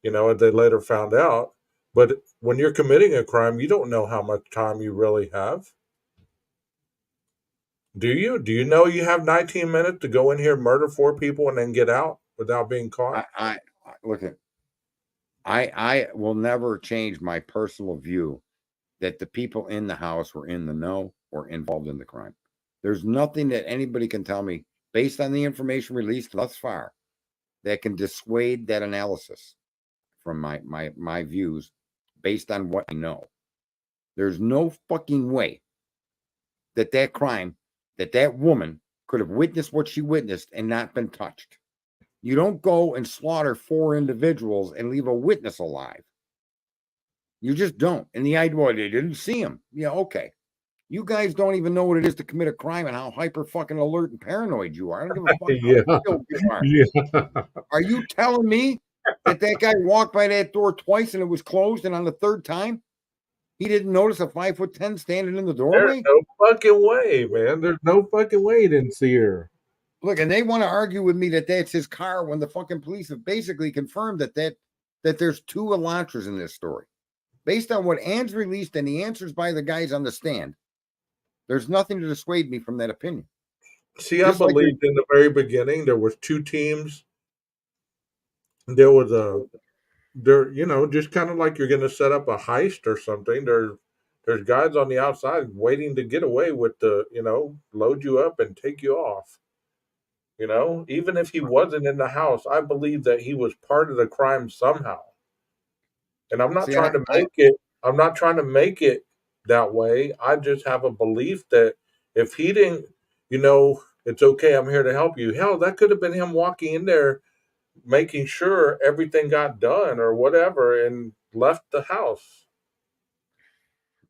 as they later found out. But when you're committing a crime, you don't know how much time you really have. Do you? Do you know you have 19 minutes to go in here, murder 4 people, and then get out without being caught? I look at. I will never change my personal view that the people in the house were in the know or involved in the crime. There's nothing that anybody can tell me based on the information released thus far that can dissuade that analysis from my views based on what I know. There's no fucking way that crime, that woman could have witnessed what she witnessed and not been touched. You don't go and slaughter 4 individuals and leave a witness alive. You just don't. And the idea, well, they didn't see him. Yeah, okay. You guys don't even know what it is to commit a crime and how hyper fucking alert and paranoid you are. I don't give a fuck how skilled you are. Yeah. Are you telling me that guy walked by that door twice and it was closed, and on the third time he didn't notice a 5'10" standing in the doorway? There's no fucking way, man. There's no fucking way he didn't see her. Look, and they want to argue with me that that's his car when the fucking police have basically confirmed that there's 2 Elantras in this story. Based on what Ann's released and the answers by the guys on the stand, there's nothing to dissuade me from that opinion. See, just I believed in the very beginning there was 2 teams. There was just kind of like you're going to set up a heist or something. There's guys on the outside waiting to get away with load you up and take you off. Even if he wasn't in the house, I believe that he was part of the crime somehow. And I'm not trying to make it that way. I just have a belief that if he didn't, it's okay, I'm here to help you. Hell, that could have been him walking in there, making sure everything got done or whatever, and left the house.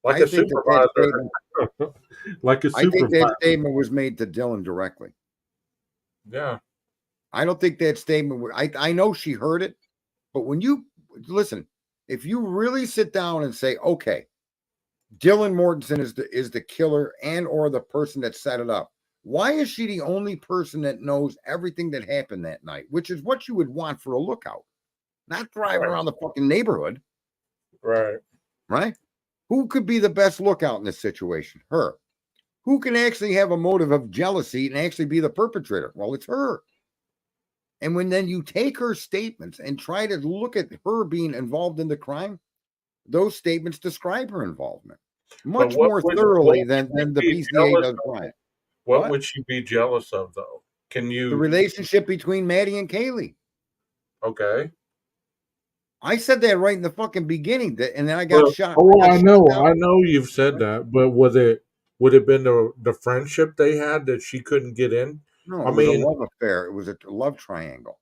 Like a supervisor. I think that statement was made to Dylan directly. Yeah. I don't think that statement, I know she heard it, but when you listen, if you really sit down and say, okay, Dylan Mortensen is the killer and or the person that set it up, why is she the only person that knows everything that happened that night, which is what you would want for a lookout, not driving around the fucking neighborhood. Right? Who could be the best lookout in this situation? Her. Who can actually have a motive of jealousy and actually be the perpetrator? Well, it's her. And when then you take her statements and try to look at her being involved in the crime, those statements describe her involvement much more thoroughly than the PCA does Brian. What would she be jealous of, though? The relationship between Maddie and Kaylee. Okay. I said that right in the fucking beginning, and then I got shot. Oh, I know you've said that, but would it have been the friendship they had that she couldn't get in? No, it was a love affair. It was a love triangle.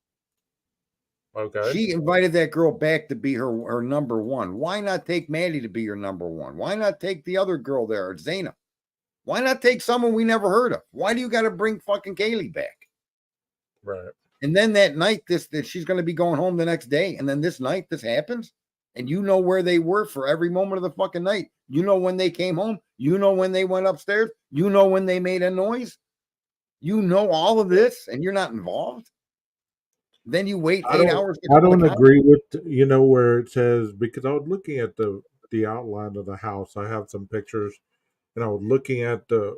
Okay. She invited that girl back to be her number one. Why not take Maddie to be your number one? Why not take the other girl there, Zaina? Why not take someone we never heard of? Why do you got to bring fucking Kaylee back? Right. And then that night, that she's going to be going home the next day, and then this night this happens. And you know where they were for every moment of the fucking night. You know when they came home. You know when they went upstairs. You know when they made a noise. You know all of this, and you're not involved. Then you wait 8 hours. I don't agree with where it says, because I was looking at the outline of the house. I have some pictures, and I was looking at the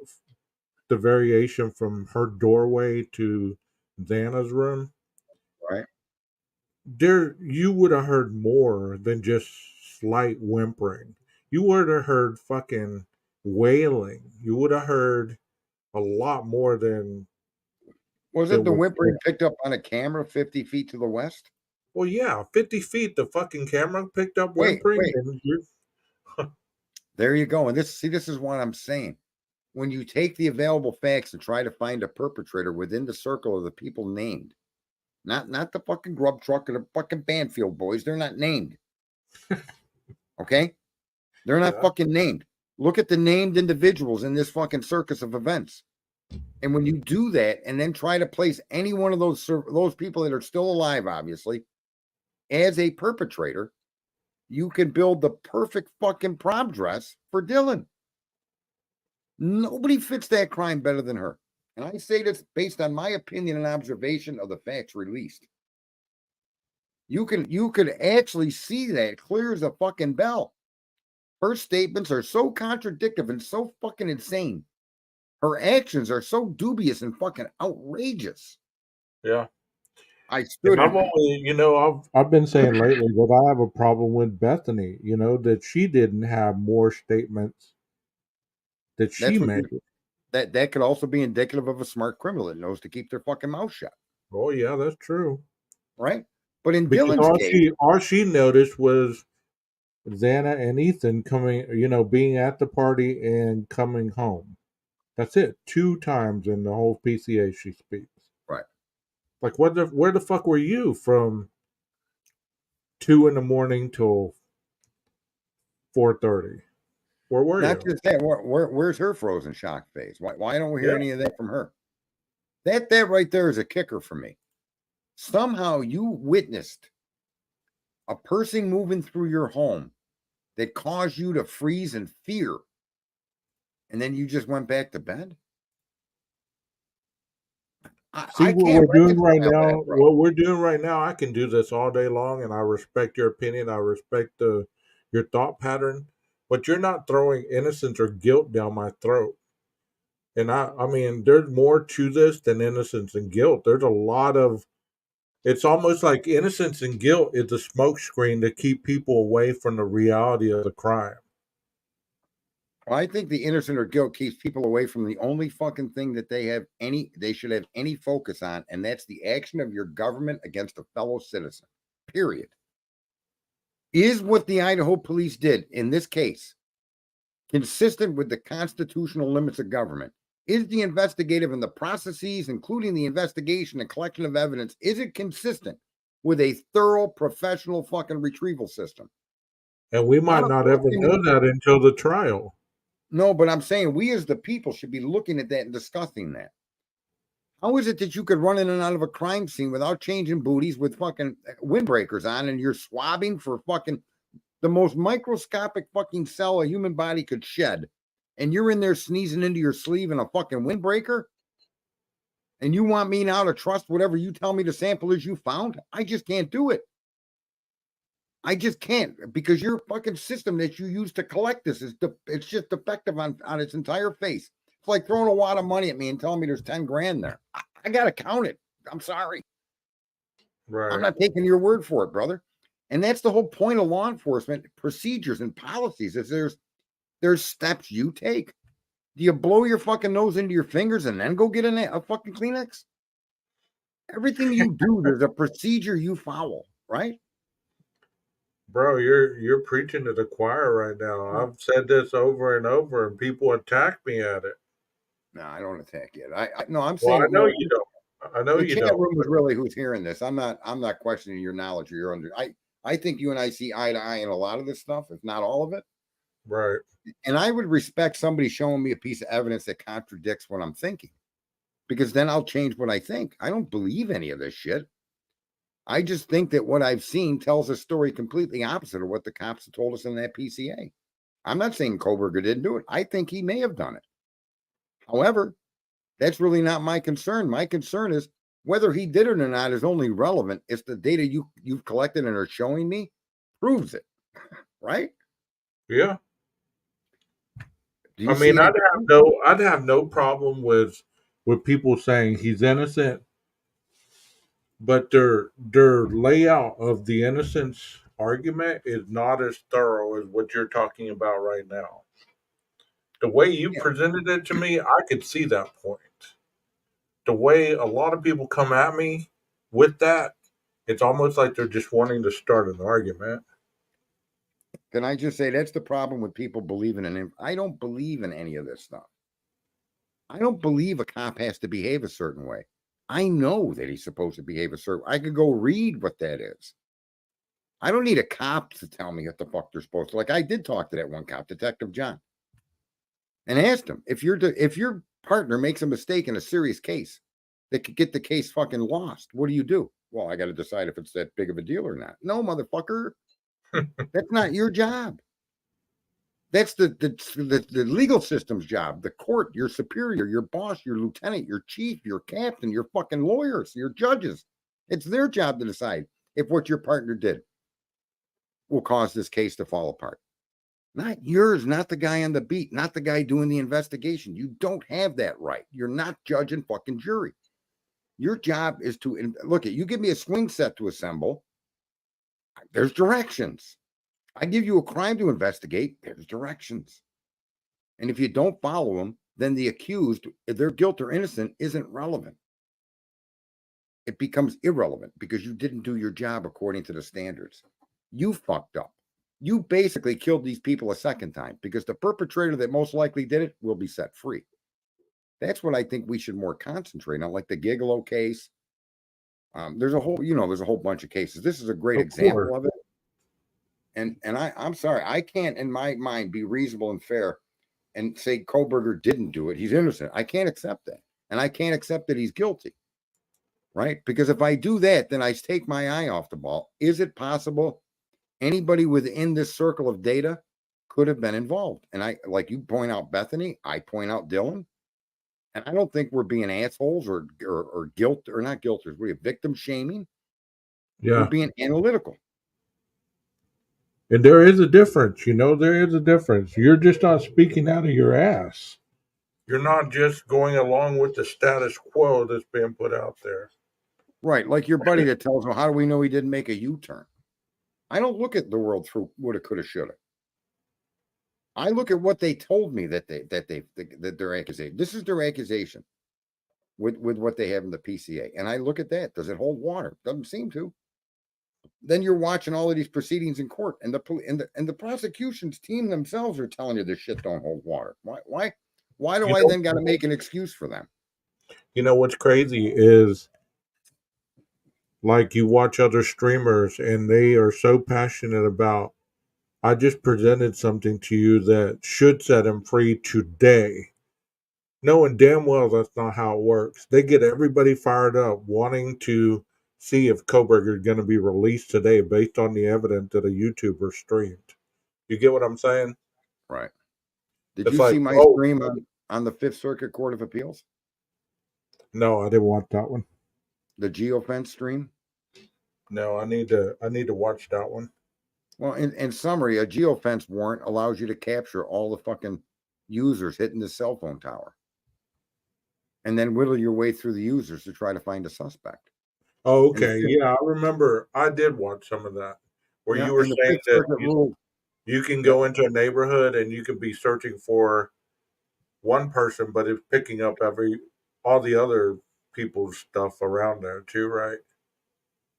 variation from her doorway to Xana's room. Right. There, you would have heard more than just slight whimpering. You would have heard fucking wailing. You would have heard a lot more than. Was it the whimpering picked up on a camera 50 feet to the west? Well, yeah, 50 feet. The fucking camera picked up whimpering. Wait. There you go. And this is what I'm saying. When you take the available facts and try to find a perpetrator within the circle of the people named, not the fucking grub truck or the fucking Banfield boys, they're not named. Okay? They're not fucking named. Look at the named individuals in this fucking circus of events. And when you do that and then try to place any one of those people that are still alive, obviously, as a perpetrator, you can build the perfect fucking prom dress for Dylan. Nobody fits that crime better than her. And I say this based on my opinion and observation of the facts released. You could actually see that clear as a fucking bell. Her statements are so contradictory and so fucking insane. Her actions are so dubious and fucking outrageous. Yeah. I stood. I've been saying lately that I have a problem with Bethany. That she didn't have more statements that she made. That could also be indicative of a smart criminal that knows to keep their fucking mouth shut. Oh yeah, that's true. Right, but in Dylan's case, all she noticed was Xana and Ethan coming. Being at the party and coming home. That's it. 2 times in the whole PCA she speaks. Right. Like, where the fuck were you from 2 a.m. till 4:30? Where were you? Not just that. Where's her frozen shock phase? Why don't we hear any of that from her? That right there is a kicker for me. Somehow you witnessed a person moving through your home that caused you to freeze in fear. And then you just went back to bed. What we're doing right now. What we're doing right now, I can do this all day long, and I respect your opinion. I respect your thought pattern, but you're not throwing innocence or guilt down my throat. And I mean, there's more to this than innocence and guilt. There's a lot of. It's almost like innocence and guilt is a smokescreen to keep people away from the reality of the crime. Well, I think the innocent or guilt keeps people away from the only fucking thing that they should have any focus on, and that's the action of your government against a fellow citizen. Period. Is what the Idaho police did in this case consistent with the constitutional limits of government? Is the investigative and the processes, including the investigation and collection of evidence, is it consistent with a thorough professional fucking retrieval system? And we might not ever know that until the trial. No, but I'm saying we as the people should be looking at that and discussing that. How is it that you could run in and out of a crime scene without changing booties with fucking windbreakers on, and you're swabbing for fucking the most microscopic fucking cell a human body could shed, and you're in there sneezing into your sleeve in a fucking windbreaker? And you want me now to trust whatever you tell me the sample is you found? I just can't do it. I just can't, because your fucking system that you use to collect this it's just defective on its entire face. It's like throwing a wad of money at me and telling me there's 10 grand there. I got to count it. I'm sorry. Right. I'm not taking your word for it, brother. And that's the whole point of law enforcement procedures and policies, is there's steps you take. Do you blow your fucking nose into your fingers and then go get a fucking Kleenex? Everything you do, there's a procedure you follow, right? Bro, you're preaching to the choir right now. I've said this over and over, and people attack me at it. No, I don't attack it. I'm saying. Well, I know you don't. I know you don't. The chat room is really who's hearing this. I'm not questioning your knowledge or your under. I think you and I see eye to eye in a lot of this stuff, if not all of it. Right. And I would respect somebody showing me a piece of evidence that contradicts what I'm thinking, because then I'll change what I think. I don't believe any of this shit. I just think that what I've seen tells a story completely opposite of what the cops have told us in that PCA. I'm not saying Koberger didn't do it. I think he may have done it. However, that's really not my concern. My concern is whether he did it or not is only relevant if the data you've collected and are showing me proves it, right? Yeah. Do you I see mean, any I'd have no problem with people saying he's innocent, but their layout of the innocence argument is not as thorough as what you're talking about right now. The way you Yeah. presented it to me, I could see that point. The way a lot of people come at me with that, it's almost like they're just wanting to start an argument. Can I just say that's the problem with people believing in him? I don't believe in any of this stuff. I don't believe a cop has to behave a certain way. I know that he's supposed to behave a certain. I could go read what that is. I don't need a cop to tell me what the fuck they're supposed to. Like I did talk to that one cop, Detective John, and asked him if your partner makes a mistake in a serious case that could get the case fucking lost, what do you do? Well, I got to decide if it's that big of a deal or not. No, motherfucker, that's not your job. That's the legal system's job, the court, your superior, your boss, your lieutenant, your chief, your captain, your fucking lawyers, your judges. It's their job to decide if what your partner did will cause this case to fall apart. Not yours, not the guy on the beat, not the guy doing the investigation. You don't have that right. You're not judge and fucking jury. Your job is to look at, you give me a swing set to assemble. There's directions. I give you a crime to investigate. There's directions. And if you don't follow them, then the accused, if their guilt or innocent, isn't relevant. It becomes irrelevant because you didn't do your job according to the standards. You fucked up. You basically killed these people a second time because the perpetrator that most likely did it will be set free. That's what I think we should more concentrate on, like the Gigolo case. There's a whole bunch of cases. This is a great example of it. And I'm sorry, I can't in my mind be reasonable and fair and say Koberger didn't do it. He's innocent. I can't accept that. And I can't accept that he's guilty. Right? Because if I do that, then I take my eye off the ball. Is it possible anybody within this circle of data could have been involved? And I, like you point out Bethany, I point out Dylan. And I don't think we're being assholes or guilt or not guilters. We're victim shaming. Yeah. We're being analytical. And there is a difference, there is a difference. You're just not speaking out of your ass. You're not just going along with the status quo that's being put out there. Right. Like your buddy that tells him, how do we know he didn't make a U-turn? I don't look at the world through woulda, coulda, shoulda. I look at what they told me that their accusation. This is their accusation with what they have in the PCA. And I look at that. Does it hold water? Doesn't seem to. Then you're watching all of these proceedings in court, and the prosecution's team themselves are telling you this shit don't hold water. Why do I then got to make an excuse for them? You know what's crazy is, like, you watch other streamers and they are so passionate about, I just presented something to you that should set him free today, knowing damn well that's not how it works. They get everybody fired up wanting to see if Koberger is going to be released today based on the evidence that a YouTuber streamed. You get what I'm saying? Right. Did you see my stream on the Fifth Circuit Court of Appeals? No, I didn't want that one. The geofence stream? No, I need to watch that one. Well, in summary, a geofence warrant allows you to capture all the fucking users hitting the cell phone tower. And then whittle your way through the users to try to find a suspect. Oh, okay. Yeah, I remember. I did watch some of that where you were saying that you can go into a neighborhood and you can be searching for one person, but it's picking up all the other people's stuff around there too, right?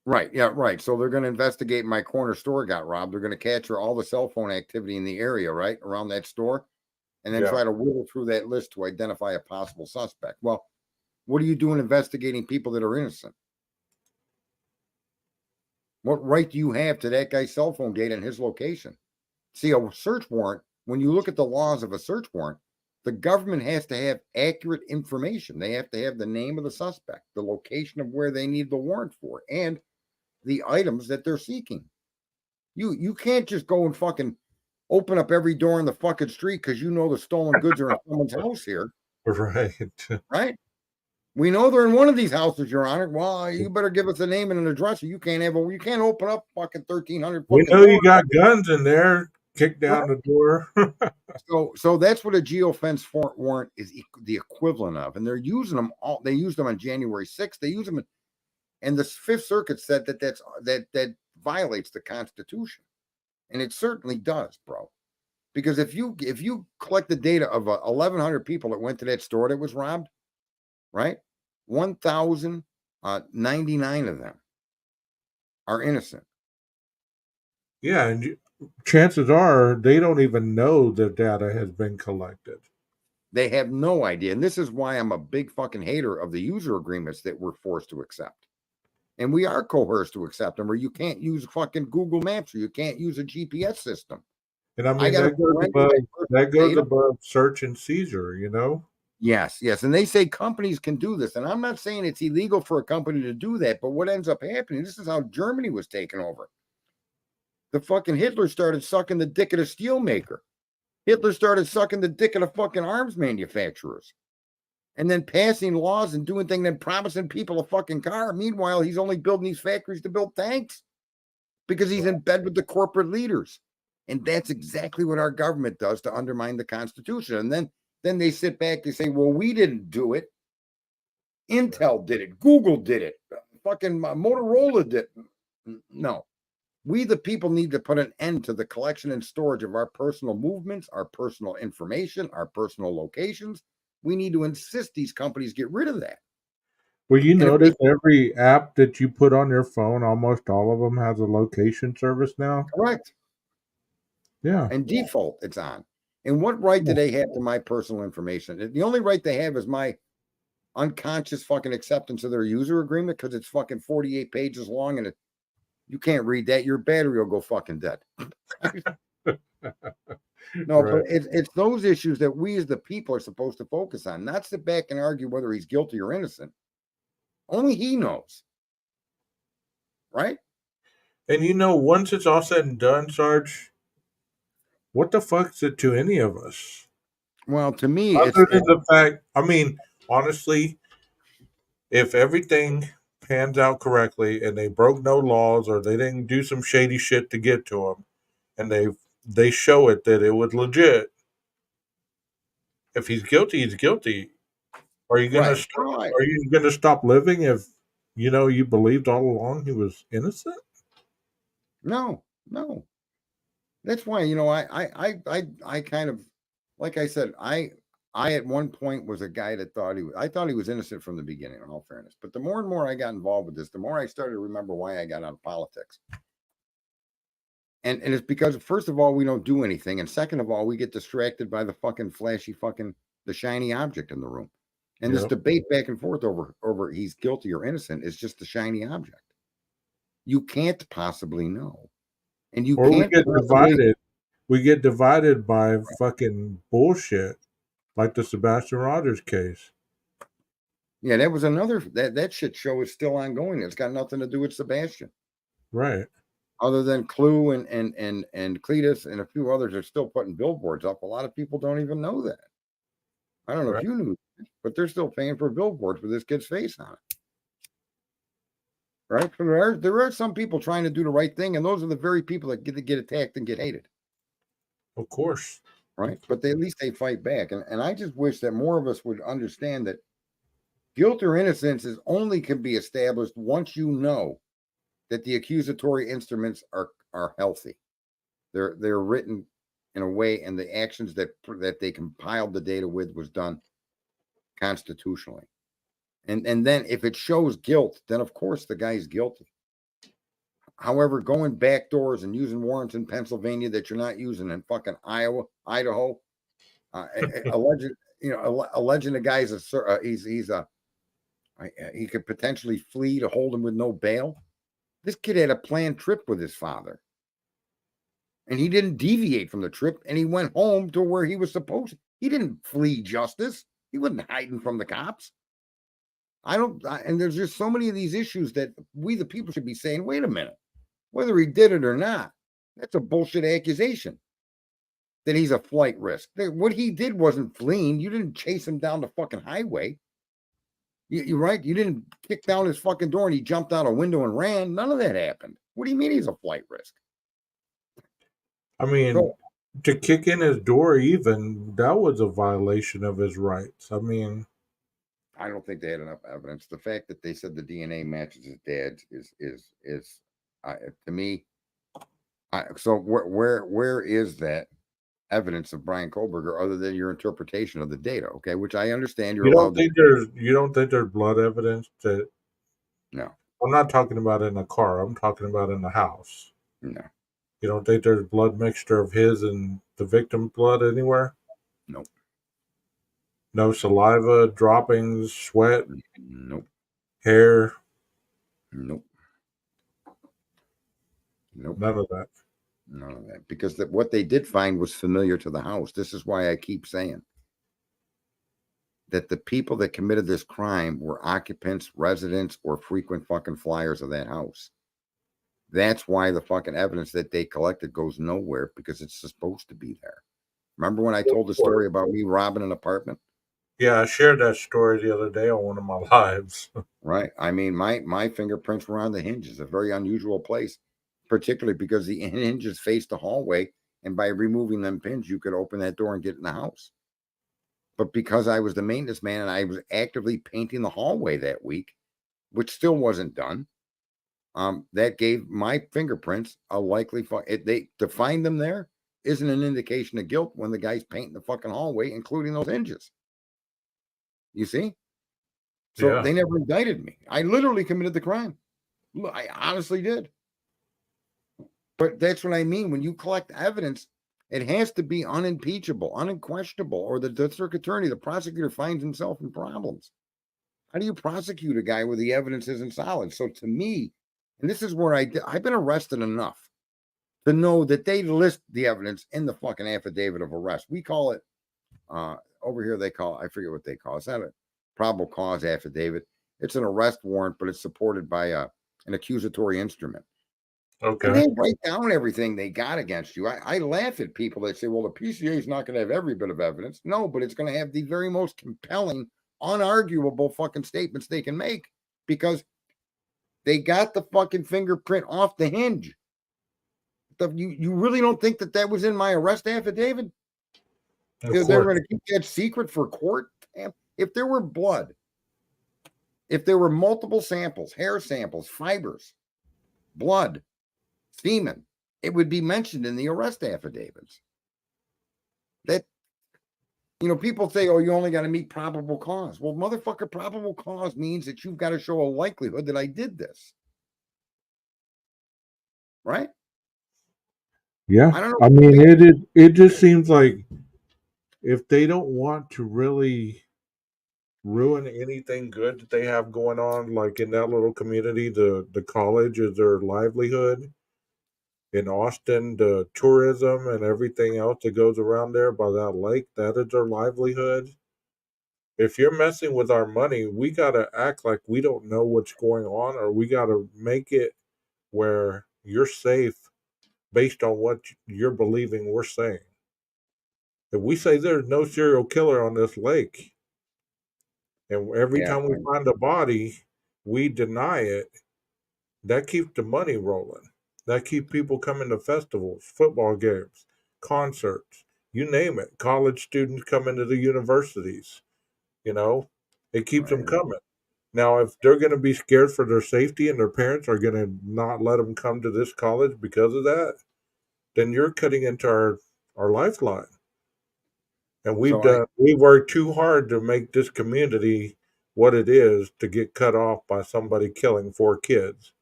Right. Yeah, right. So they're going to investigate my corner store got robbed. They're going to capture all the cell phone activity in the area, right, around that store, and then try to whittle through that list to identify a possible suspect. Well, what are you doing investigating people that are innocent? What right do you have to that guy's cell phone data and his location? See, a search warrant, when you look at the laws of a search warrant, the government has to have accurate information. They have to have the name of the suspect, the location of where they need the warrant for, and the items that they're seeking. You can't just go and fucking open up every door in the fucking street because you know the stolen goods are in someone's house here, Right. right? We know they're in one of these houses, Your Honor. Well, you better give us a name and an address. Or you can't open up fucking 1,300. We know you got guns in there. Kick down the door. So that's what a geofence warrant is the equivalent of, and they're using them all. They used them on January 6th. They use them, and the Fifth Circuit said that violates the Constitution, and it certainly does, bro. Because if you collect the data of 1,100 people that went to that store that was robbed, right? 1,099 of them are innocent. Yeah, and chances are they don't even know the data has been collected. They have no idea. And this is why I'm a big fucking hater of the user agreements that we're forced to accept. And we are coerced to accept them, where you can't use fucking Google Maps or you can't use a GPS system. And I mean, that goes above search and seizure, you know? Yes. And they say companies can do this. And I'm not saying it's illegal for a company to do that, but what ends up happening, this is how Germany was taken over. The fucking Hitler started sucking the dick of the steel maker. Hitler started sucking the dick of the fucking arms manufacturers. And then passing laws and doing things and promising people a fucking car. Meanwhile, he's only building these factories to build tanks because he's in bed with the corporate leaders. And that's exactly what our government does to undermine the Constitution. And then they sit back, they say, well, we didn't do it. Intel did it. Google did it. Fucking Motorola did it. No. We, the people, need to put an end to the collection and storage of our personal movements, our personal information, our personal locations. We need to insist these companies get rid of that. Well, you notice every app that you put on your phone, almost all of them has a location service now. Correct. Yeah. And default, it's on. And what right do they have to my personal information? The only right they have is my unconscious fucking acceptance of their user agreement, because it's fucking 48 pages long and you can't read that. Your battery will go fucking dead. No, right. But it's those issues that we as the people are supposed to focus on, not sit back and argue whether he's guilty or innocent. Only he knows. Right? And you know, once it's all said and done, Sarge, what the fuck is it to any of us? Well, to me, other than the fact, I mean, honestly, if everything pans out correctly and they broke no laws or they didn't do some shady shit to get to them, and they show it that it was legit, if he's guilty, he's guilty. Are you gonna Are you gonna stop living if you believed all along he was innocent? No. That's why I kind of, like I said, I at one point was a guy that I thought he was innocent from the beginning, in all fairness. But the more and more I got involved with this, the more I started to remember why I got out of politics. And it's because, first of all, we don't do anything. And second of all, we get distracted by the fucking flashy the shiny object in the room. And this debate back and forth over he's guilty or innocent is just the shiny object. You can't possibly know. And you can't. We get divided by fucking bullshit, like the Sebastian Rogers case. Yeah, that was another. That shit show is still ongoing. It's got nothing to do with Sebastian, right? Other than Clue and Cletus and a few others are still putting billboards up. A lot of people don't even know that. I don't know if you knew, but they're still paying for billboards with this kid's face on it. Right? So there are some people trying to do the right thing, and those are the very people that get attacked and get hated. Of course. Right? But at least they fight back. And I just wish that more of us would understand that guilt or innocence can be established once you know that the accusatory instruments are healthy. They're written in a way, and the actions that they compiled the data with was done constitutionally. And then if it shows guilt, then of course the guy's guilty. However, going back doors and using warrants in Pennsylvania that you're not using in fucking Iowa, Idaho, alleging the guy's he could potentially flee to hold him with no bail. This kid had a planned trip with his father, and he didn't deviate from the trip, and he went home to where he was supposed to. He didn't flee justice. He wasn't hiding from the cops. And there's just so many of these issues that we, the people, should be saying, wait a minute, whether he did it or not, that's a bullshit accusation that he's a flight risk. What he did wasn't fleeing. You didn't chase him down the fucking highway. You're right. You didn't kick down his fucking door and he jumped out a window and ran. None of that happened. What do you mean he's a flight risk? I mean, So, to kick in his door, even that was a violation of his rights. I mean, I don't think they had enough evidence. The fact that they said the DNA matches his dad's is to me. So where is that evidence of Brian Kohlberger other than your interpretation of the data? Okay, which I understand you're you allowed don't think there's blood evidence that? No, I'm not talking about in a car. I'm talking about in the house. no, You don't think there's blood mixture of his and the victim's blood anywhere? nope, No saliva, droppings, sweat, nope, hair, nope, nope. none of that. None of that, because what they did find was familiar to the house. This is why I keep saying that the people that committed this crime were occupants, residents, or frequent fucking flyers of that house. That's why the fucking evidence that they collected goes nowhere, because it's supposed to be there. Remember when I told the story about me robbing an apartment? Yeah, I shared that story the other day on one of my lives. Right. I mean, my fingerprints were on the hinges, a very unusual place, particularly because the hinges faced the hallway, and by removing them pins, you could open that door and get in the house. But because I was the maintenance man and I was actively painting the hallway that week, which still wasn't done, that gave my fingerprints a likely to find them there isn't an indication of guilt when the guy's painting the fucking hallway, including those hinges. You see? So Yeah. they never indicted me. I literally committed the crime. I honestly did. But that's what I mean. When you collect evidence, it has to be unimpeachable, unquestionable, or the district attorney, the prosecutor, finds himself in problems. How do you prosecute a guy where the evidence isn't solid? So to me, and this is where I've been arrested enough to know that they list the evidence in the fucking affidavit of arrest. We call it, over here, I forget what they call it. It's not a probable cause affidavit. It's an arrest warrant, but it's supported by an accusatory instrument. Okay. And they write down everything they got against you. I laugh at people that say, well, the PCA is not going to have every bit of evidence. No, but it's going to have the very most compelling, unarguable fucking statements they can make, because they got the fucking fingerprint off the hinge. You really don't think that was in my arrest affidavit? If they were going to keep that secret for court? If there were blood, if there were multiple samples, hair samples, fibers, blood, semen, it would be mentioned in the arrest affidavits. That, people say, oh, you only got to meet probable cause. Well, motherfucker, probable cause means that you've got to show a likelihood that I did this. Right? Yeah. I don't know. I mean, it just seems like if they don't want to really ruin anything good that they have going on, like in that little community, the college is their livelihood. In Austin, the tourism and everything else that goes around there by that lake, that is their livelihood. If you're messing with our money, we got to act like we don't know what's going on, or we got to make it where you're safe based on what you're believing we're saying. If we say there's no serial killer on this lake, and every time we find a body, we deny it, that keeps the money rolling. That keeps people coming to festivals, football games, concerts, you name it. College students coming to the universities, it keeps them coming. Now, if they're going to be scared for their safety and their parents are going to not let them come to this college because of that, then you're cutting into our lifeline. And we've worked too hard to make this community what it is to get cut off by somebody killing 4 kids.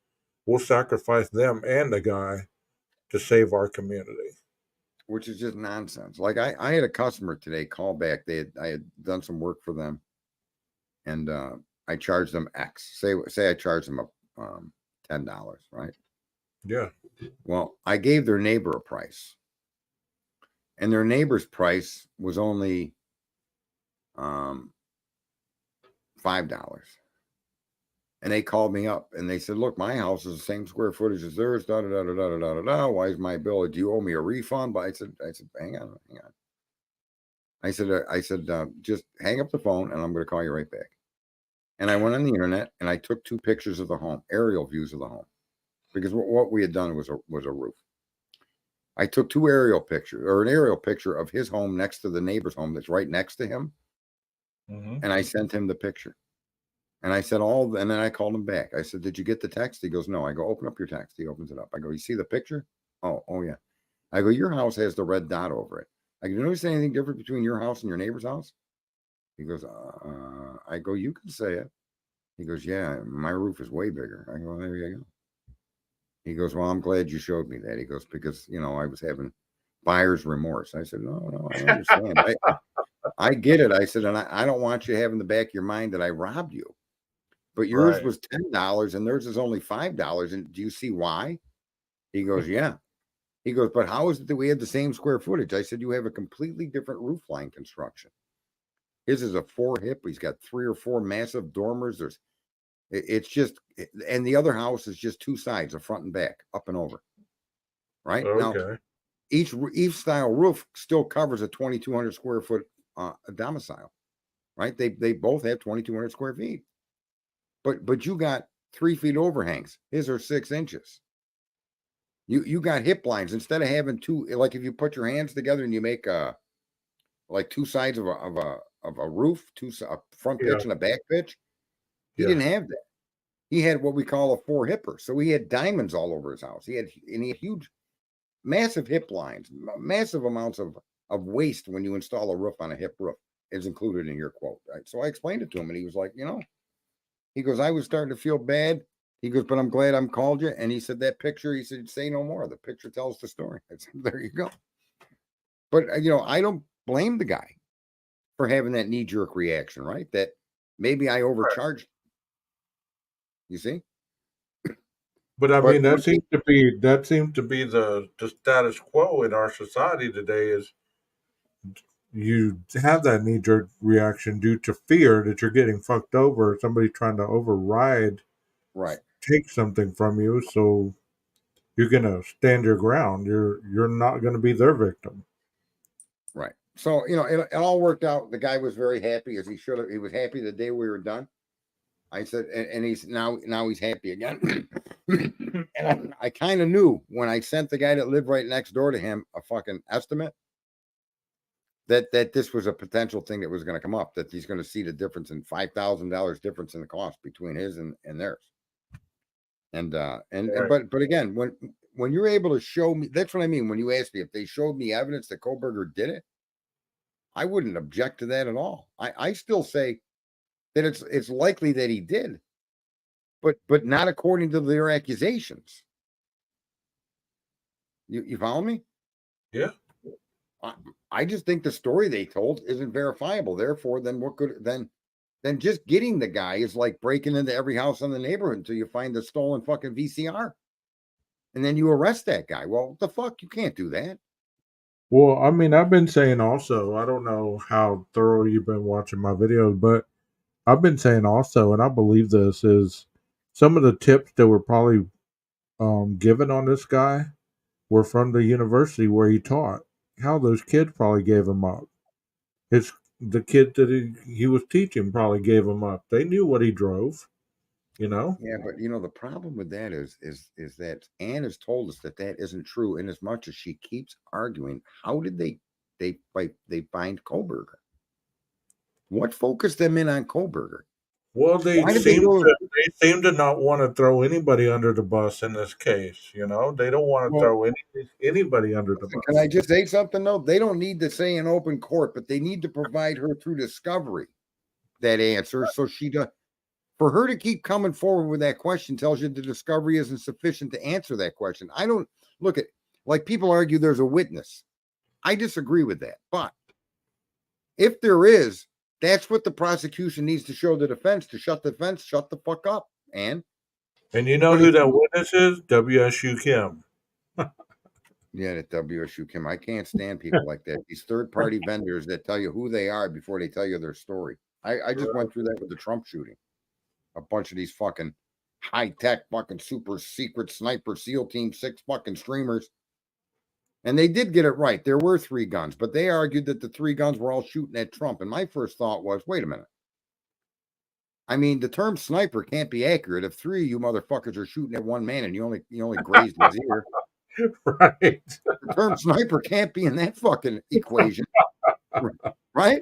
We'll sacrifice them and the guy to save our community. Which is just nonsense. Like I had a customer today call back. I had done some work for them, and I charged them X. Say I charged them $10, right? Yeah. Well, I gave their neighbor a price, and their neighbor's price was only $5. And they called me up and they said, look, my house is the same square footage as theirs. Da, da, da, da, da, da, da, da. Why is my bill? Do you owe me a refund? But I said, hang on. I said, just hang up the phone and I'm going to call you right back. And I went on the internet and I took 2 pictures of the home, aerial views of the home, because what we had done was a roof. I took 2 aerial pictures, or an aerial picture of his home next to the neighbor's home that's right next to him. And I sent him the picture. And I said and then I called him back. I said, did you get the text? He goes, no. I go, open up your text. He opens it up. I go, you see the picture? Oh yeah. I go, your house has the red dot over it. I go, you notice anything different between your house and your neighbor's house? He goes, I go, you can say it. He goes, yeah, my roof is way bigger. I go, there you go. He goes, well, I'm glad you showed me that. He goes, because, I was having buyer's remorse. I said, no, I understand. I get it. I said, and I don't want you having the back of your mind that I robbed you. But yours was $10 and theirs is only $5. And do you see why? He goes, yeah. He goes, but how is it that we had the same square footage? I said, you have a completely different roof line construction. His is a 4-hip. He's got 3 or 4 massive dormers. It's just, and the other house is just 2 sides, a front and back, up and over. Right? Okay. Now, each style roof still covers a 2,200 square foot domicile. Right? They both have 2,200 square feet. But you got 3 feet overhangs. His are 6 inches. You got hip lines instead of having 2. Like if you put your hands together and you make like 2 sides of a roof, a front pitch and a back pitch. He didn't have that. He had what we call a 4-hipper. So he had diamonds all over his house. He had huge, massive hip lines, massive amounts of waste when you install a roof on a hip roof is included in your quote. Right? So I explained it to him and he was like, he goes, I was starting to feel bad. He goes, but I'm glad I'm called you. And he said, that picture, he said, say no more. The picture tells the story. I said, there you go. But, I don't blame the guy for having that knee-jerk reaction, right? That maybe I overcharged. You see? But I mean, that seems to be the status quo in our society today is you have that knee-jerk reaction due to fear that you're getting fucked over, somebody trying to override, take something from you. So you're gonna stand your ground. You're not gonna be their victim. Right. So it all worked out. The guy was very happy, as he should have. He was happy the day we were done. I said, and he's now he's happy again. And I kind of knew when I sent the guy that lived right next door to him a fucking estimate that this was a potential thing that was going to come up, that he's going to see the difference in $5,000 difference in the cost between his and theirs. And but again, when you're able to show me, that's what I mean. When you ask me if they showed me evidence that Kohberger did it, I wouldn't object to that at all. I still say that it's likely that he did, but not according to their accusations. You follow me? Yeah. I just think the story they told isn't verifiable. Therefore, then what could then just getting the guy is like breaking into every house in the neighborhood until you find the stolen fucking VCR. And then you arrest that guy. Well, what the fuck? You can't do that. Well, I mean, I've been saying also, I don't know how thorough you've been watching my videos, but I've been saying also, and I believe this, is some of the tips that were probably given on this guy were from the university where he taught. How those kids probably gave him up. The kid that he was teaching probably gave him up. They knew what he drove, Yeah, but the problem with that is that Ann has told us that isn't true. In as much as she keeps arguing, how did they find Kohberger? What focused them in on Kohberger? Well, they seem to not want to throw anybody under the bus in this case. They don't want to throw anybody under the bus. Can I just say something though? They don't need to say in open court, but they need to provide her through discovery that answer. So for her to keep coming forward with that question tells you the discovery isn't sufficient to answer that question. I don't look at, like, people argue there's a witness. I disagree with that. But if there is, that's what the prosecution needs to show the defense to shut the defense, shut the fuck up. And you know who that witness is? WSU Kim. Yeah, that WSU Kim. I can't stand people like that. These third-party vendors that tell you who they are before they tell you their story. I just went through that with the Trump shooting. A bunch of these fucking high-tech fucking super secret sniper SEAL Team 6 fucking streamers. And they did get it right. There were 3 guns, but they argued that the 3 guns were all shooting at Trump. And my first thought was, wait a minute. I mean, the term sniper can't be accurate if 3 of you motherfuckers are shooting at one man and you only grazed his ear. Right. The term sniper can't be in that fucking equation. Right?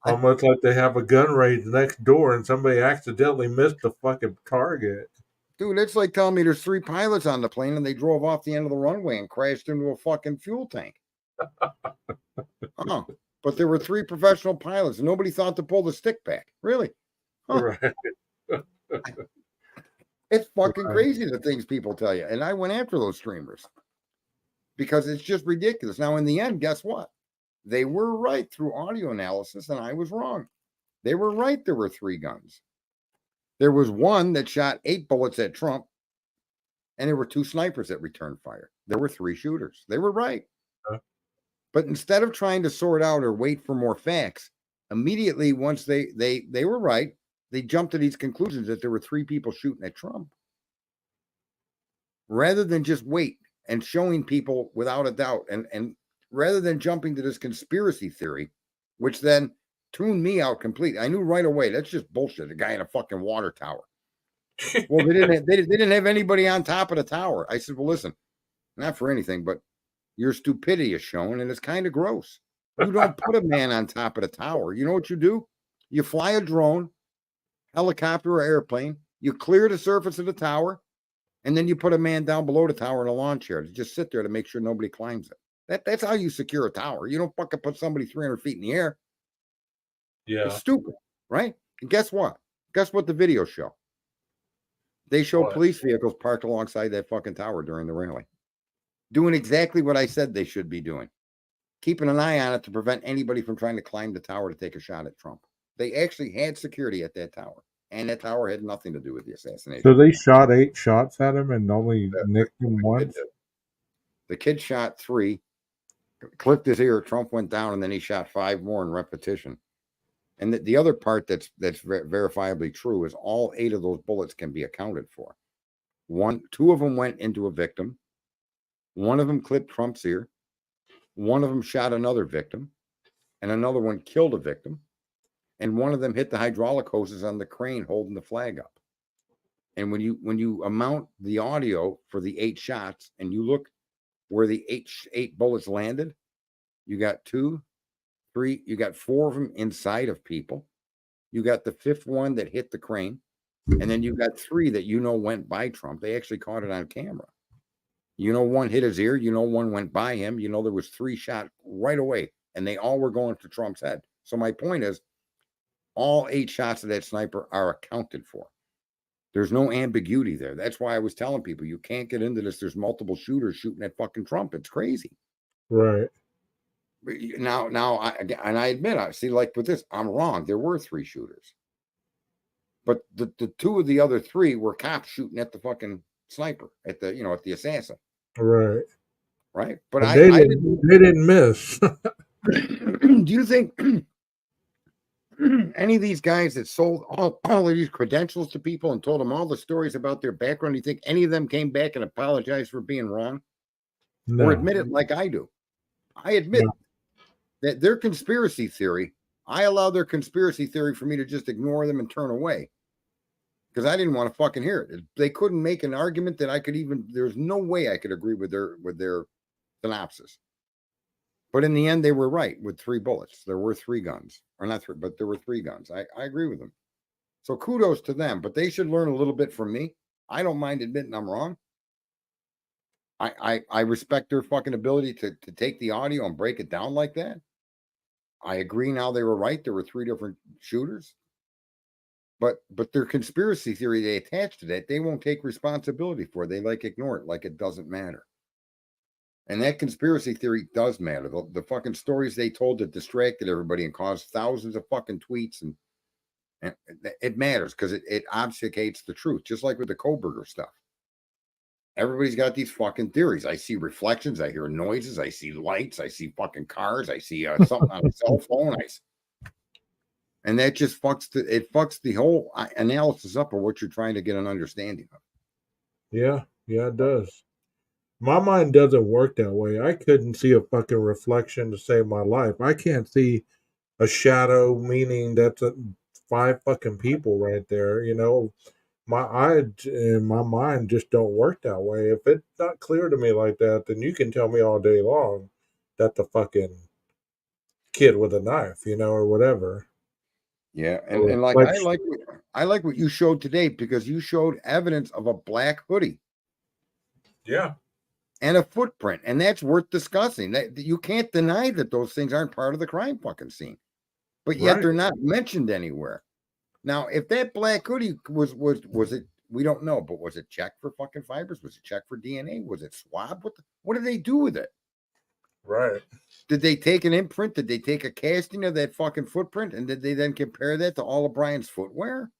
How much like they have a gun range next door and somebody accidentally missed the fucking target. Dude, it's like telling me there's 3 pilots on the plane and they drove off the end of the runway and crashed into a fucking fuel tank. Oh, but there were 3 professional pilots and nobody thought to pull the stick back. Really? Huh. Right. It's fucking crazy the things people tell you. And I went after those streamers because it's just ridiculous. Now, in the end, guess what? They were right through audio analysis and I was wrong. They were right. There were 3 guns. There was one that shot 8 bullets at Trump, and there were 2 snipers that returned fire. There were 3 shooters. They were right. But instead of trying to sort out or wait for more facts, immediately once they were right, they jumped to these conclusions that there were 3 people shooting at Trump. Rather than just wait and showing people without a doubt, and rather than jumping to this conspiracy theory, which then tuned me out completely. I knew right away that's just bullshit. A guy in a fucking water tower. Well, they didn't have anybody on top of the tower. I said, well, listen, not for anything, but your stupidity is shown, and it's kind of gross. You don't put a man on top of the tower. You know what you do? You fly a drone, helicopter, or airplane. You clear the surface of the tower, and then you put a man down below the tower in a lawn chair to just sit there to make sure nobody climbs it. That's how you secure a tower. You don't fucking put somebody 300 feet in the air. Yeah. It's stupid, right? And guess what? Guess what the videos show? They show What? police vehicles parked alongside that fucking tower during the rally, doing exactly what I said they should be doing, keeping an eye on it to prevent anybody from trying to climb the tower to take a shot at Trump. They actually had security at that tower, and that tower had nothing to do with the assassination. So they shot 8 shots at him and only nicked him once? The kid shot 3, clipped his ear, Trump went down, and then he shot 5 more in repetition. And the other part that's verifiably true is all 8 of those bullets can be accounted for. 2 of them went into a victim. 1 of them clipped Trump's ear. 1 of them shot another victim, and another one killed a victim. And 1 of them hit the hydraulic hoses on the crane holding the flag up. And when you amount the audio for the 8 shots and you look where the 8 bullets landed, you got 2, 3, you got 4 of them inside of people. You got the 5th one that hit the crane. And then you got 3 that went by Trump. They actually caught it on camera. 1 hit his ear. 1 went by him. There was 3 shot right away. And they all were going to Trump's head. So my point is, all 8 shots of that sniper are accounted for. There's no ambiguity there. That's why I was telling people, you can't get into this. There's multiple shooters shooting at fucking Trump. It's crazy. Right. Now, I admit, I see, like with this, I'm wrong. There were 3 shooters, but the 2 of the other 3 were cops shooting at the fucking sniper, at the at the assassin. Right. Right. But they didn't miss. Do you think any of these guys that sold all of these credentials to people and told them all the stories about their background, do you think any of them came back and apologized for being wrong? No. Or admit it like I do? I admit that their conspiracy theory, I allowed their conspiracy theory for me to just ignore them and turn away because I didn't want to fucking hear it. They couldn't make an argument that I could there's no way I could agree with their synopsis. But in the end, they were right with 3 bullets. There were 3 guns, or not 3, but there were 3 guns. I agree with them. So kudos to them, but they should learn a little bit from me. I don't mind admitting I'm wrong. I respect their fucking ability to take the audio and break it down like that. I agree now they were right. There were 3 different shooters. But their conspiracy theory they attach to that, they won't take responsibility for. They ignore it like it doesn't matter. And that conspiracy theory does matter. The fucking stories they told that distracted everybody and caused thousands of fucking tweets and it matters because it obfuscates the truth, just like with the Kohberger stuff. Everybody's got these fucking theories. I see reflections. I hear noises. I see lights. I see fucking cars. I see something on a cell phone. And that just fucks the whole analysis up of what you're trying to get an understanding of. Yeah, it does. My mind doesn't work that way. I couldn't see a fucking reflection to save my life. I can't see a shadow, meaning that's 5 fucking people right there. You know, my eyes and my mind just don't work that way. If it's not clear to me like that, then you can tell me all day long that the fucking kid with a knife, or whatever. Yeah, Or and like reflection. I like what you showed today, because you showed evidence of a black hoodie Yeah. and a footprint, and that's worth discussing. That you can't deny that those things aren't part of the crime fucking scene, but yet Right. they're not mentioned anywhere. Now, if that black hoodie was it? We don't know, but was it checked for fucking fibers? Was it checked for DNA? Was it swabbed? What did they do with it? Right. Did they take an imprint? Did they take a casting of that fucking footprint? And did they then compare that to all of Brian's footwear?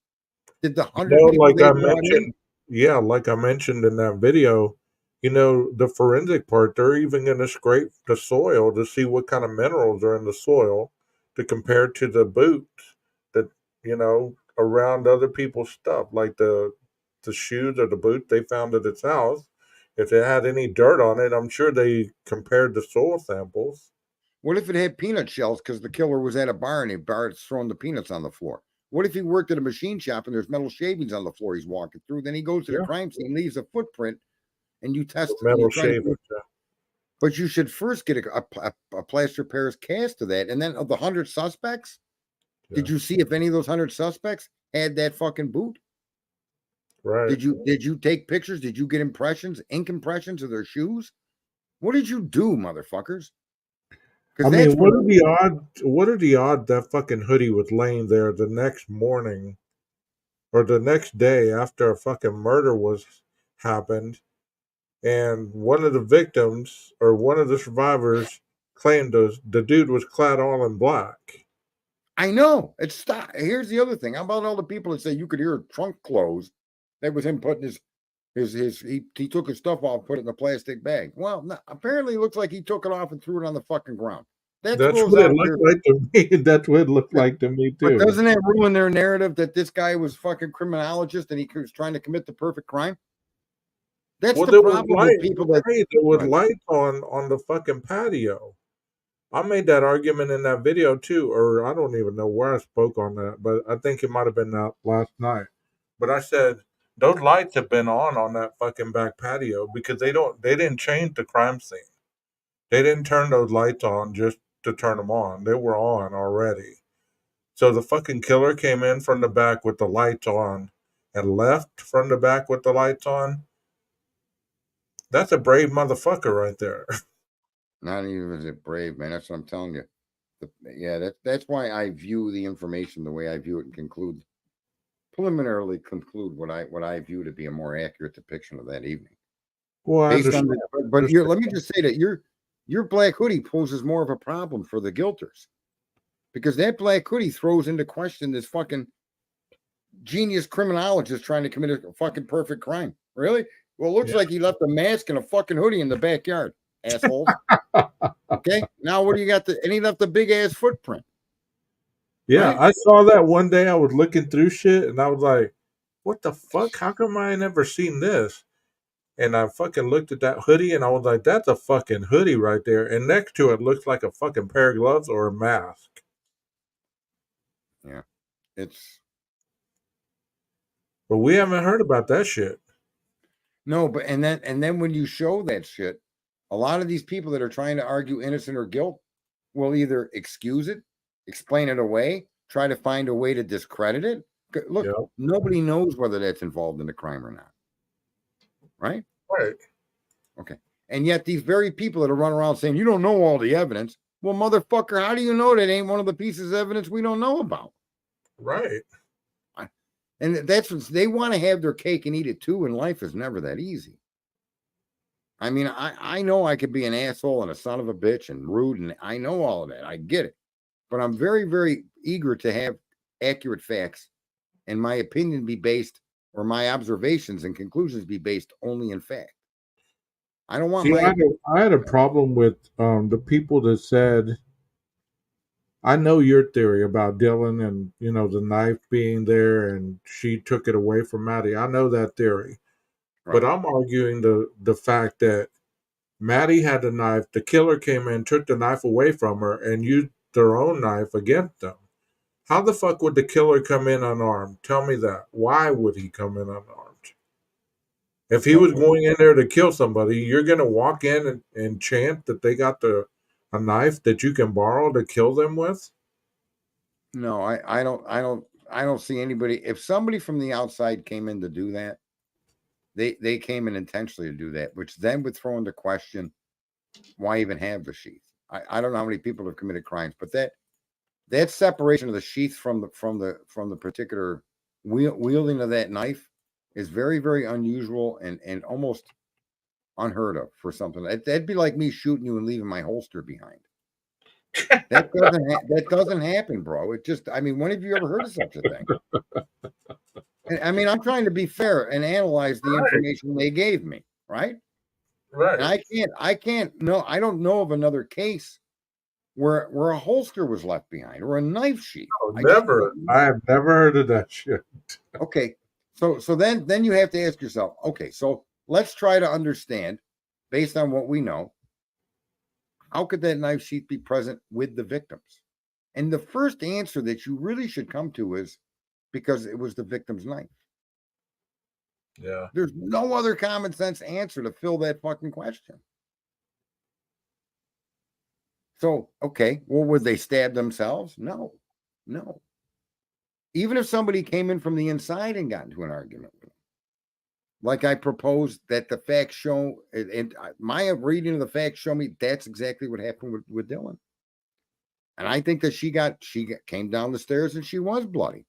Did the 100 people Like they I brought in? mentioned, like I mentioned in that video, the forensic part, they're even going to scrape the soil to see what kind of minerals are in the soil to compare to the boots that, around other people's stuff, like the shoes or the boots they found at its house. If it had any dirt on it, I'm sure they compared the soil samples. What if it had peanut shells because the killer was at a bar and Bart's throwing the peanuts on the floor? What if he worked at a machine shop and there's metal shavings on the floor he's walking through? Then he goes to the Yeah. crime scene, leaves a footprint, and you test it. Metal You try to do shavings. it. But you should first get a plaster Paris cast of that. And then of the 100 suspects, did Yeah. you see if any of those 100 suspects had that fucking boot? Right. Did you take pictures? Did you get ink impressions of their shoes? What did you do, motherfuckers? I mean, what are the odds that fucking hoodie was laying there the next morning or the next day after a fucking murder was happened, and one of the victims or one of the survivors claimed the dude was clad all in black? I know. Here's the other thing. How about all the people that say you could hear a trunk close? That was him putting he took his stuff off, put it in a plastic bag. Well, no, apparently it looks like he took it off and threw it on the fucking ground. That's what it looked like to me. That's what it looked like to me too. But doesn't that ruin their narrative that this guy was fucking criminologist and he was trying to commit the perfect crime? That's the problem with people that there was lights on the fucking patio. I made that argument in that video too, or I don't even know where I spoke on that, but I think it might have been that last night. But I said those lights have been on that fucking back patio because they didn't change the crime scene. They didn't turn those lights on just to turn them on. They were on already. So the fucking killer came in from the back with the lights on and left from the back with the lights on. That's a brave motherfucker right there. Not even is it brave, man. That's what I'm telling you. That's why I view the information the way I view it and preliminarily conclude what I view to be a more accurate depiction of that evening. Well, based on that, but let me just say that your black hoodie poses more of a problem for the guilters, because that black hoodie throws into question this fucking genius criminologist trying to commit a fucking perfect crime. Really? Well, it looks like he left a mask and a fucking hoodie in the backyard, asshole. Okay, now what do you got? And he left a big ass footprint. Yeah, right? I saw that one day. I was looking through shit and I was like, what the fuck? How come I ain't never seen this? And I fucking looked at that hoodie and I was like, that's a fucking hoodie right there. And next to it looks like a fucking pair of gloves or a mask. Yeah. But we haven't heard about that shit. No, but and then when you show that shit, a lot of these people that are trying to argue innocent or guilt will either excuse it, explain it away, try to find a way to discredit it. Look, nobody knows whether that's involved in the crime or not. Right? Right. Okay. And yet these very people that are running around saying, you don't know all the evidence. Well, motherfucker, how do you know that ain't one of the pieces of evidence we don't know about? Right. And that's what they want to have their cake and eat it too. And life is never that easy. I mean, I know I could be an asshole and a son of a bitch and rude, and I know all of that. I get it. But I'm very, very eager to have accurate facts and my opinion be based, or my observations and conclusions be based only in fact. I don't want I had a problem with the people that said I know your theory about Dylan and, you know, the knife being there and she took it away from Maddie. I know that theory. But Right. I'm arguing the fact that Maddie had the knife, the killer came in, took the knife away from her, and used their own knife against them. How the fuck would the killer come in unarmed? Tell me that. Why would he come in unarmed? If he was going in there to kill somebody, you're going to walk in and chant that they got a knife that you can borrow to kill them with? No, I don't see anybody. If somebody from the outside came in to do that, they came in intentionally to do that, which then would throw into question why even have the sheath. I don't know how many people have committed crimes, but that separation of the sheath from the particular wielding of that knife is very, very unusual and almost unheard of for something. That'd be like me shooting you and leaving my holster behind. That doesn't happen, bro. It just, I mean, when have you ever heard of such a thing? And, I mean, I'm trying to be fair and analyze the information they gave me, right? Right. And I can't no, I don't know of another case where a holster was left behind or a knife sheath. Never. I have never heard of that shit. Okay. So then you have to ask yourself, okay, so let's try to understand, based on what we know, how could that knife sheath be present with the victims? And the first answer that you really should come to is because it was the victim's knife. Yeah. There's no other common sense answer to fill that fucking question. So, okay, well, would they stab themselves? No. Even if somebody came in from the inside and got into an argument with them, like I proposed that the facts show, and my reading of the facts show me that's exactly what happened with Dylan. And I think that she came down the stairs and she was bloody.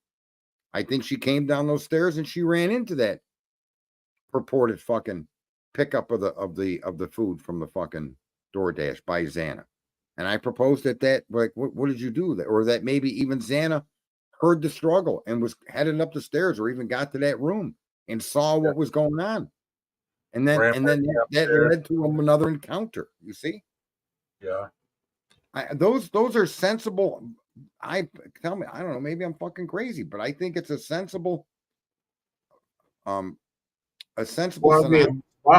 I think she came down those stairs and she ran into that purported fucking pickup of the food from the fucking DoorDash by Xana. And I proposed that like, what did you do? Or that maybe even Xana heard the struggle and was heading up the stairs or even got to that room and saw what was going on. And then that led to another encounter, you see? Yeah. Those are sensible. Tell me, I don't know, maybe I'm fucking crazy, but I think it's a sensible Well, I mean, my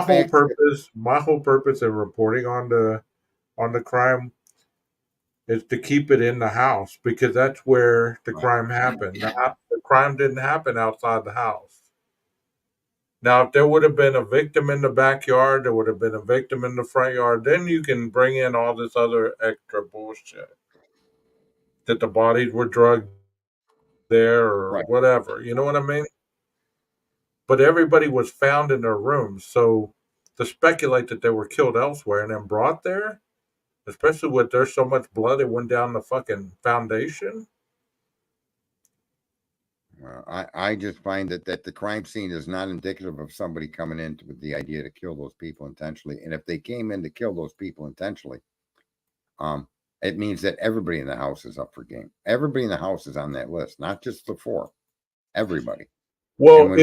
whole purpose of reporting on the crime is to keep it in the house because that's where the crime happened. The crime didn't happen outside the house. Now, if there would have been a victim in the backyard, there would have been a victim in the front yard, then you can bring in all this other extra bullshit. That the bodies were drugged there or whatever. You know what I mean? But everybody was found in their rooms. So to speculate that they were killed elsewhere and then brought there, especially with there's so much blood that went down the fucking foundation. I just find that the crime scene is not indicative of somebody coming in with the idea to kill those people intentionally. And if they came in to kill those people intentionally, it means that everybody in the house is up for game. Everybody in the house is on that list, not just the four. Everybody. Well,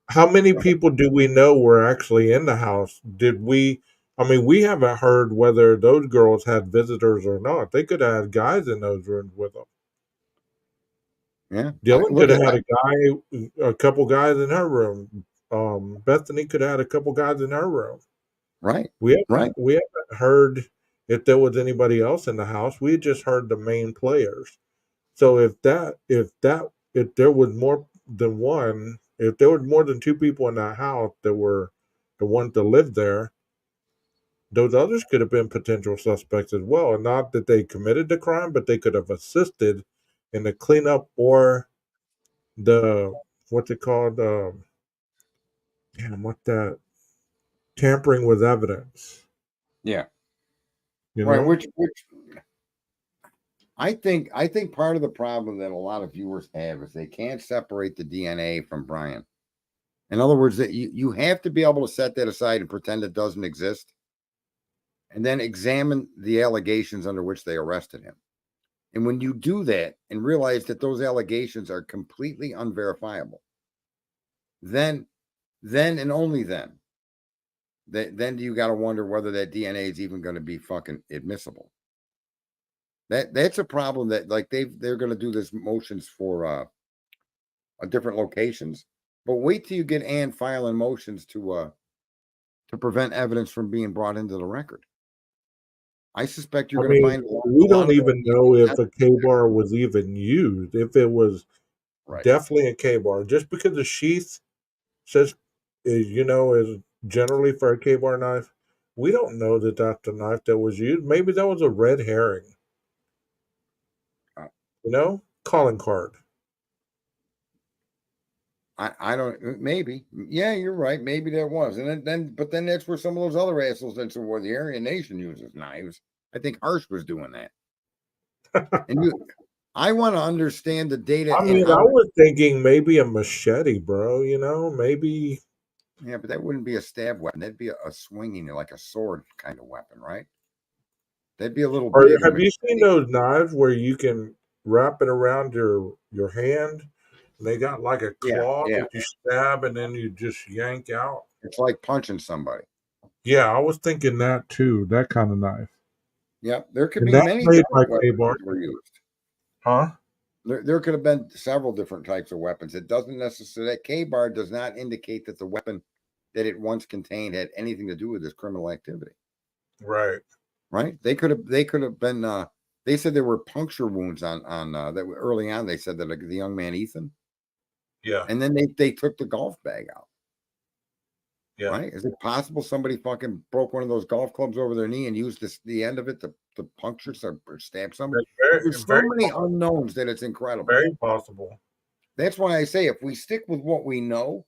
how many people do we know were actually in the house? We haven't heard whether those girls had visitors or not. They could have had guys in those rooms with them. Yeah. Dylan could have had a couple guys in her room. Bethany could have had a couple guys in her room. Right. We haven't heard if there was anybody else in the house. We just heard the main players. So if there was more than one, if there was more than two people in that house that were the ones that lived there, those others could have been potential suspects as well. And not that they committed the crime, but they could have assisted in the cleanup or the what's it called? Tampering with evidence. Yeah. You right. know? Which I think part of the problem that a lot of viewers have is they can't separate the DNA from Brian. In other words, that you have to be able to set that aside and pretend it doesn't exist, and then examine the allegations under which they arrested him. And when you do that and realize that those allegations are completely unverifiable, then and only then you got to wonder whether that DNA is even going to be fucking admissible. That's a problem that like they're going to do this motions for different locations, but wait till you get Ann filing motions to prevent evidence from being brought into the record. I suspect you're I going to mean, find we don't even know if a K-bar was even used, if it was right. definitely a K-bar. Just because the sheath says, is generally for a K-bar knife, we don't know that that's the knife that was used. Maybe that was a red herring. Calling card. I don't, maybe. Yeah, you're right. Maybe there was. And but then that's where some of those other assholes and so where the Aryan Nation uses knives. I think Harsh was doing that. And I want to understand the data. I mean, I was thinking maybe a machete, bro, maybe. Yeah, but that wouldn't be a stab weapon. That'd be a swinging, like a sword kind of weapon, right? That'd be a little Or bigger. have you seen those knives where you can wrap it around your hand? And they got like a claw that you stab and then you just yank out. It's like punching somebody. Yeah, I was thinking that too. That kind of knife. Yeah, there could And be that's many made different by weapons K-bar. that were used. Huh? There could have been several different types of weapons. It doesn't necessarily, that K-bar does not indicate that the weapon that it once contained had anything to do with this criminal activity. Right. Right. They could have been, they said there were puncture wounds on that were early on. They said that the young man, Ethan. Yeah. And then they took the golf bag out. Yeah. Right. Is it possible somebody fucking broke one of those golf clubs over their knee and used the end of it to puncture or stab somebody? There's so many unknowns that it's incredible. Very possible. That's why I say if we stick with what we know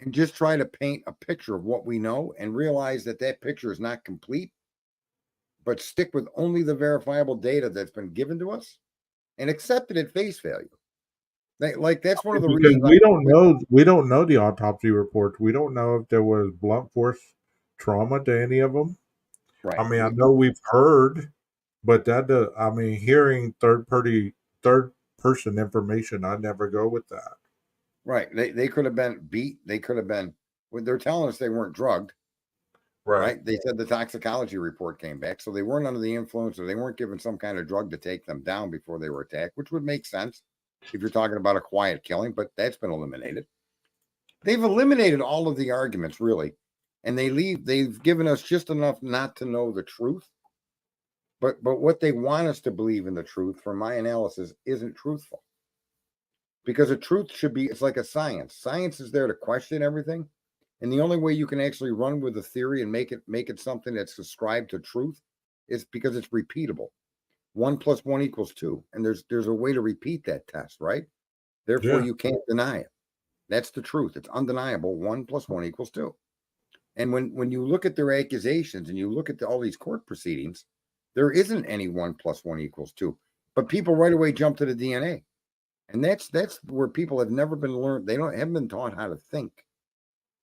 and just try to paint a picture of what we know and realize that that picture is not complete, but stick with only the verifiable data that's been given to us and accept it at face value. That's one of the reasons we don't know the autopsy reports. We don't know if there was blunt force trauma to any of them. Right. I mean, I know we've heard, but hearing third person information, I never go with that. Right. They could have been beat. They could have been. Well, they're telling us they weren't drugged. Right. They said the toxicology report came back, so they weren't under the influence, or they weren't given some kind of drug to take them down before they were attacked, which would make sense if you're talking about a quiet killing. But that's been eliminated. They've eliminated all of the arguments, really, and they've given us just enough not to know the truth. But what they want us to believe in the truth, from my analysis, isn't truthful. Because the truth should be, it's like a science. Science is there to question everything. And the only way you can actually run with a theory and make it something that's ascribed to truth is because it's repeatable. 1 + 1 = 2. And there's a way to repeat that test, right? Therefore, you can't deny it. That's the truth. It's undeniable. 1 + 1 = 2. And when you look at their accusations and you look at all these court proceedings, there isn't any 1 + 1 = 2. But people right away jump to the DNA. And that's where people have never been learned. They haven't been taught how to think.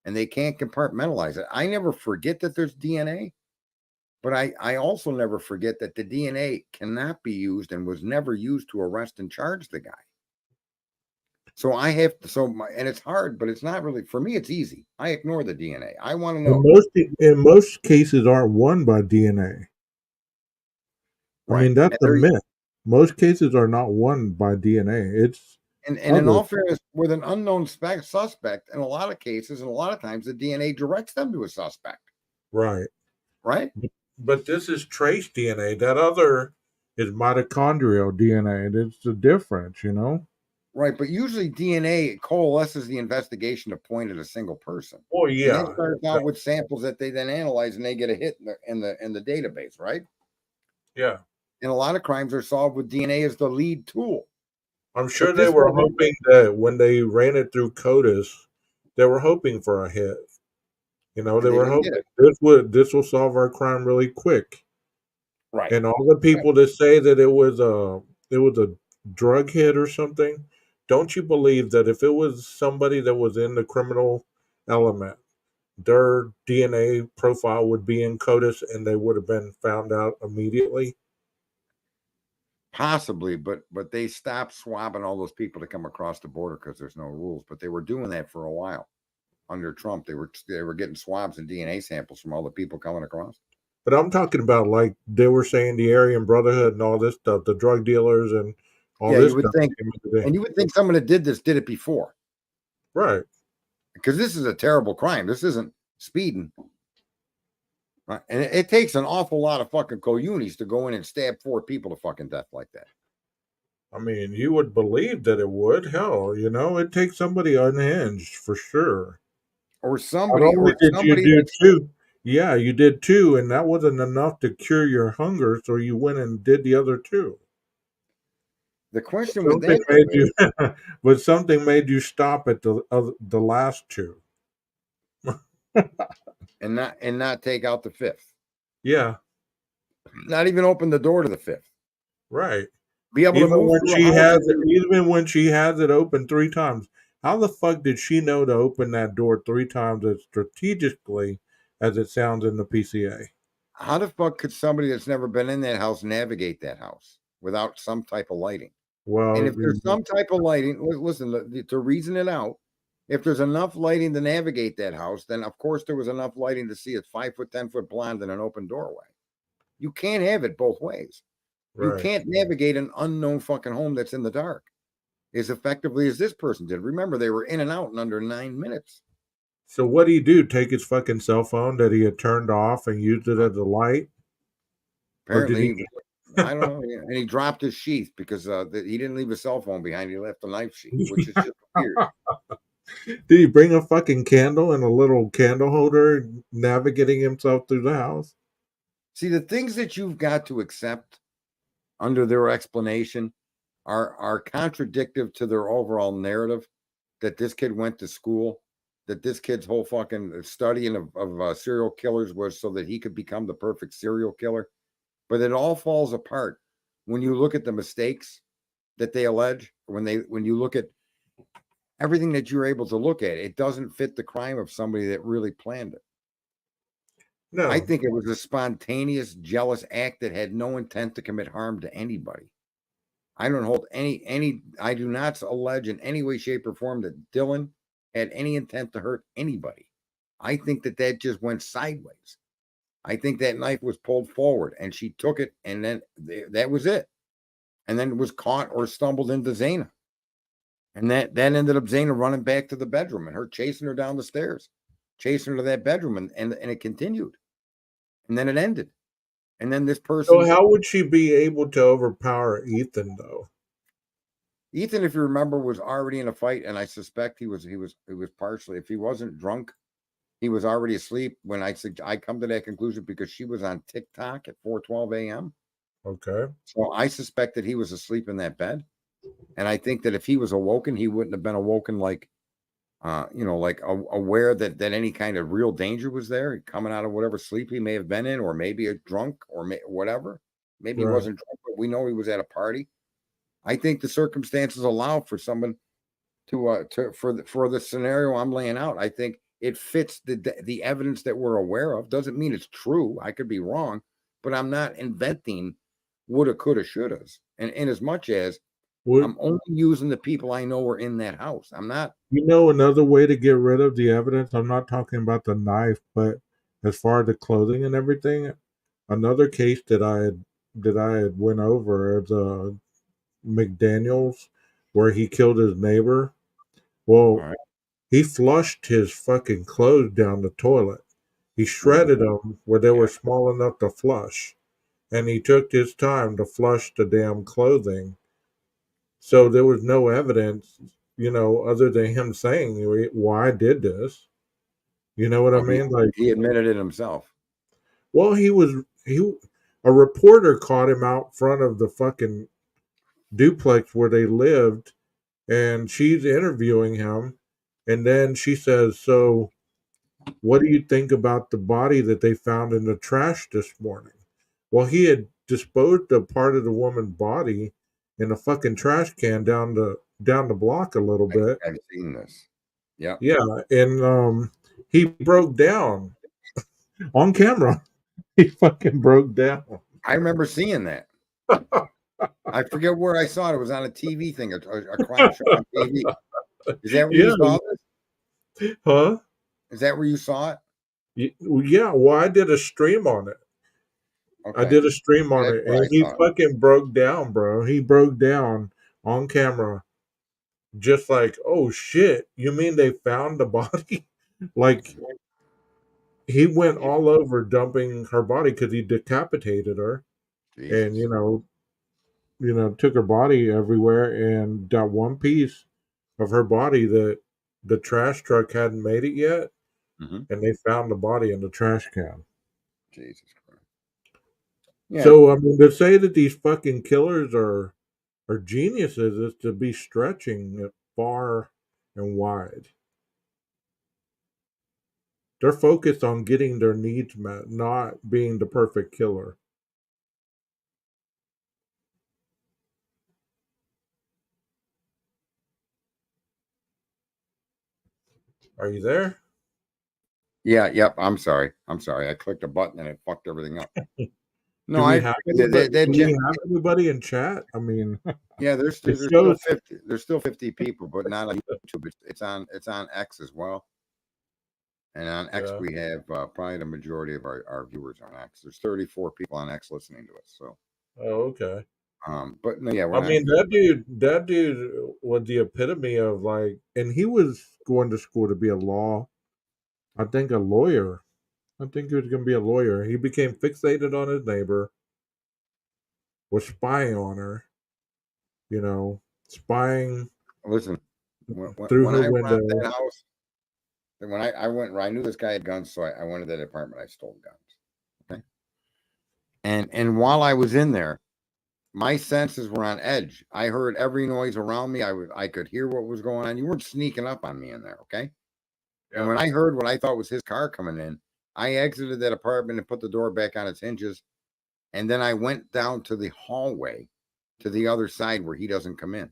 And they can't compartmentalize it. I never forget that there's DNA, but I also never forget that the DNA cannot be used and was never used to arrest and charge the guy. So I have to, and it's hard, but it's not really, for me, it's easy. I ignore the DNA. I want to know. In most cases aren't won by DNA. I mean, that's the myth. Most cases are not won by DNA. It's and in all fairness, with an unknown suspect, in a lot of cases, and a lot of times, the DNA directs them to a suspect. Right. Right. But this is trace DNA. That other is mitochondrial DNA. It's the difference, Right, but usually DNA coalesces the investigation to point at a single person. Oh yeah. And they start out with samples that they then analyze, and they get a hit in the database, right? Yeah. And a lot of crimes are solved with DNA as the lead tool. I'm sure they were hoping that when they ran it through CODIS, they were hoping for a hit. They were hoping this will solve our crime really quick. Right. And all the people that say that it was a drug hit or something, don't you believe that if it was somebody that was in the criminal element, their DNA profile would be in CODIS and they would have been found out immediately? Possibly, but they stopped swabbing all those people to come across the border because there's no rules. But they were doing that for a while under Trump. They were getting swabs and DNA samples from all the people coming across. But I'm talking about like they were saying the Aryan Brotherhood and all this stuff, the drug dealers and all Yeah, this you would stuff. think, came into the- and you would think someone that did this did it before, Right. because this is a terrible crime. This isn't speeding. Right? And it takes an awful lot of fucking coyotes to go in and stab 4 people to fucking death like that. I mean, you would believe that it would. Hell, you know, it takes somebody unhinged for sure. Or Not somebody, only or did you somebody do that's, 2, yeah, you did 2, and that wasn't enough to cure your hunger, so you went and did the other 2. the question with Something that made though is, you, but something made you stop at the last 2. and not take out the 5th. Yeah, Not even open the door to the 5th. right. Be able to Even move when through a she house has and it, even when she has it open 3 times, how the fuck did she know to open that door 3 times as strategically as it sounds in the PCA? how the fuck could somebody that's never been in that house navigate that house without some type of lighting? Well, And if there's some type of lighting, listen, to reason it out, if there's enough lighting to navigate that house, then of course there was enough lighting to see a 5-foot, 10-foot blonde in an open doorway. You can't have it both ways. You right. can't navigate an unknown fucking home that's in the dark as effectively as this person did. Remember, they were in and out in under 9 minutes. So what do you do? Take his fucking cell phone that he had turned off and used it as a light? Or did Apparently, he? I don't know. And he dropped his sheath because he didn't leave a cell phone behind. He left a knife sheath, which is just weird. Did he bring a fucking candle and a little candle holder, navigating himself through the house? See, the things that you've got to accept under their explanation are contradictive to their overall narrative that this kid went to school, that this kid's whole fucking studying of serial killers was so that he could become the perfect serial killer. But it all falls apart when you look at the mistakes that they allege. When you look at everything that you're able to look at, it doesn't fit the crime of somebody that really planned it. No. I think it was a spontaneous, jealous act that had no intent to commit harm to anybody. I don't hold I do not allege in any way, shape, or form that Dylan had any intent to hurt anybody. I think that just went sideways. I think that knife was pulled forward and she took it, and then that was it. And then it was caught or stumbled into Zaina. And that ended up Zaina running back to the bedroom and her chasing her down the stairs, chasing her to that bedroom, and it continued. And then it ended. And then this person. So how would she be able to overpower Ethan though? Ethan, if you remember, was already in a fight, and I suspect he was partially, if he wasn't drunk, he was already asleep when I come to that conclusion because she was on TikTok at 4:12 a.m. Okay. So I suspect that he was asleep in that bed. And I think that if he was awoken, he wouldn't have been awoken like aware that any kind of real danger was there, coming out of whatever sleep he may have been in, or maybe a drunk, or whatever. Maybe he wasn't drunk, but we know he was at a party. I think the circumstances allow for someone for the scenario I'm laying out. I think it fits the evidence that we're aware of. Doesn't mean it's true. I could be wrong, but I'm not inventing woulda, coulda, shouldas. And in as much as I'm only using the people I know were in that house. I'm not. You know, another way to get rid of the evidence, I'm not talking about the knife, but as far as the clothing and everything, another case that I had went over is McDaniels, where he killed his neighbor. Well, he flushed his fucking clothes down the toilet. He shredded them where they were small enough to flush, and he took his time to flush the damn clothing. So there was no evidence, other than him saying, "Well, I did this." You know what I mean? Like, he admitted it himself. Well, a reporter caught him out front of the fucking duplex where they lived, and she's interviewing him, and then she says, "So, what do you think about the body that they found in the trash this morning?" Well, he had disposed of part of the woman's body in a fucking trash can down the block a little bit. I've seen this. Yeah. Yeah, and he broke down on camera. He fucking broke down. I remember seeing that. I forget where I saw it. It was on a TV thing, a crime show on TV. Is that where you saw this? Huh? Is that where you saw it? Yeah, well, I did a stream on it. I Okay. did a stream on That's it, what and I he thought. fucking broke down, bro. He broke down on camera, just like, oh shit, you mean they found the body? Like, he went all over dumping her body because he decapitated her, and Jesus. took her body everywhere, and got one piece of her body that the trash truck hadn't made it yet, hmm and they found the body in the trash can. Jesus Christ. Yeah. So I mean, to say that these fucking killers are geniuses is to be stretching it far and wide. They're focused on getting their needs met, not being the perfect killer. Are you there? Yeah. Yep. I'm sorry. I clicked a button and it fucked everything up. No, Do we have anybody, in chat? I mean, yeah, there's it still shows 50. There's still 50 people, but not on YouTube. It's on X as well. And on X Yeah. we have probably the majority of our viewers on X. There's 34 people on X listening to us. So Oh, okay. but no, yeah, we're I not. mean, that dude was the epitome of like, and he was going to school to be a lawyer. I think he was going to be a lawyer. He became fixated on his neighbor, was spying on her, spying Listen, through when her I window. robbed that house, when I went, I knew this guy had guns, so I went to that apartment. I stole guns. Okay, and while I was in there, my senses were on edge. I heard every noise around me. I could hear what was going on. You weren't sneaking up on me in there, okay? Yeah. And when I heard what I thought was his car coming in, I exited that apartment and put the door back on its hinges. And then I went down to the hallway to the other side where he doesn't come in.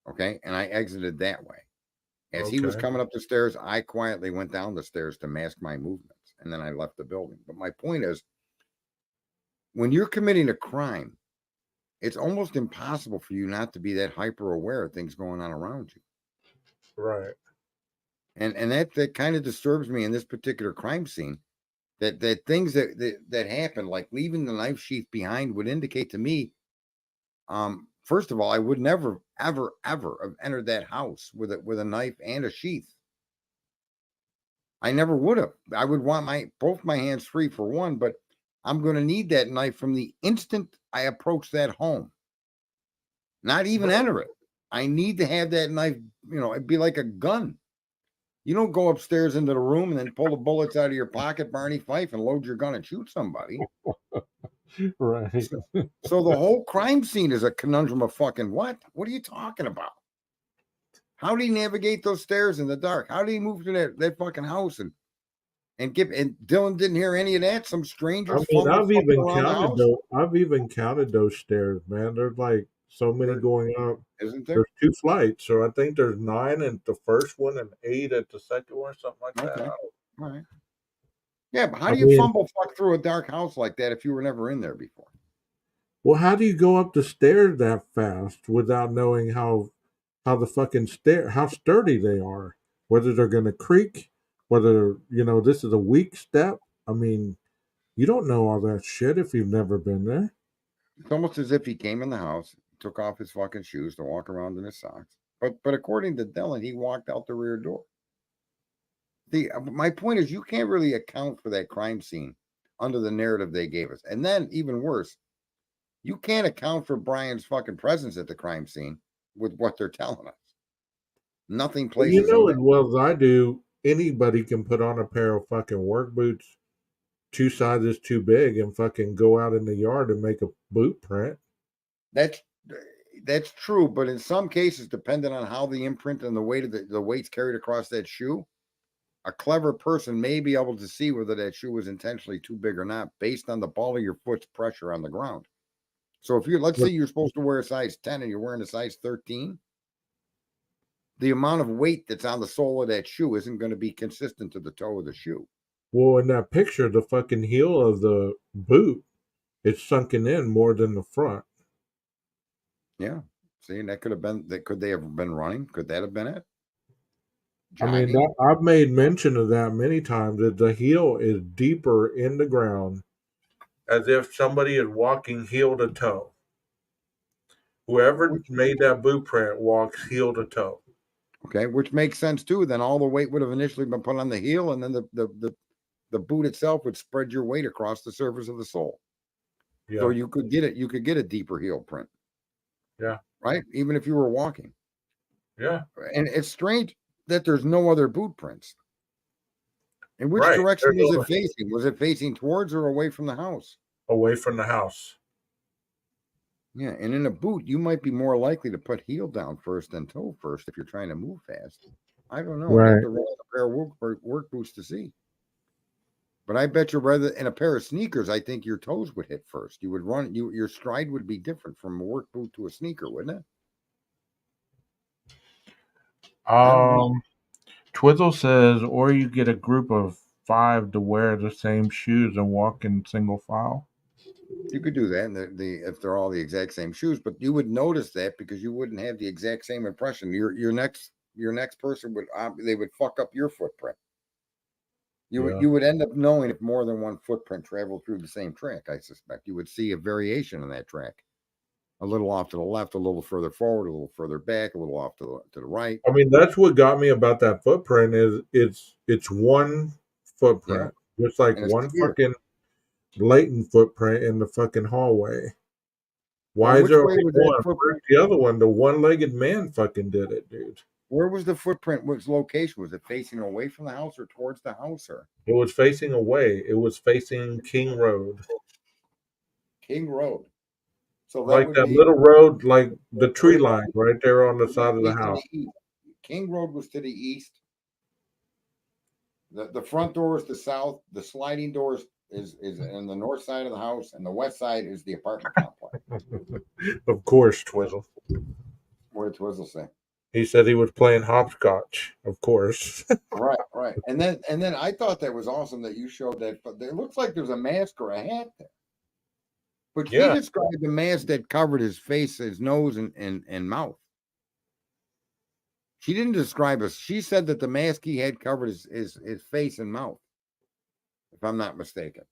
Okay. And I exited that way. As he was Okay. coming up the stairs, I quietly went down the stairs to mask my movements. And then I left the building. But my point is, when you're committing a crime, it's almost impossible for you not to be that hyper aware of things going on around you. Right. And that kind of disturbs me in this particular crime scene. That things that happen, like leaving the knife sheath behind, would indicate to me, first of all, I would never, ever, ever have entered that house with a knife and a sheath. I never would have. I would want both my hands free for one, but I'm going to need that knife from the instant I approach that home. Not even enter it. I need to have that knife. It'd be like a gun. You don't go upstairs into the room and then pull the bullets out of your pocket, Barney Fife, and load your gun and shoot somebody. Right. So the whole crime scene is a conundrum of fucking what? What are you talking about? How did he navigate those stairs in the dark? How did he move to that fucking house and Dylan didn't hear any of that? Some strangers. I mean, I've even counted those stairs, man. There's like so many going up. Isn't there? There's 2 flights, so I think there's 9 at the first one and 8 at the second one, something like that. Okay. All right. Yeah, but how do you fumble fuck through a dark house like that if you were never in there before? Well, how do you go up the stairs that fast without knowing how the fucking how sturdy they are? Whether they're going to creak, whether this is a weak step. I mean, you don't know all that shit if you've never been there. It's almost as if he came in the house, took off his fucking shoes to walk around in his socks. But according to Dylan, he walked out the rear door. My point is, you can't really account for that crime scene under the narrative they gave us. And then, even worse, you can't account for Brian's fucking presence at the crime scene with what they're telling us. Nothing places. You know as well as I do, anybody can put on a pair of fucking work boots 2 sizes too big and fucking go out in the yard and make a boot print. That's true, but in some cases, depending on how the imprint and the weight of the weight's carried across that shoe, a clever person may be able to see whether that shoe was intentionally too big or not based on the ball of your foot's pressure on the ground. So if let's say you're supposed to wear a size 10 and you're wearing a size 13, the amount of weight that's on the sole of that shoe isn't going to be consistent to the toe of the shoe. Well, in that picture, the fucking heel of the boot, it's sunken in more than the front. Yeah. See, that could have been, could they have been running? Could that have been it? Jogging? I mean, I've made mention of that many times, that the heel is deeper in the ground as if somebody is walking heel to toe. Whoever made that boot print walks heel to toe. Okay, which makes sense too. Then all the weight would have initially been put on the heel, and then the boot itself would spread your weight across the surface of the sole. Yeah. So you could get it. You could get a deeper heel print. Yeah. Right. Even if you were walking. Yeah. And it's strange that there's no other boot prints. In which Right. direction There's was no- it facing? Was it facing towards or away from the house? Away from the house. Yeah, and in a boot, you might be more likely to put heel down first than toe first if you're trying to move fast. I don't know. I have Right. to run a pair of work boots to see. But I bet you rather in a pair of sneakers, I think your toes would hit first. You would run, your stride would be different from a work boot to a sneaker, wouldn't it? Twizzle says, or you get a group of 5 to wear the same shoes and walk in single file. You could do that, and if they're all the exact same shoes, but you would notice that because you wouldn't have the exact same impression. Your next person would they would fuck up your footprint. You would end up knowing if more than one footprint traveled through the same track. I suspect you would see a variation in that track, a little off to the left, a little further forward, a little further back, a little off to the right. I mean, that's what got me about that footprint is it's one footprint, just like And it's one clear. fucking blatant footprint in the fucking hallway. Why Well, is which there way only was that one? footprint? Where's the other one? The one-legged man fucking did it, dude. Where was the footprint? Which location was it facing? Away from the house or towards the house? Or It was facing away. It was facing King Road. King Road. So that Like would that be little road, like the tree line right there on the side of the east to house. east. King Road was to the east. The front door is the south. The sliding doors is in the north side of the house, and the west side is the apartment complex. Of course, Twizzle. What did Twizzle say? He said he was playing hopscotch. Of course. Right. And then I thought that was awesome that you showed that. But it looks like there's a mask or a hat there. But he Yeah. described the mask that covered his face, his nose, and mouth. She didn't describe us. She said that the mask he had covered his face and mouth, if I'm not mistaken.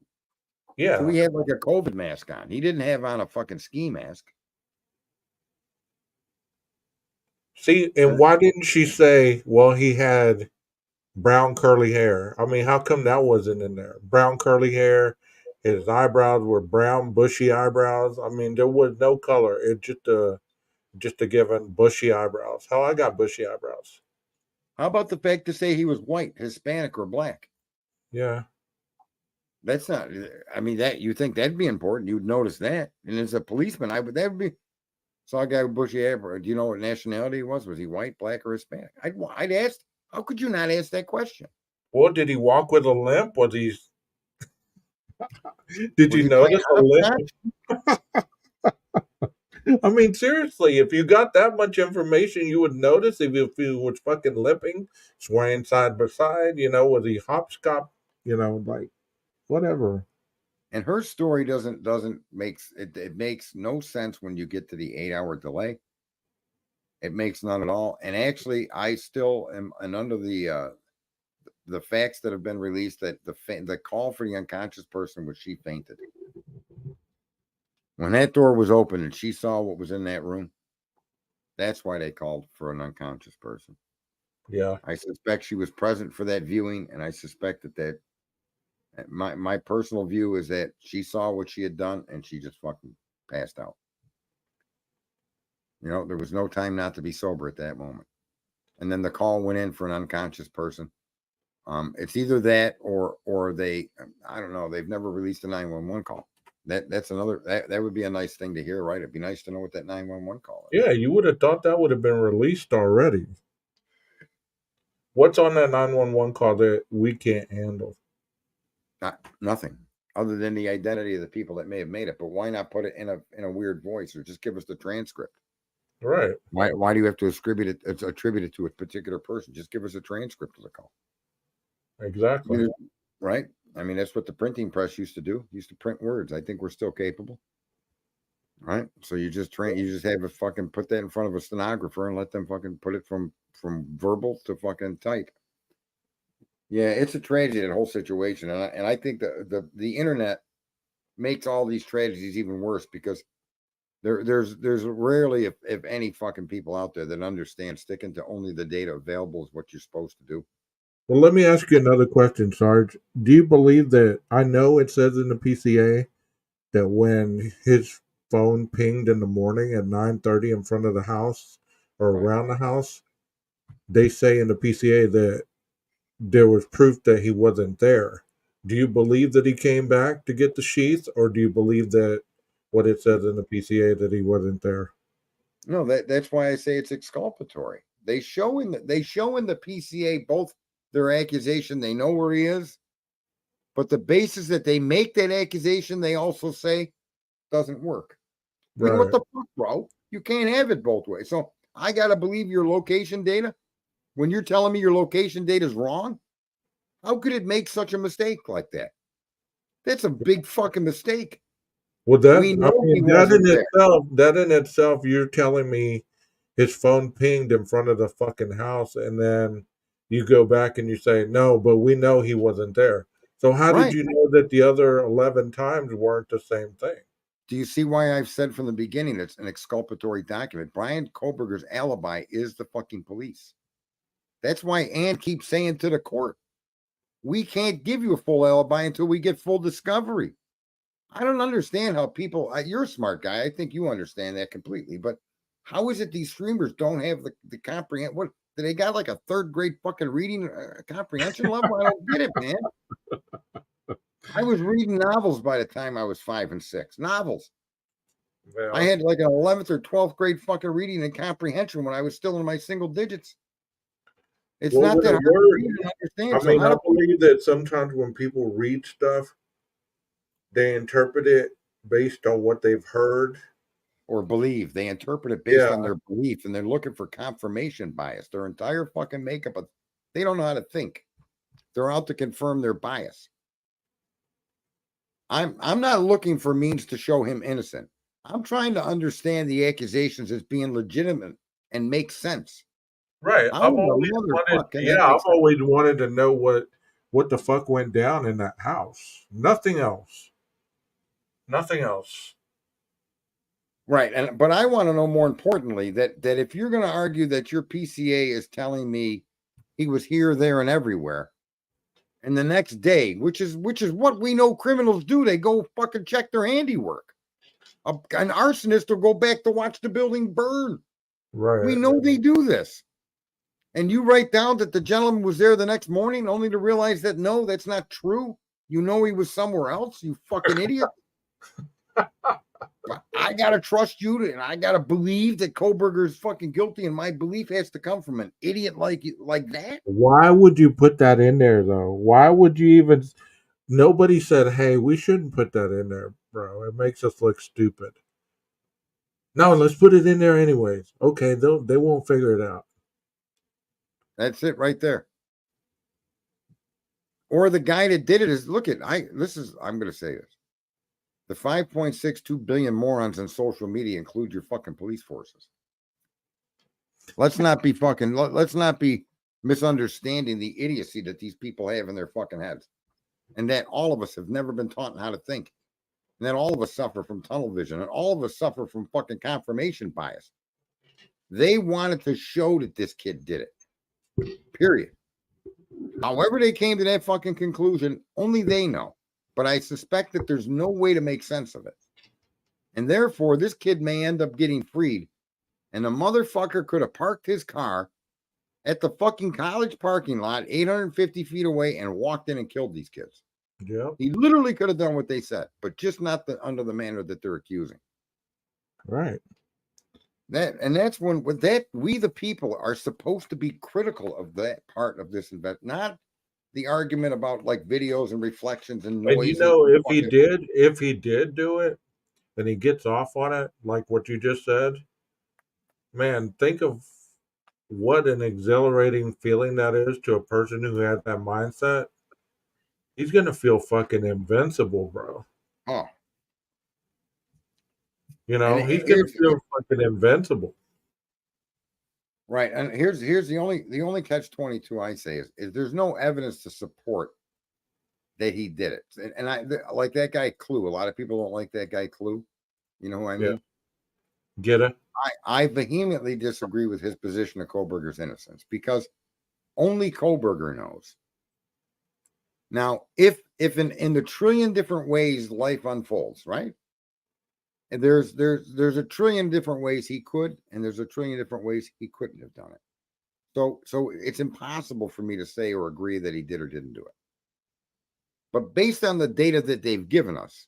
Yeah. So he had like a COVID mask on. He didn't have on a fucking ski mask. See, and why didn't she say, well, he had brown curly hair? I mean, how come that wasn't in there? Brown curly hair, his eyebrows were brown, bushy eyebrows. I mean, there was no color. It just a given bushy eyebrows. How I got bushy eyebrows. How about the fact to say he was white, Hispanic, or black? Yeah. That's not. I mean, that you think that'd be important? You'd notice that. And as a policeman, that would be. Saw a guy with bushy hair. Do you know what nationality he was? Was he white, black, or Hispanic? I'd ask. How could you not ask that question? Well, did he walk with a limp? Was he? Did Was you he notice a playing limp? I mean, seriously, if you got that much information, you would notice if he was fucking limping, swaying side by side. Was he hopscotch? Like whatever. And her story doesn't make it makes no sense when you get to the 8-hour delay. It makes none at all. And actually, I still am, and under the facts that have been released, that the call for the unconscious person was she fainted. When that door was open and she saw what was in that room, that's why they called for an unconscious person. Yeah. I suspect she was present for that viewing, and I suspect that my personal view is that she saw what she had done and she just fucking passed out. There was no time not to be sober at that moment. And then the call went in for an unconscious person. It's either that or they, I don't know, they've never released a 911 call. That's another, that would be a nice thing to hear, right? It'd be nice to know what that 911 call is. Yeah, you would have thought that would have been released already. What's on that 911 call that we can't handle? Nothing other than the identity of the people that may have made it. But why not put it in a weird voice, or just give us the transcript? Right. Why do you have to attribute it to a particular person? Just give us a transcript of the call. Exactly. Right. I mean, that's what the printing press used to do. Used to print words. I think we're still capable. Right. So you just have a fucking put that in front of a stenographer and let them fucking put it from verbal to fucking type. Yeah, it's a tragedy, that whole situation, and I think the internet makes all these tragedies even worse because there's rarely, if any, fucking people out there that understand sticking to only the data available is what you're supposed to do. Well, let me ask you another question, Sarge. Do you believe that? I know it says in the PCA that when his phone pinged in the morning at 9:30 in front of the house or around the house, they say in the PCA that there was proof that he wasn't there. Do you believe that he came back to get the sheath, or do you believe that what it says in the PCA that he wasn't there? No, that's why I say it's exculpatory. They show in the PCA both their accusation, they know where he is, but the basis that they make that accusation, they also say doesn't work. I mean, what the fuck, bro? You can't have it both ways. So I gotta believe your location data when you're telling me your location data is wrong. How could it make such a mistake like that? That's a big fucking mistake. Well, that We know he that wasn't there. in itself, you're telling me his phone pinged in front of the fucking house, and then you go back and you say no, but we know he wasn't there. So how did Right. you know that the other 11 times weren't the same thing? Do you see why I've said from the beginning it's an exculpatory document? Brian Koberger's alibi is the fucking police. That's why Ann keeps saying to the court, we can't give you a full alibi until we get full discovery. I don't understand how people, you're a smart guy. I think you understand that completely. But how is it these streamers don't have the comprehend? What, do they got like a third grade fucking reading comprehension level? I don't get it, man. I was reading novels by the time I was 5 and 6. Novels. Well, I had like an 11th or 12th grade fucking reading and comprehension when I was still in my single digits. It's Well, not that with hard a to read and I understand. So mean, how I do believe that sometimes when people read stuff, they interpret it based on what they've heard. or believe? They interpret it based Yeah. on their belief, and they're looking for confirmation bias. Their entire fucking makeup of, they don't know how to think. They're out to confirm their bias. I'm not looking for means to show him innocent. I'm trying to understand the accusations as being legitimate and make sense. Right. How in the motherfucker can that I've make sense? always wanted to know what the fuck went down in that house. Nothing else. Nothing else. Right. But I want to know more importantly that if you're going to argue that your PCA is telling me he was here, there, and everywhere, and the next day, which is what we know criminals do, they go fucking check their handiwork. An arsonist will go back to watch the building burn. Right. We know they do this. And you write down that the gentleman was there the next morning only to realize that no, that's not true. You know he was somewhere else, you fucking idiot. I gotta trust you and I gotta believe that Koberger is fucking guilty, and my belief has to come from an idiot like that. Why would you put that in there though? Why would you even? Nobody said, "Hey, we shouldn't put that in there, bro. It makes us look stupid." No, let's put it in there anyways. Okay, they won't figure it out. That's it right there. Or the guy that did it is I'm gonna say this. The 5.62 billion morons on social media include your fucking police forces. Let's not be misunderstanding the idiocy that these people have in their fucking heads. And that all of us have never been taught how to think. And that all of us suffer from tunnel vision, and all of us suffer from fucking confirmation bias. They wanted to show that this kid did it. Period. However they came to that fucking conclusion, only they know. But I suspect that there's no way to make sense of it. And therefore, this kid may end up getting freed. And the motherfucker could have parked his car at the fucking college parking lot 850 feet away and walked in and killed these kids. Yeah. He literally could have done what they said, but just not under the manner that they're accusing. Right. That's when we the people are supposed to be critical of that part of this event, not the argument about like videos and reflections and noise. And you know, if he did do it, and he gets off on it, like what you just said, man, think of what an exhilarating feeling that is to a person who has that mindset. He's gonna feel fucking invincible, bro. Oh, You know, he's gonna feel fucking invincible. Right. And here's the only catch-22 I say is there's no evidence to support that he did it. And I like that guy Clue. A lot of people don't like that guy Clue. You know who I mean? Get it? I vehemently disagree with his position of Koberger's innocence because only Koberger knows. Now, if in the trillion different ways life unfolds, right? And there's a trillion different ways he could, and there's a trillion different ways he couldn't have done it. So it's impossible for me to say or agree that he did or didn't do it. But based on the data that they've given us,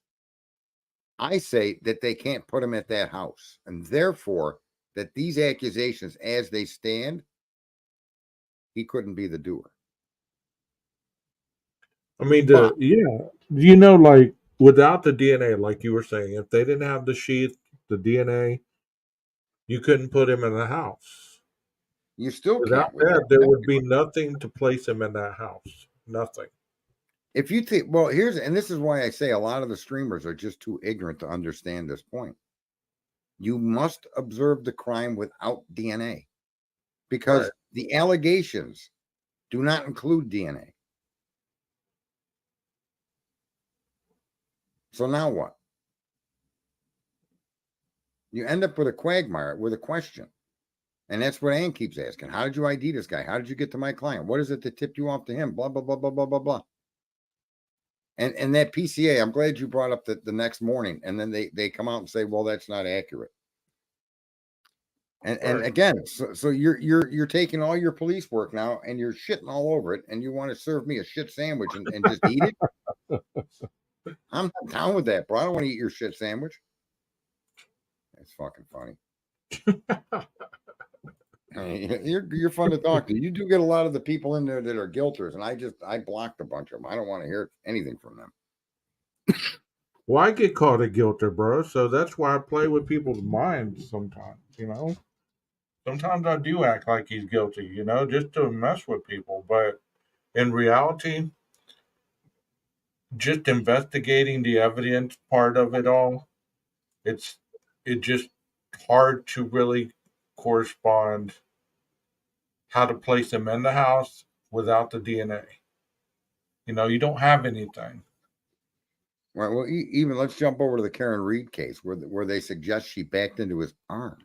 I say that they can't put him at that house, and therefore that these accusations, as they stand, he couldn't be the doer. I mean, like without the DNA, like you were saying, if they didn't have the sheath, the DNA, you couldn't put him in the house. You still Without can't. that, there would be nothing to place him in that house. Nothing. If you think, well, this is why I say a lot of the streamers are just too ignorant to understand this point. You must observe the crime without DNA because the allegations do not include DNA. So now what? You end up with a quagmire with a question. And that's what Ann keeps asking. How did you ID this guy? How did you get to my client? What is it that tipped you off to him? Blah, blah, blah, blah, blah, blah, blah. And that PCA, I'm glad you brought up the next morning. And then they come out and say, well, that's not accurate. And again, so you're taking all your police work now and you're shitting all over it. And you want to serve me a shit sandwich and just eat it? I'm not down with that, bro. I don't want to eat your shit sandwich. That's fucking funny. You're fun to talk to. You do get a lot of the people in there that are guilters, and I blocked a bunch of them. I don't want to hear anything from them. Well, I get caught a guilter, bro. So that's why I play with people's minds sometimes, you know. Sometimes I do act like he's guilty, you know, just to mess with people. But in reality, just investigating the evidence part of it all, it's just hard to really correspond how to place him in the house without the DNA. You know, you don't have anything. Right. Well, even let's jump over to the Karen Reed case where they suggest she backed into his arm.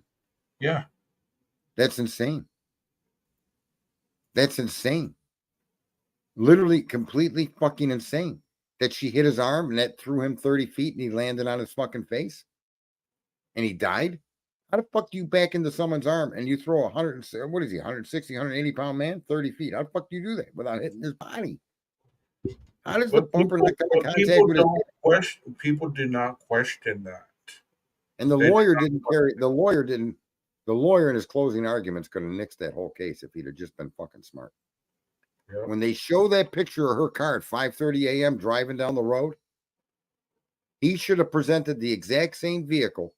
Yeah. That's insane. That's insane. Literally, completely fucking insane. That she hit his arm and that threw him 30 feet and he landed on his fucking face and he died. How the fuck do you back into someone's arm and you throw 160, 180 pound man 30 feet? How the fuck do you do that without hitting his body? How does the bumper not come in contact with his? People do not question that. And the lawyer didn't carry. The lawyer in his closing arguments could have nixed that whole case if he'd have just been fucking smart. Yep. When they show that picture of her car at 5:30 a.m. driving down the road, he should have presented the exact same vehicle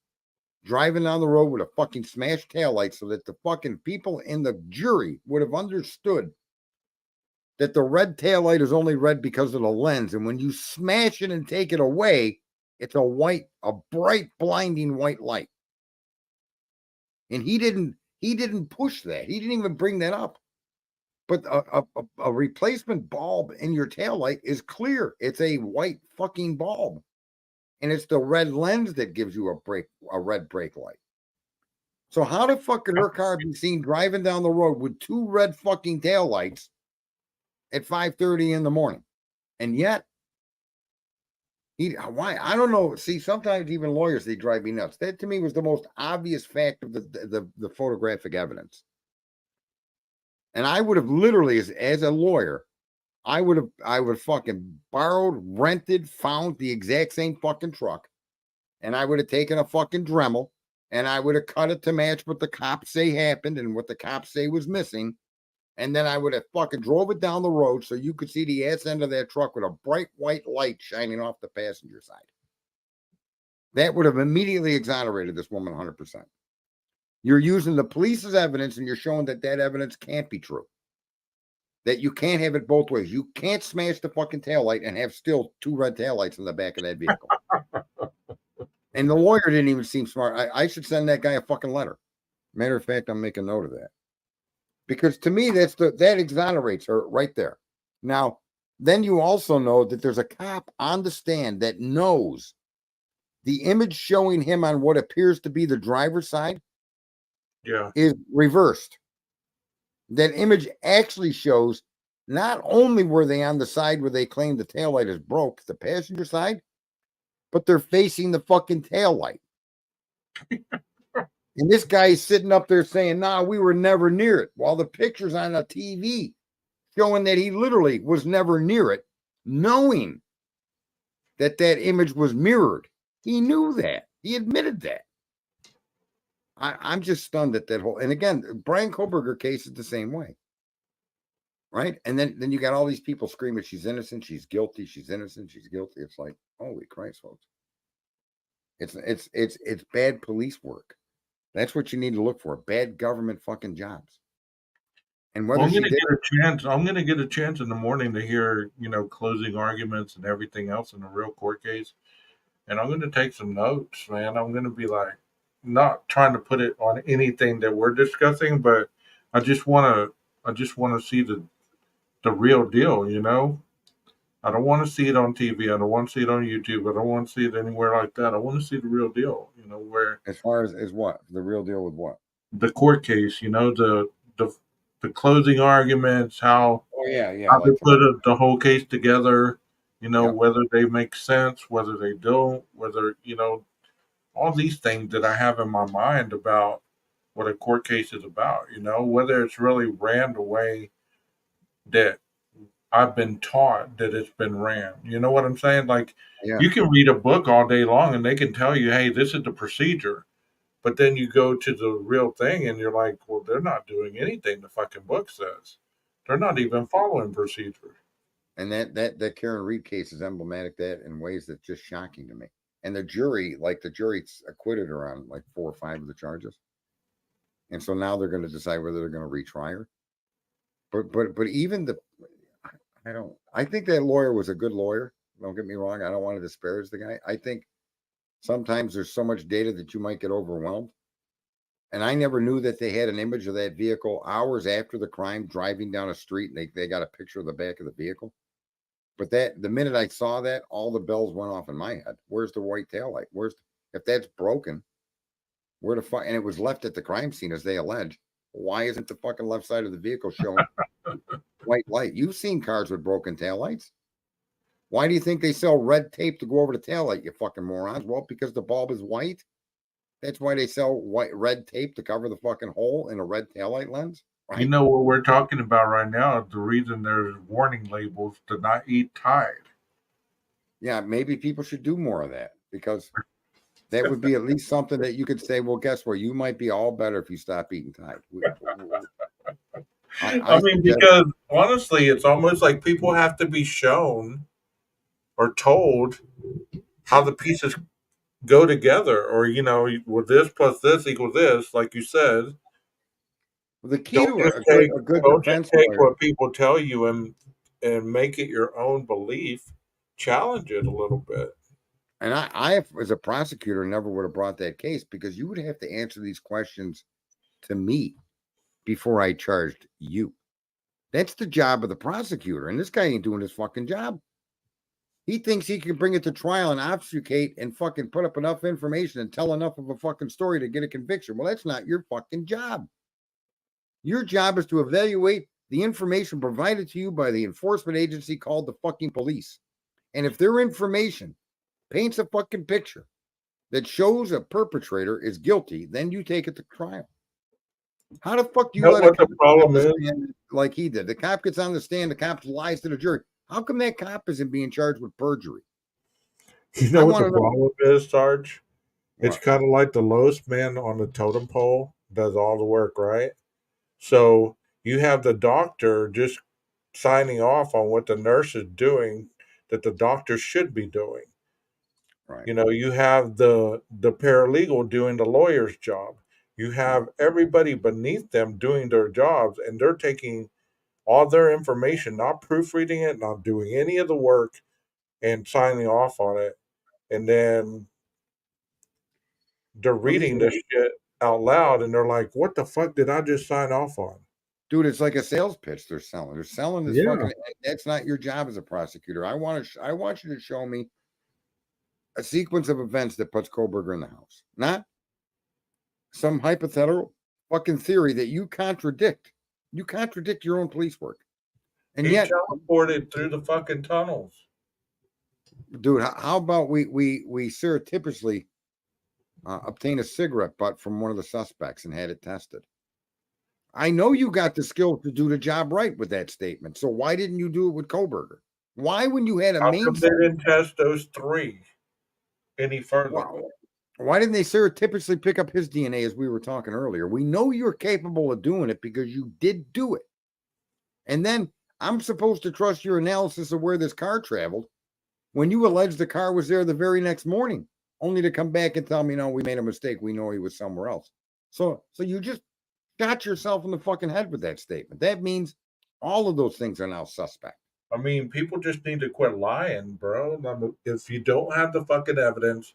driving down the road with a fucking smashed taillight so that the fucking people in the jury would have understood that the red taillight is only red because of the lens. And when you smash it and take it away, it's a bright, blinding white light. And he didn't push that. He didn't even bring that up. But a replacement bulb in your taillight is clear. It's a white fucking bulb. And it's the red lens that gives you a red brake light. So how the fuck could her car be seen driving down the road with two red fucking taillights at 5:30 in the morning? And yet, why? I don't know. See, sometimes even lawyers, they drive me nuts. That to me was the most obvious fact of the photographic evidence. And I would have literally, as a lawyer, I would fucking borrowed, rented, found the exact same fucking truck. And I would have taken a fucking Dremel and I would have cut it to match what the cops say happened and what the cops say was missing. And then I would have fucking drove it down the road so you could see the ass end of that truck with a bright white light shining off the passenger side. That would have immediately exonerated this woman 100%. You're using the police's evidence and you're showing that evidence can't be true. That you can't have it both ways. You can't smash the fucking taillight and have still two red taillights in the back of that vehicle. And the lawyer didn't even seem smart. I should send that guy a fucking letter. Matter of fact, I'm making note of that. Because to me, that exonerates her right there. Now, then you also know that there's a cop on the stand that knows the image showing him on what appears to be the driver's side Yeah. is reversed. That image actually shows not only were they on the side where they claim the taillight is broke, the passenger side, but they're facing the fucking taillight. And this guy is sitting up there saying, nah, we were never near it. While the picture's on the TV showing that he literally was never near it, knowing that that image was mirrored. He knew that. He admitted that. I'm just stunned at that whole. And again, Brian Koberger case is the same way, right? And then you got all these people screaming, "She's innocent, she's guilty, she's innocent, she's guilty." It's like, holy Christ, folks! It's bad police work. That's what you need to look for. Bad government fucking jobs. And whether I'm going to get a chance. I'm going to get a chance in the morning to hear, closing arguments and everything else in a real court case, and I'm going to take some notes, man. I'm going to be like, not trying to put it on anything that we're discussing, but I just want to see the real deal. I don't want to see it on TV. I don't want to see it on YouTube. I don't want to see it anywhere like that. I want to see the real deal. Where as far as what the real deal with what the court case. The closing arguments, how how they put the whole case together. Whether they make sense, whether they don't, whether all these things that I have in my mind about what a court case is about, whether it's really ran the way that I've been taught that it's been ran. You know what I'm saying? Like, you can read a book all day long and they can tell you, hey, this is the procedure. But then you go to the real thing and you're like, well, they're not doing anything the fucking book says. They're not even following procedure. And that Karen Reed case is emblematic of that in ways that's just shocking to me. And the jury acquitted her on like 4 or 5 of the charges. And so now they're going to decide whether they're going to retry her. But even I think that lawyer was a good lawyer. Don't get me wrong. I don't want to disparage the guy. I think sometimes there's so much data that you might get overwhelmed. And I never knew that they had an image of that vehicle hours after the crime driving down a street. And they got a picture of the back of the vehicle. But the minute I saw that, all the bells went off in my head. Where's the white taillight? If that's broken, where the fuck? And it was left at the crime scene, as they allege. Why isn't the fucking left side of the vehicle showing white light? You've seen cars with broken taillights. Why do you think they sell red tape to go over the taillight, you fucking morons? Well, because the bulb is white. That's why they sell red tape to cover the fucking hole in a red taillight lens. Right? You know what we're talking about right now? The reason there's warning labels to not eat Tide. Yeah, maybe people should do more of that, because that would be at least something that you could say, well, guess what? You might be all better if you stop eating Tide. I mean, because honestly, it's almost like people have to be shown or told how the pieces go together, or well, this plus this equals this, like you said. The key to a good defense lawyer, take what people tell you and make it your own belief. Challenge it a little bit. And I, as a prosecutor, never would have brought that case, because you would have to answer these questions to me before I charged you. That's the job of the prosecutor, and this guy ain't doing his fucking job. He thinks he can bring it to trial and obfuscate and fucking put up enough information and tell enough of a fucking story to get a conviction. Well, that's not your fucking job. Your job is to evaluate the information provided to you by the enforcement agency called the fucking police. And if their information paints a fucking picture that shows a perpetrator is guilty, then you take it to trial. How the fuck do you let a cop problem is? Like he did? The cop gets on the stand, the cop lies to the jury. How come that cop isn't being charged with perjury? You know what the problem is, Sarge? It's kind of like the lowest man on the totem pole does all the work, right? So you have the doctor just signing off on what the nurse is doing that the doctor should be doing. Right. You have the paralegal doing the lawyer's job. You have everybody beneath them doing their jobs, and they're taking all their information, not proofreading it, not doing any of the work, and signing off on it. And then they're reading this shit out loud, and they're like, what the fuck did I just sign off on? Dude, it's like a sales pitch they're selling. They're selling this Yeah. fucking. That's not your job as a prosecutor. I want you to show me a sequence of events that puts Koberger in the house, not some hypothetical fucking theory that you contradict. You contradict your own police work, and He yet, teleported through the fucking tunnels. dude, how about we surreptitiously obtain a cigarette butt from one of the suspects and had it tested? I know you got the skill to do the job right with that statement. So why didn't you do it with Koberger? Why, when you had a How main, come they didn't test those three any further? why didn't they surreptitiously pick up his DNA as we were talking earlier? We know you're capable of doing it because you did do it. And then I'm supposed to trust your analysis of where this car traveled when you allege the car was there the very next morning, only to come back and tell me, no, we made a mistake. We know he was somewhere else. So you just got yourself in the fucking head with that statement. That means all of those things are now suspect. I mean, people just need to quit lying, bro. If you don't have the fucking evidence,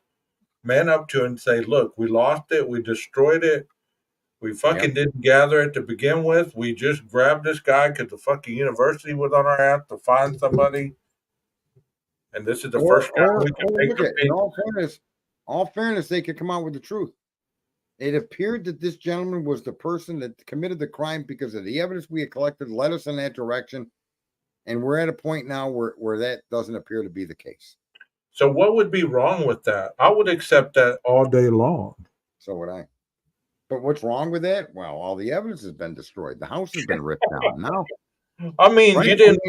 man up to it and say, look, we lost it. We destroyed it. We fucking didn't gather it to begin with. We just grabbed this guy because the fucking university was on our ass to find somebody. And this is the first guy we can make look at, in all fairness, they could come out with the truth. It appeared that this gentleman was the person that committed the crime because of the evidence we had collected led us in that direction. And we're at a point now where that doesn't appear to be the case. So what would be wrong with that? I would accept that all day long. So would I. But what's wrong with that? Well, all the evidence has been destroyed. The house has been ripped down. Now, I mean, right? you didn't,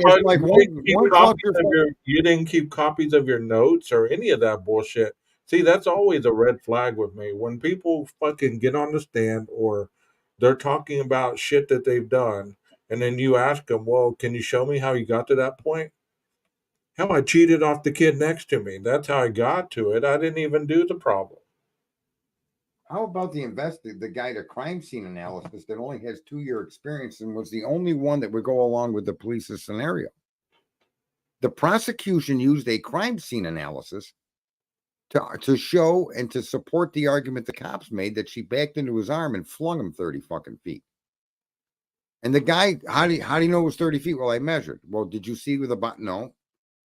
You didn't keep copies of your notes or any of that bullshit. See, that's always a red flag with me. When people fucking get on the stand or they're talking about shit that they've done, and then you ask them, well, can you show me how you got to that point? Hell, I cheated off the kid next to me. That's how I got to it. I didn't even do the problem. How about the guy, the crime scene analysis that only has 2-year experience and was the only one that would go along with the police's scenario? The prosecution used a crime scene analysis to show and to support the argument the cops made that she backed into his arm and flung him 30 fucking feet. And the guy, how do you know it was 30 feet? Well, I measured. Well, did you see where the body? No,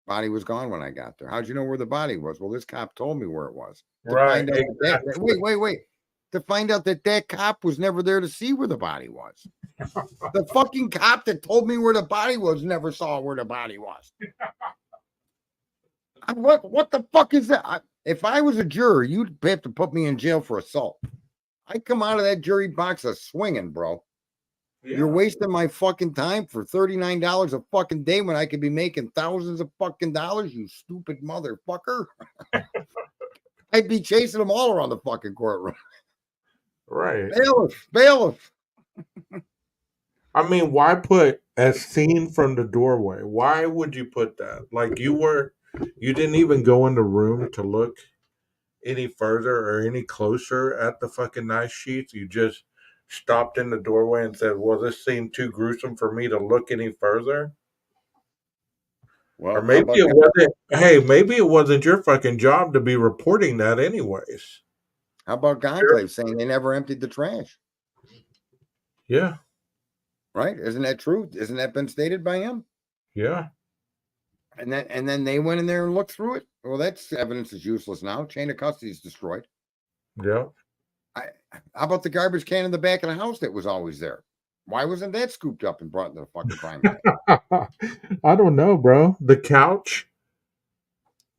body was gone when I got there. How'd you know where the body was? Well, this cop told me where it was. Right. Wait. To find out that cop was never there to see where the body was. The fucking cop that told me where the body was never saw where the body was. What the fuck is that? If I was a juror, you'd have to put me in jail for assault. I come out of that jury box a swinging, bro. Yeah. You're wasting my fucking time for $39 a fucking day when I could be making thousands of fucking dollars, you stupid motherfucker. I'd be chasing them all around the fucking courtroom. Right. Bailiff. I mean, why put as seen from the doorway? Why would you put that? Like you didn't even go in the room to look any further or any closer at the fucking knife sheaths. You just stopped in the doorway and said, well, this seemed too gruesome for me to look any further. Well, or maybe it wasn't. Hey, maybe it wasn't your fucking job to be reporting that anyways. How about Goncalves saying they never emptied the trash? Yeah. Right? Isn't that true? Isn't that been stated by him? Yeah. And then they went in there and looked through it. Well, that's evidence is useless now. Chain of custody is destroyed. Yeah. How about the garbage can in the back of the house that was always there? Why wasn't that scooped up and brought into the fucking crime scene? I don't know, bro. The couch.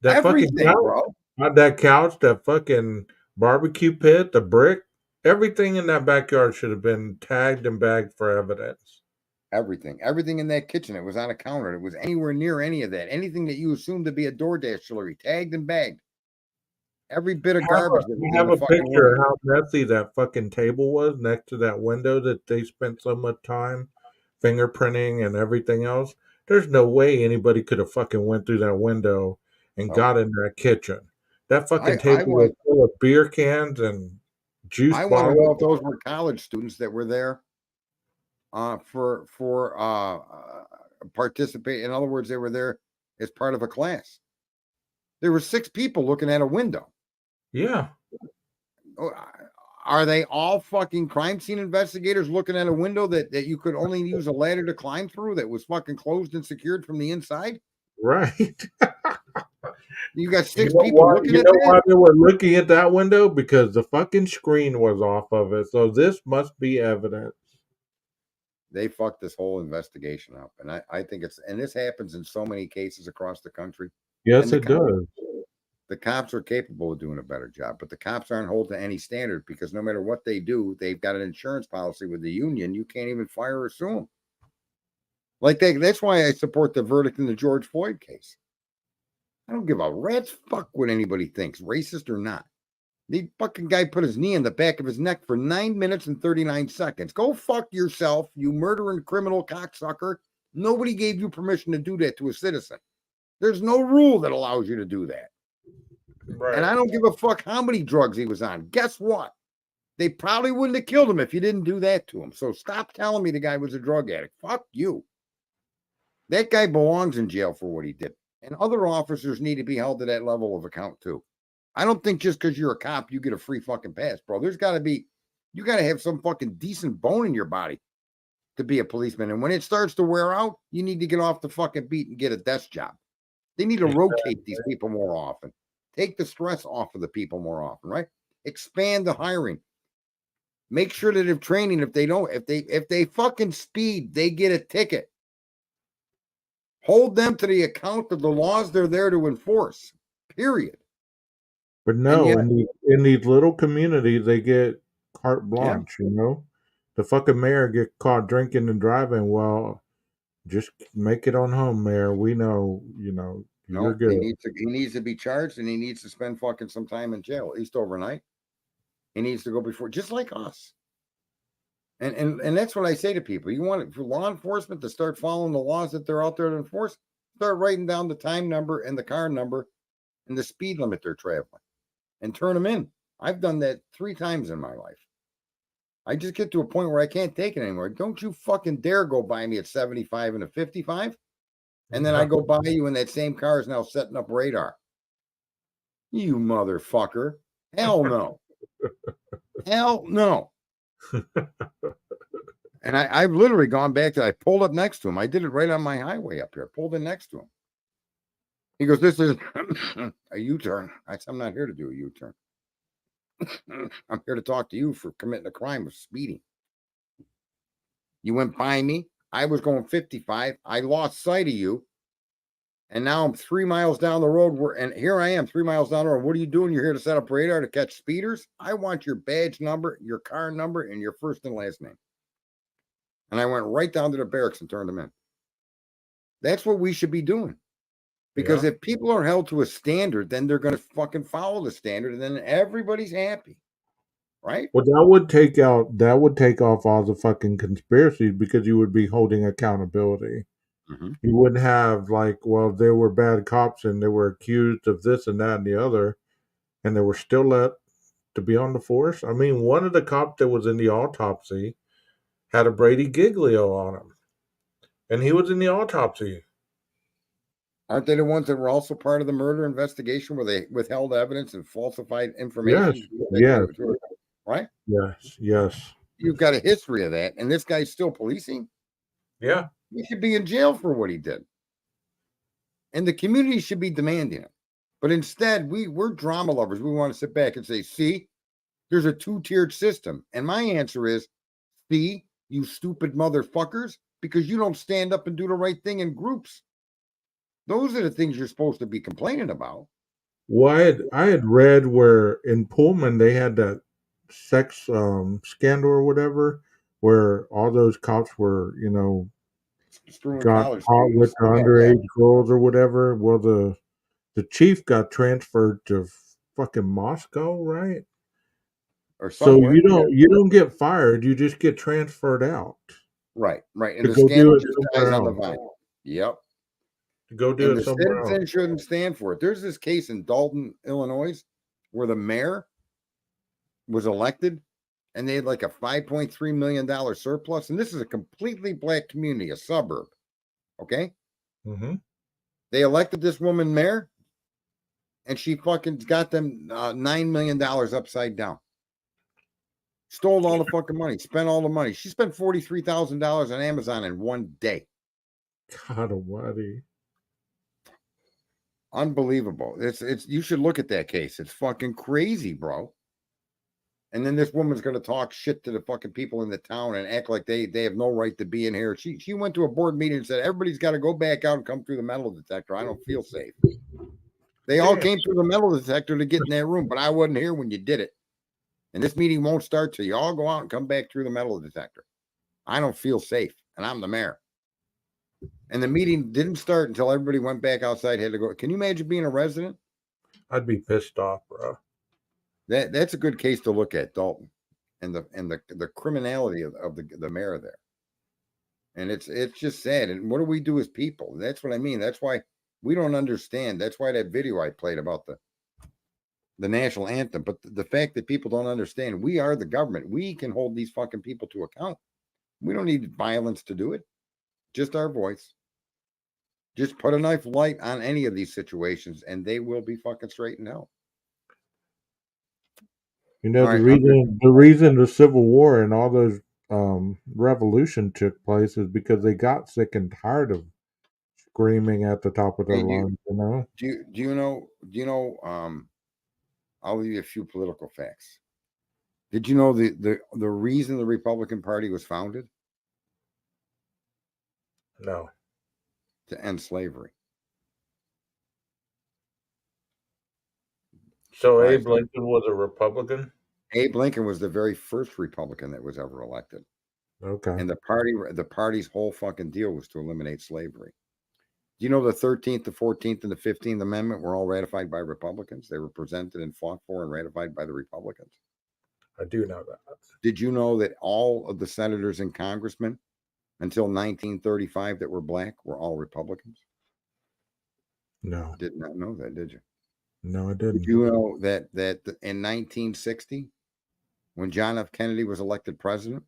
That everything, fucking couch, bro. Not that couch, that fucking barbecue pit, the brick. Everything in that backyard should have been tagged and bagged for evidence. Everything in that kitchen. It was on a counter. It was anywhere near any of that. Anything that you assumed to be a DoorDash delivery, tagged and bagged. Every bit of garbage. You have a picture of how messy that fucking table was next to that window that they spent so much time fingerprinting and everything else. There's no way anybody could have fucking went through that window and got in that kitchen. That fucking table was full of beer cans and juice bottles. I want to know if those were college students that were there for participate. In other words, they were there as part of a class. There were 6 people looking at a window. Yeah. Are they all fucking crime scene investigators looking at a window that you could only use a ladder to climb through that was fucking closed and secured from the inside? Right. You got You six know people why? looking You at know that? why they were looking at that window? Because the fucking screen was off of it. So this must be evidence. They fucked this whole investigation up. And I think and this happens in so many cases across the country. Yes, And the it does. The cops are capable of doing a better job, but the cops aren't held to any standard because no matter what they do, they've got an insurance policy with the union. You can't even fire or sue them. Like that's why I support the verdict in the George Floyd case. I don't give a rat's fuck what anybody thinks, racist or not. The fucking guy put his knee in the back of his neck for 9 minutes and 39 seconds. Go fuck yourself, you murdering criminal cocksucker. Nobody gave you permission to do that to a citizen. There's no rule that allows you to do that. Right. And I don't give a fuck how many drugs he was on. Guess what? They probably wouldn't have killed him if you didn't do that to him. So stop telling me the guy was a drug addict. Fuck you. That guy belongs in jail for what he did. And other officers need to be held to that level of account too. I don't think just because you're a cop, you get a free fucking pass, bro. You got to have some fucking decent bone in your body to be a policeman. And when it starts to wear out, you need to get off the fucking beat and get a desk job. They need to rotate these people more often. Take the stress off of the people more often, right? Expand the hiring. Make sure that if training, if they fucking speed, they get a ticket. Hold them to the account of the laws they're there to enforce. Period. But no, yet- in these little communities, they get carte blanche. You know, the fucking mayor get caught drinking and driving. Well, just make it on home, mayor. We know, you know, you're No, good. he needs to be charged and he needs to spend fucking some time in jail, at least overnight. He needs to go before, just like us. And that's what I say to people. You want for law enforcement to start following the laws that they're out there to enforce, start writing down the time number and the car number and the speed limit they're traveling and turn them in. I've done that 3 times in my life. I just get to a point where I can't take it anymore. Don't you fucking dare go by me at 75 and a 55. And then I go by you and that same car is now setting up radar. You motherfucker. Hell no. Hell no. And I've literally gone back I pulled up next to him. I did it right on my highway up here. Pulled in next to him. He goes, this is a U-turn. I said, I'm not here to do a U-turn. I'm here to talk to you for committing a crime of speeding. You went by me. I was going 55. I lost sight of you. And now I'm 3 miles down the road. And here I am 3 miles down the road. What are you doing? You're here to set up radar to catch speeders? I want your badge number, your car number, and your first and last name. And I went right down to the barracks and turned them in. That's what we should be doing. Because if people are held to a standard, then they're going to fucking follow the standard and then everybody's happy. Right? Well, that would take off all the fucking conspiracies because you would be holding accountability. Mm-hmm. You wouldn't have like, well, they were bad cops and they were accused of this and that and the other, and they were still let to be on the force. I mean, one of the cops that was in the autopsy had a Brady Giglio on him, and he was in the autopsy. Aren't they the ones that were also part of the murder investigation where they withheld evidence and falsified information? Yes. Right? Yes. You've got a history of that, and this guy's still policing? Yeah. He should be in jail for what he did. And the community should be demanding it. But instead, we're drama lovers. We want to sit back and say, see, there's a 2-tiered system. And my answer is, see, you stupid motherfuckers, because you don't stand up and do the right thing in groups. Those are the things you're supposed to be complaining about. Well, I had read where in Pullman they had that sex scandal or whatever, where all those cops were, you know, got caught with the underage girls or whatever. Well, the chief got transferred to fucking Moscow, right? Or so you don't get fired, you just get transferred out. Right. And the scandal just dies on the vine. Yep. To go do it somewhere else. The citizen shouldn't stand for it. There's this case in Dalton, Illinois, where the mayor was elected and they had like a $5.3 million surplus. And this is a completely black community, a suburb. Okay. Mm-hmm. They elected this woman mayor and she fucking got them $9 million upside down. Stole all the fucking money, spent all the money. She spent $43,000 on Amazon in one day. God almighty. Unbelievable. It's you should look at that case. It's fucking crazy, bro. And then this woman's gonna talk shit to the fucking people in the town and act like they have no right to be in here. She went to a board meeting and said everybody's got to go back out and come through the metal detector. I don't feel safe. They all came through the metal detector to get in that room, but I wasn't here when you did it. And this meeting won't start till you all go out and come back through the metal detector. I don't feel safe, and I'm the mayor. And the meeting didn't start until everybody went back outside, had to go. Can you imagine being a resident? I'd be pissed off, bro. That's a good case to look at, Dalton, and the criminality of the mayor there. And it's just sad. And what do we do as people? That's what I mean. That's why we don't understand. That's why that video I played about the national anthem. But the fact that people don't understand, we are the government. We can hold these fucking people to account. We don't need violence to do it. Just our voice. Just put a knife light on any of these situations, and they will be fucking straightened out. You know, All the right, reason the Civil War and all those revolution took place is because they got sick and tired of screaming at the top of their Hey, lungs. You know, do you know? I'll give you a few political facts. Did you know the reason the Republican Party was founded? No. To end slavery. So Right. Abe Lincoln was a Republican? Abe Lincoln was the very first Republican that was ever elected. okay. And the party's whole fucking deal was to eliminate slavery. Do you know the 13th, the 14th, and the 15th Amendment were all ratified by Republicans? They were presented and fought for and ratified by the Republicans. I do know that. Did you know that all of the senators and congressmen until 1935 that were black were all Republicans? No, Did not know that, did you? no, I Did didn't. you know that in 1960, when John F. Kennedy was elected president,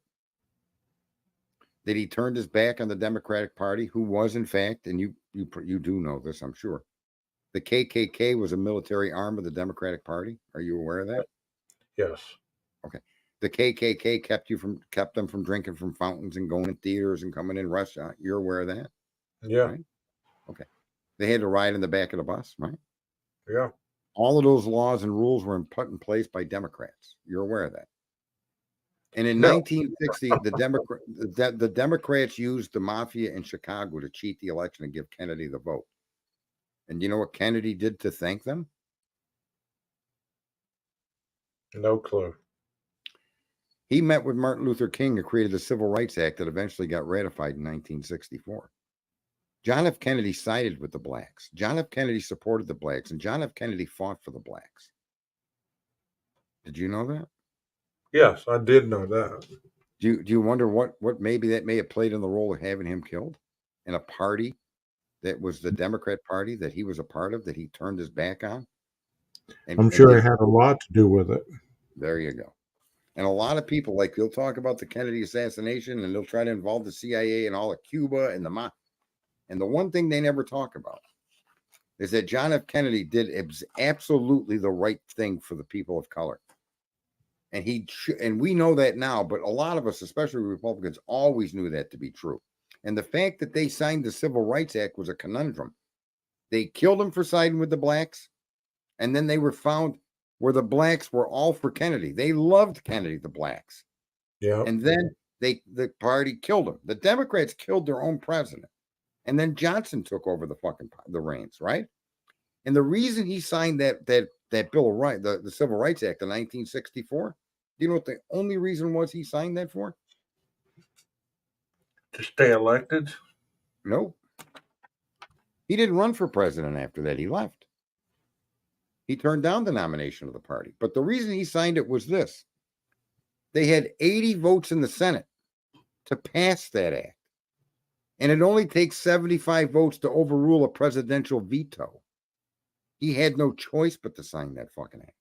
that he turned his back on the Democratic Party, who was in fact, and you do know this, I'm sure, the KKK was a military arm of the Democratic Party. Are you aware of that? Yes. Okay. The KKK kept them from drinking from fountains and going to theaters and coming in restaurants. You're aware of that? Yeah. Right? Okay. They had to ride in the back of the bus, right? Yeah. All of those laws and rules were put in place by Democrats. You're aware of that. And in 1960, the Democrats used the mafia in Chicago to cheat the election and give Kennedy the vote. And you know what Kennedy did to thank them? No clue. He met with Martin Luther King and created the Civil Rights Act that eventually got ratified in 1964. John F. Kennedy sided with the blacks. John F. Kennedy supported the blacks, and John F. Kennedy fought for the blacks. Did you know that? Yes, I did know that. Do you wonder what maybe that may have played in the role of having him killed in a party that was the Democrat Party that he was a part of, that he turned his back on? I'm sure it had a lot to do with it. There you go. And a lot of people, like, they'll talk about the Kennedy assassination and they'll try to involve the CIA and all of Cuba and and the one thing they never talk about is that John F. Kennedy did absolutely the right thing for the people of color. And and we know that now, but a lot of us, especially Republicans, always knew that to be true. And the fact that they signed the Civil Rights Act was a conundrum. They killed him for siding with the blacks, and then they were found where the blacks were all for Kennedy. They loved Kennedy, the blacks. Yeah. And then the party killed him. The Democrats killed their own president. And then Johnson took over the reins, right? And the reason he signed that Bill of Rights, the Civil Rights Act of 1964, do you know what the only reason was he signed that for? To stay elected? Nope. He didn't run for president after that. He left. He turned down the nomination of the party. But the reason he signed it was this. They had 80 votes in the Senate to pass that act. And it only takes 75 votes to overrule a presidential veto. He had no choice but to sign that fucking act.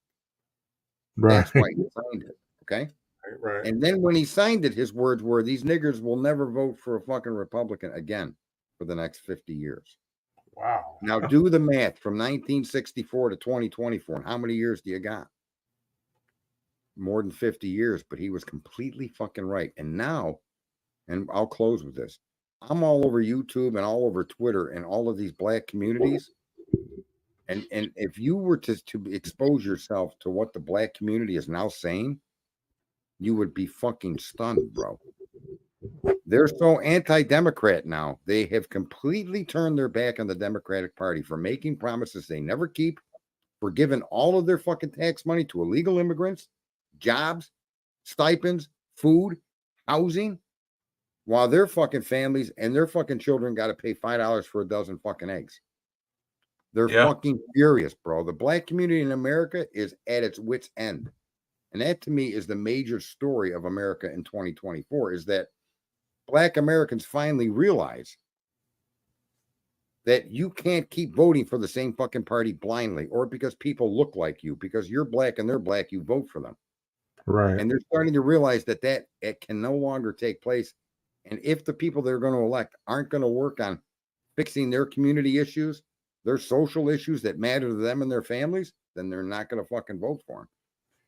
Right. That's why he signed it. Okay. Right. And then when he signed it, his words were, "These niggers will never vote for a fucking Republican again for the next 50 years." Wow. Now do the math from 1964 to 2024. And how many years do you got? more than 50 years, but he was completely fucking right. And now, and I'll close with this. I'm all over YouTube and all over Twitter and all of these black communities. And if you were to expose yourself to what the black community is now saying, you would be fucking stunned, bro. They're so anti-Democrat now. They have completely turned their back on the Democratic Party for making promises they never keep, for giving all of their fucking tax money to illegal immigrants, jobs, stipends, food, housing, while their fucking families and their fucking children got to pay $5 for a dozen fucking eggs. They're fucking furious, bro. The black community in America is at its wit's end. And that to me is the major story of America in 2024, is that black Americans finally realize that you can't keep voting for the same fucking party blindly, or because people look like you, because you're black and they're black, you vote for them. Right. And they're starting to realize that it can no longer take place. And if the people they're going to elect aren't going to work on fixing their community issues, their social issues that matter to them and their families, then they're not going to fucking vote for them.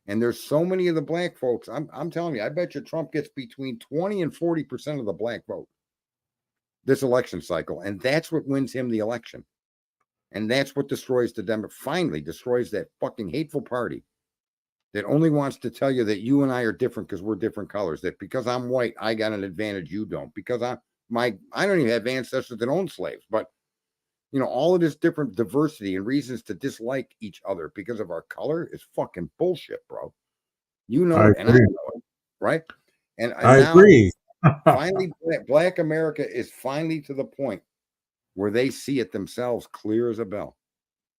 And there's so many of the black folks. I'm telling you, I bet you Trump gets between 20 and 40% of the black vote this election cycle. And that's what wins him the election. And that's what destroys finally destroys that fucking hateful party that only wants to tell you that you and I are different because we're different colors. That because I'm white, I got an advantage you don't. Because I don't even have ancestors that own slaves. But you know, all of this different diversity and reasons to dislike each other because of our color is fucking bullshit, bro. You know it, and I know it, right? And I now, agree. finally, black America is finally to the point where they see it themselves clear as a bell.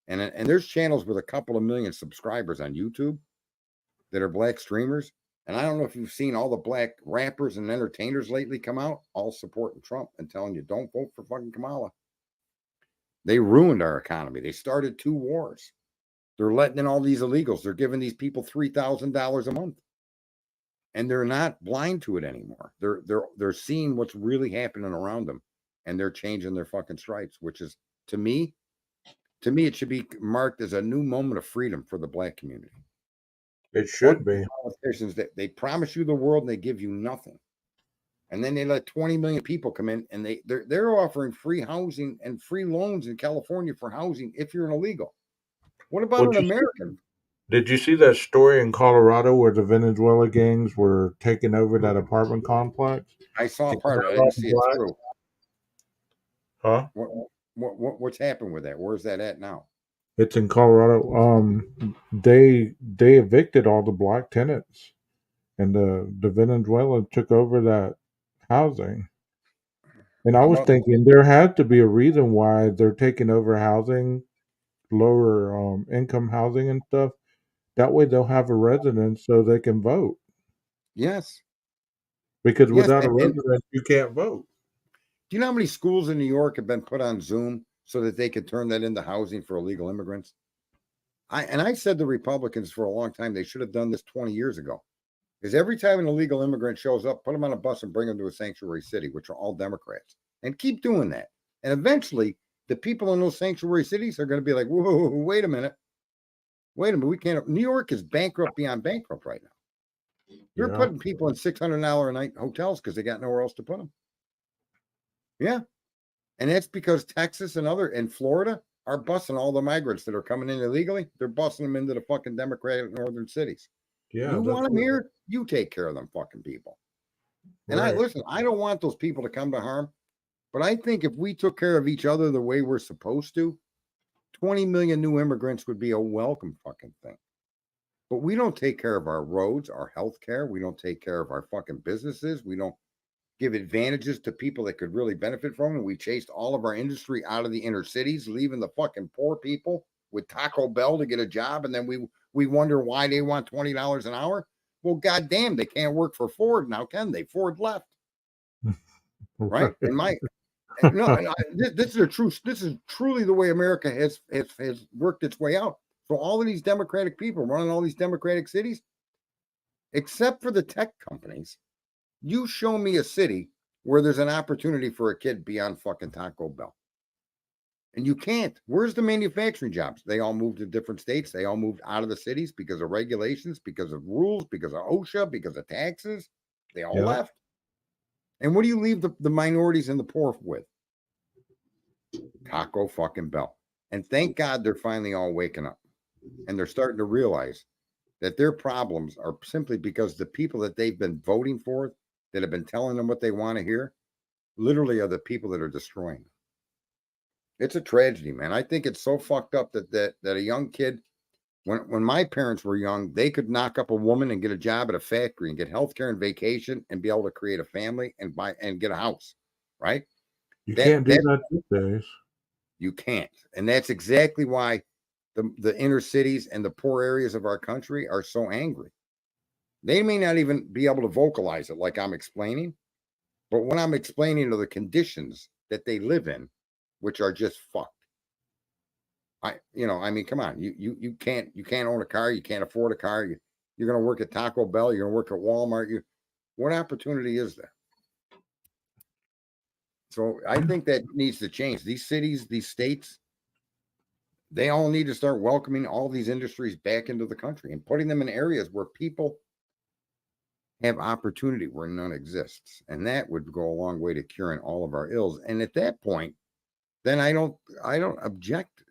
And there's channels with a couple of million subscribers on YouTube that are black streamers. And I don't know if you've seen all the black rappers and entertainers lately come out all supporting Trump and telling you don't vote for fucking Kamala. They ruined our economy. They started 2 wars. They're letting in all these illegals. They're giving these people $3,000 a month. And they're not blind to it anymore. They're seeing what's really happening around them, and they're changing their fucking stripes, which is to me it should be marked as a new moment of freedom for the black community. It should be. Politicians that they promise you the world and they give you nothing. And then they let 20 million people come in, and they're offering free housing and free loans in California for housing if you're an illegal. What about an American? Did you see that story in Colorado where the Venezuela gangs were taking over that apartment complex? I saw part of it. I didn't see it through. Huh? What's happened with that? Where's that at now? It's in Colorado. They evicted all the black tenants, and the Venezuela took over that housing. And I was thinking there had to be a reason why they're taking over housing, lower income housing and stuff. That way they'll have a residence so they can vote. Yes. Because without a residence, you can't vote. Do you know how many schools in New York have been put on Zoom so that they could turn that into housing for illegal immigrants? I said to Republicans for a long time, they should have done this 20 years ago. Because every time an illegal immigrant shows up, put them on a bus and bring them to a sanctuary city, which are all Democrats. And keep doing that. And eventually, the people in those sanctuary cities are going to be like, whoa, wait a minute. We can't. New York is bankrupt beyond bankrupt right now. They're putting people in $600 a night hotels because they got nowhere else to put them. Yeah. And that's because Texas and Florida are busing all the migrants that are coming in illegally. They're busing them into the fucking Democratic northern cities. Yeah. You want them here? You take care of them fucking people. And I don't want those people to come to harm. But I think if we took care of each other the way we're supposed to, 20 million new immigrants would be a welcome fucking thing. But we don't take care of our roads, our health care. We don't take care of our fucking businesses. We don't give advantages to people that could really benefit from it. We chased all of our industry out of the inner cities, leaving the fucking poor people with Taco Bell to get a job. And then we wonder why they want $20 an hour. Well, goddamn, they can't work for Ford now, can they? Ford left. Right? And this is truly the way America has worked its way out. So all of these Democratic people running all these Democratic cities, except for the tech companies, you show me a city where there's an opportunity for a kid beyond fucking Taco Bell. And you can't. Where's the manufacturing jobs? They all moved to different states. They all moved out of the cities because of regulations, because of rules, because of OSHA, because of taxes. They all Yep. left. And what do you leave the minorities and the poor with? Taco fucking Bell. And thank God they're finally all waking up. And they're starting to realize that their problems are simply because the people that they've been voting for, that have been telling them what they want to hear, literally are the people that are destroying them. It's a tragedy, man. I think it's so fucked up that a young kid, when my parents were young, they could knock up a woman and get a job at a factory and get health care and vacation and be able to create a family and buy and get a house, right? You can't do that these days. You can't. And that's exactly why the inner cities and the poor areas of our country are so angry. They may not even be able to vocalize it like I'm explaining, but when I'm explaining are the conditions that they live in, which are just fucked. I mean, come on, you can't own a car, you can't afford a car, you're going to work at Taco Bell, you're going to work at Walmart. What opportunity is there? So I think that needs to change. These cities, these states, they all need to start welcoming all these industries back into the country and putting them in areas where people have opportunity where none exists. And that would go a long way to curing all of our ills. And at that point, then I don't object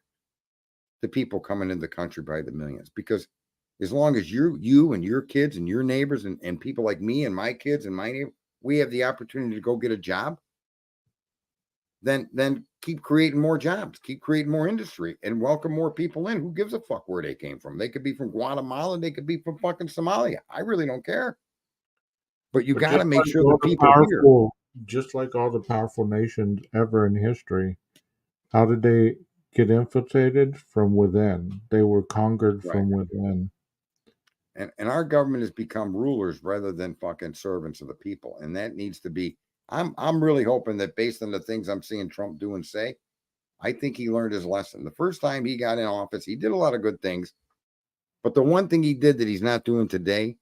to people coming into the country by the millions, because as long as you and your kids and your neighbors and people like me and my kids and my neighbor, we have the opportunity to go get a job, then keep creating more jobs, keep creating more industry, and welcome more people in. Who gives a fuck where they came from? They could be from Guatemala, they could be from fucking Somalia. I really don't care. But you got to make sure the people here, just like all the powerful nations ever in history, how did they get infiltrated? From within. They were conquered from within. And our government has become rulers rather than fucking servants of the people. And that needs to be, I'm really hoping that based on the things I'm seeing Trump do and say, I think he learned his lesson. The first time he got in office, he did a lot of good things. But the one thing he did that he's not doing today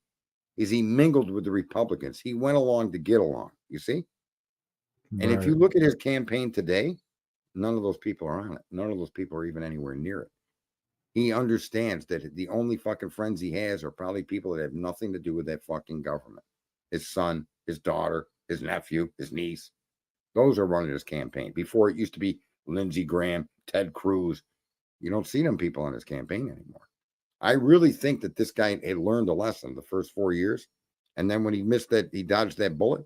is he mingled with the Republicans. He went along to get along, you see? And if you look at his campaign today, none of those people are on it. None of those people are even anywhere near it. He understands that the only fucking friends he has are probably people that have nothing to do with that fucking government. His son, his daughter, his nephew, his niece. Those are running his campaign. Before it used to be Lindsey Graham, Ted Cruz. You don't see them people on his campaign anymore. I really think that this guy had learned a lesson the first 4 years. And then when he dodged that bullet.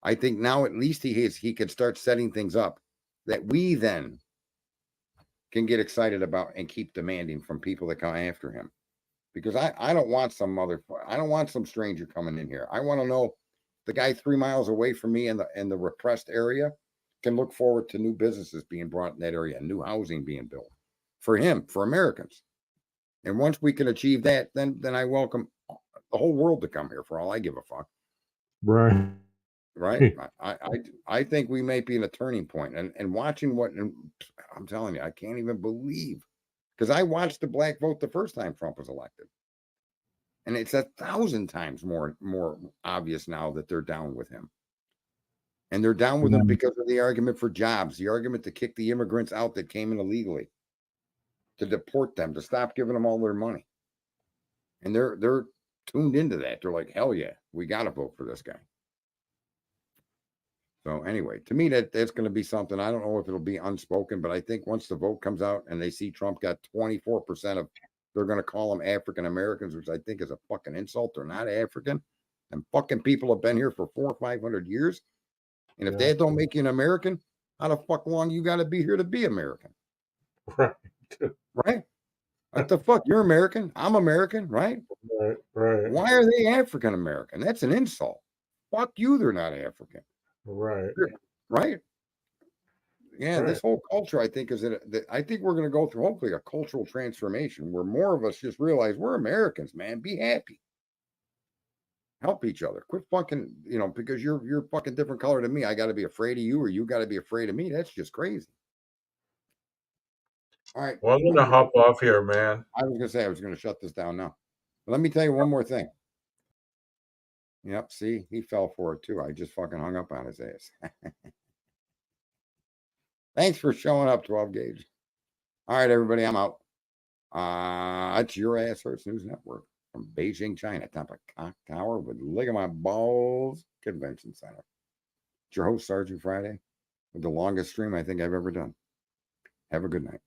I think now at least he can start setting things up that we then can get excited about and keep demanding from people that come after him. Because I don't want I don't want some stranger coming in here. I want to know the guy 3 miles away from me in the repressed area can look forward to new businesses being brought in that area, new housing being built for him, for Americans. And once we can achieve that, then I welcome the whole world to come here for all I give a fuck. Right. Right. I think we may be in a turning point, and watching and I'm telling you, I can't even believe, because I watched the black vote the first time Trump was elected. And it's 1,000 times more obvious now that they're down with him. And they're down with him because of the argument for jobs, the argument to kick the immigrants out that came in illegally, to deport them, to stop giving them all their money. And they're tuned into that. They're like, hell yeah, we got to vote for this guy. So anyway, to me, that's going to be something. I don't know if it'll be unspoken, but I think once the vote comes out and they see Trump got 24% of, they're going to call them African Americans, which I think is a fucking insult. They're not African. And fucking people have been here for 400 or 500 years. And if that don't make you an American, how the fuck long you got to be here to be American? Right. Right? What the fuck? You're American. I'm American, right? Right. Why are they African American? That's an insult. Fuck you. They're not African. Right. Right. Yeah. Right. This whole culture, I think, I think we're going to go through hopefully a cultural transformation where more of us just realize we're Americans, man. Be happy. Help each other. Quit fucking, because you're fucking different color than me. I got to be afraid of you, or you got to be afraid of me. That's just crazy. All right. Well, I'm going to hop off here, man. I was going to say I was going to shut this down now. But let me tell you one more thing. Yep. See, he fell for it too. I just fucking hung up on his ass. Thanks for showing up, 12 gauge. All right, everybody, I'm out. It's Your Ass Hurts News Network from Beijing, China, top of Cock Tower with Lick of My Balls Convention Center. It's your host, Sergeant Friday, with the longest stream I think I've ever done. Have a good night.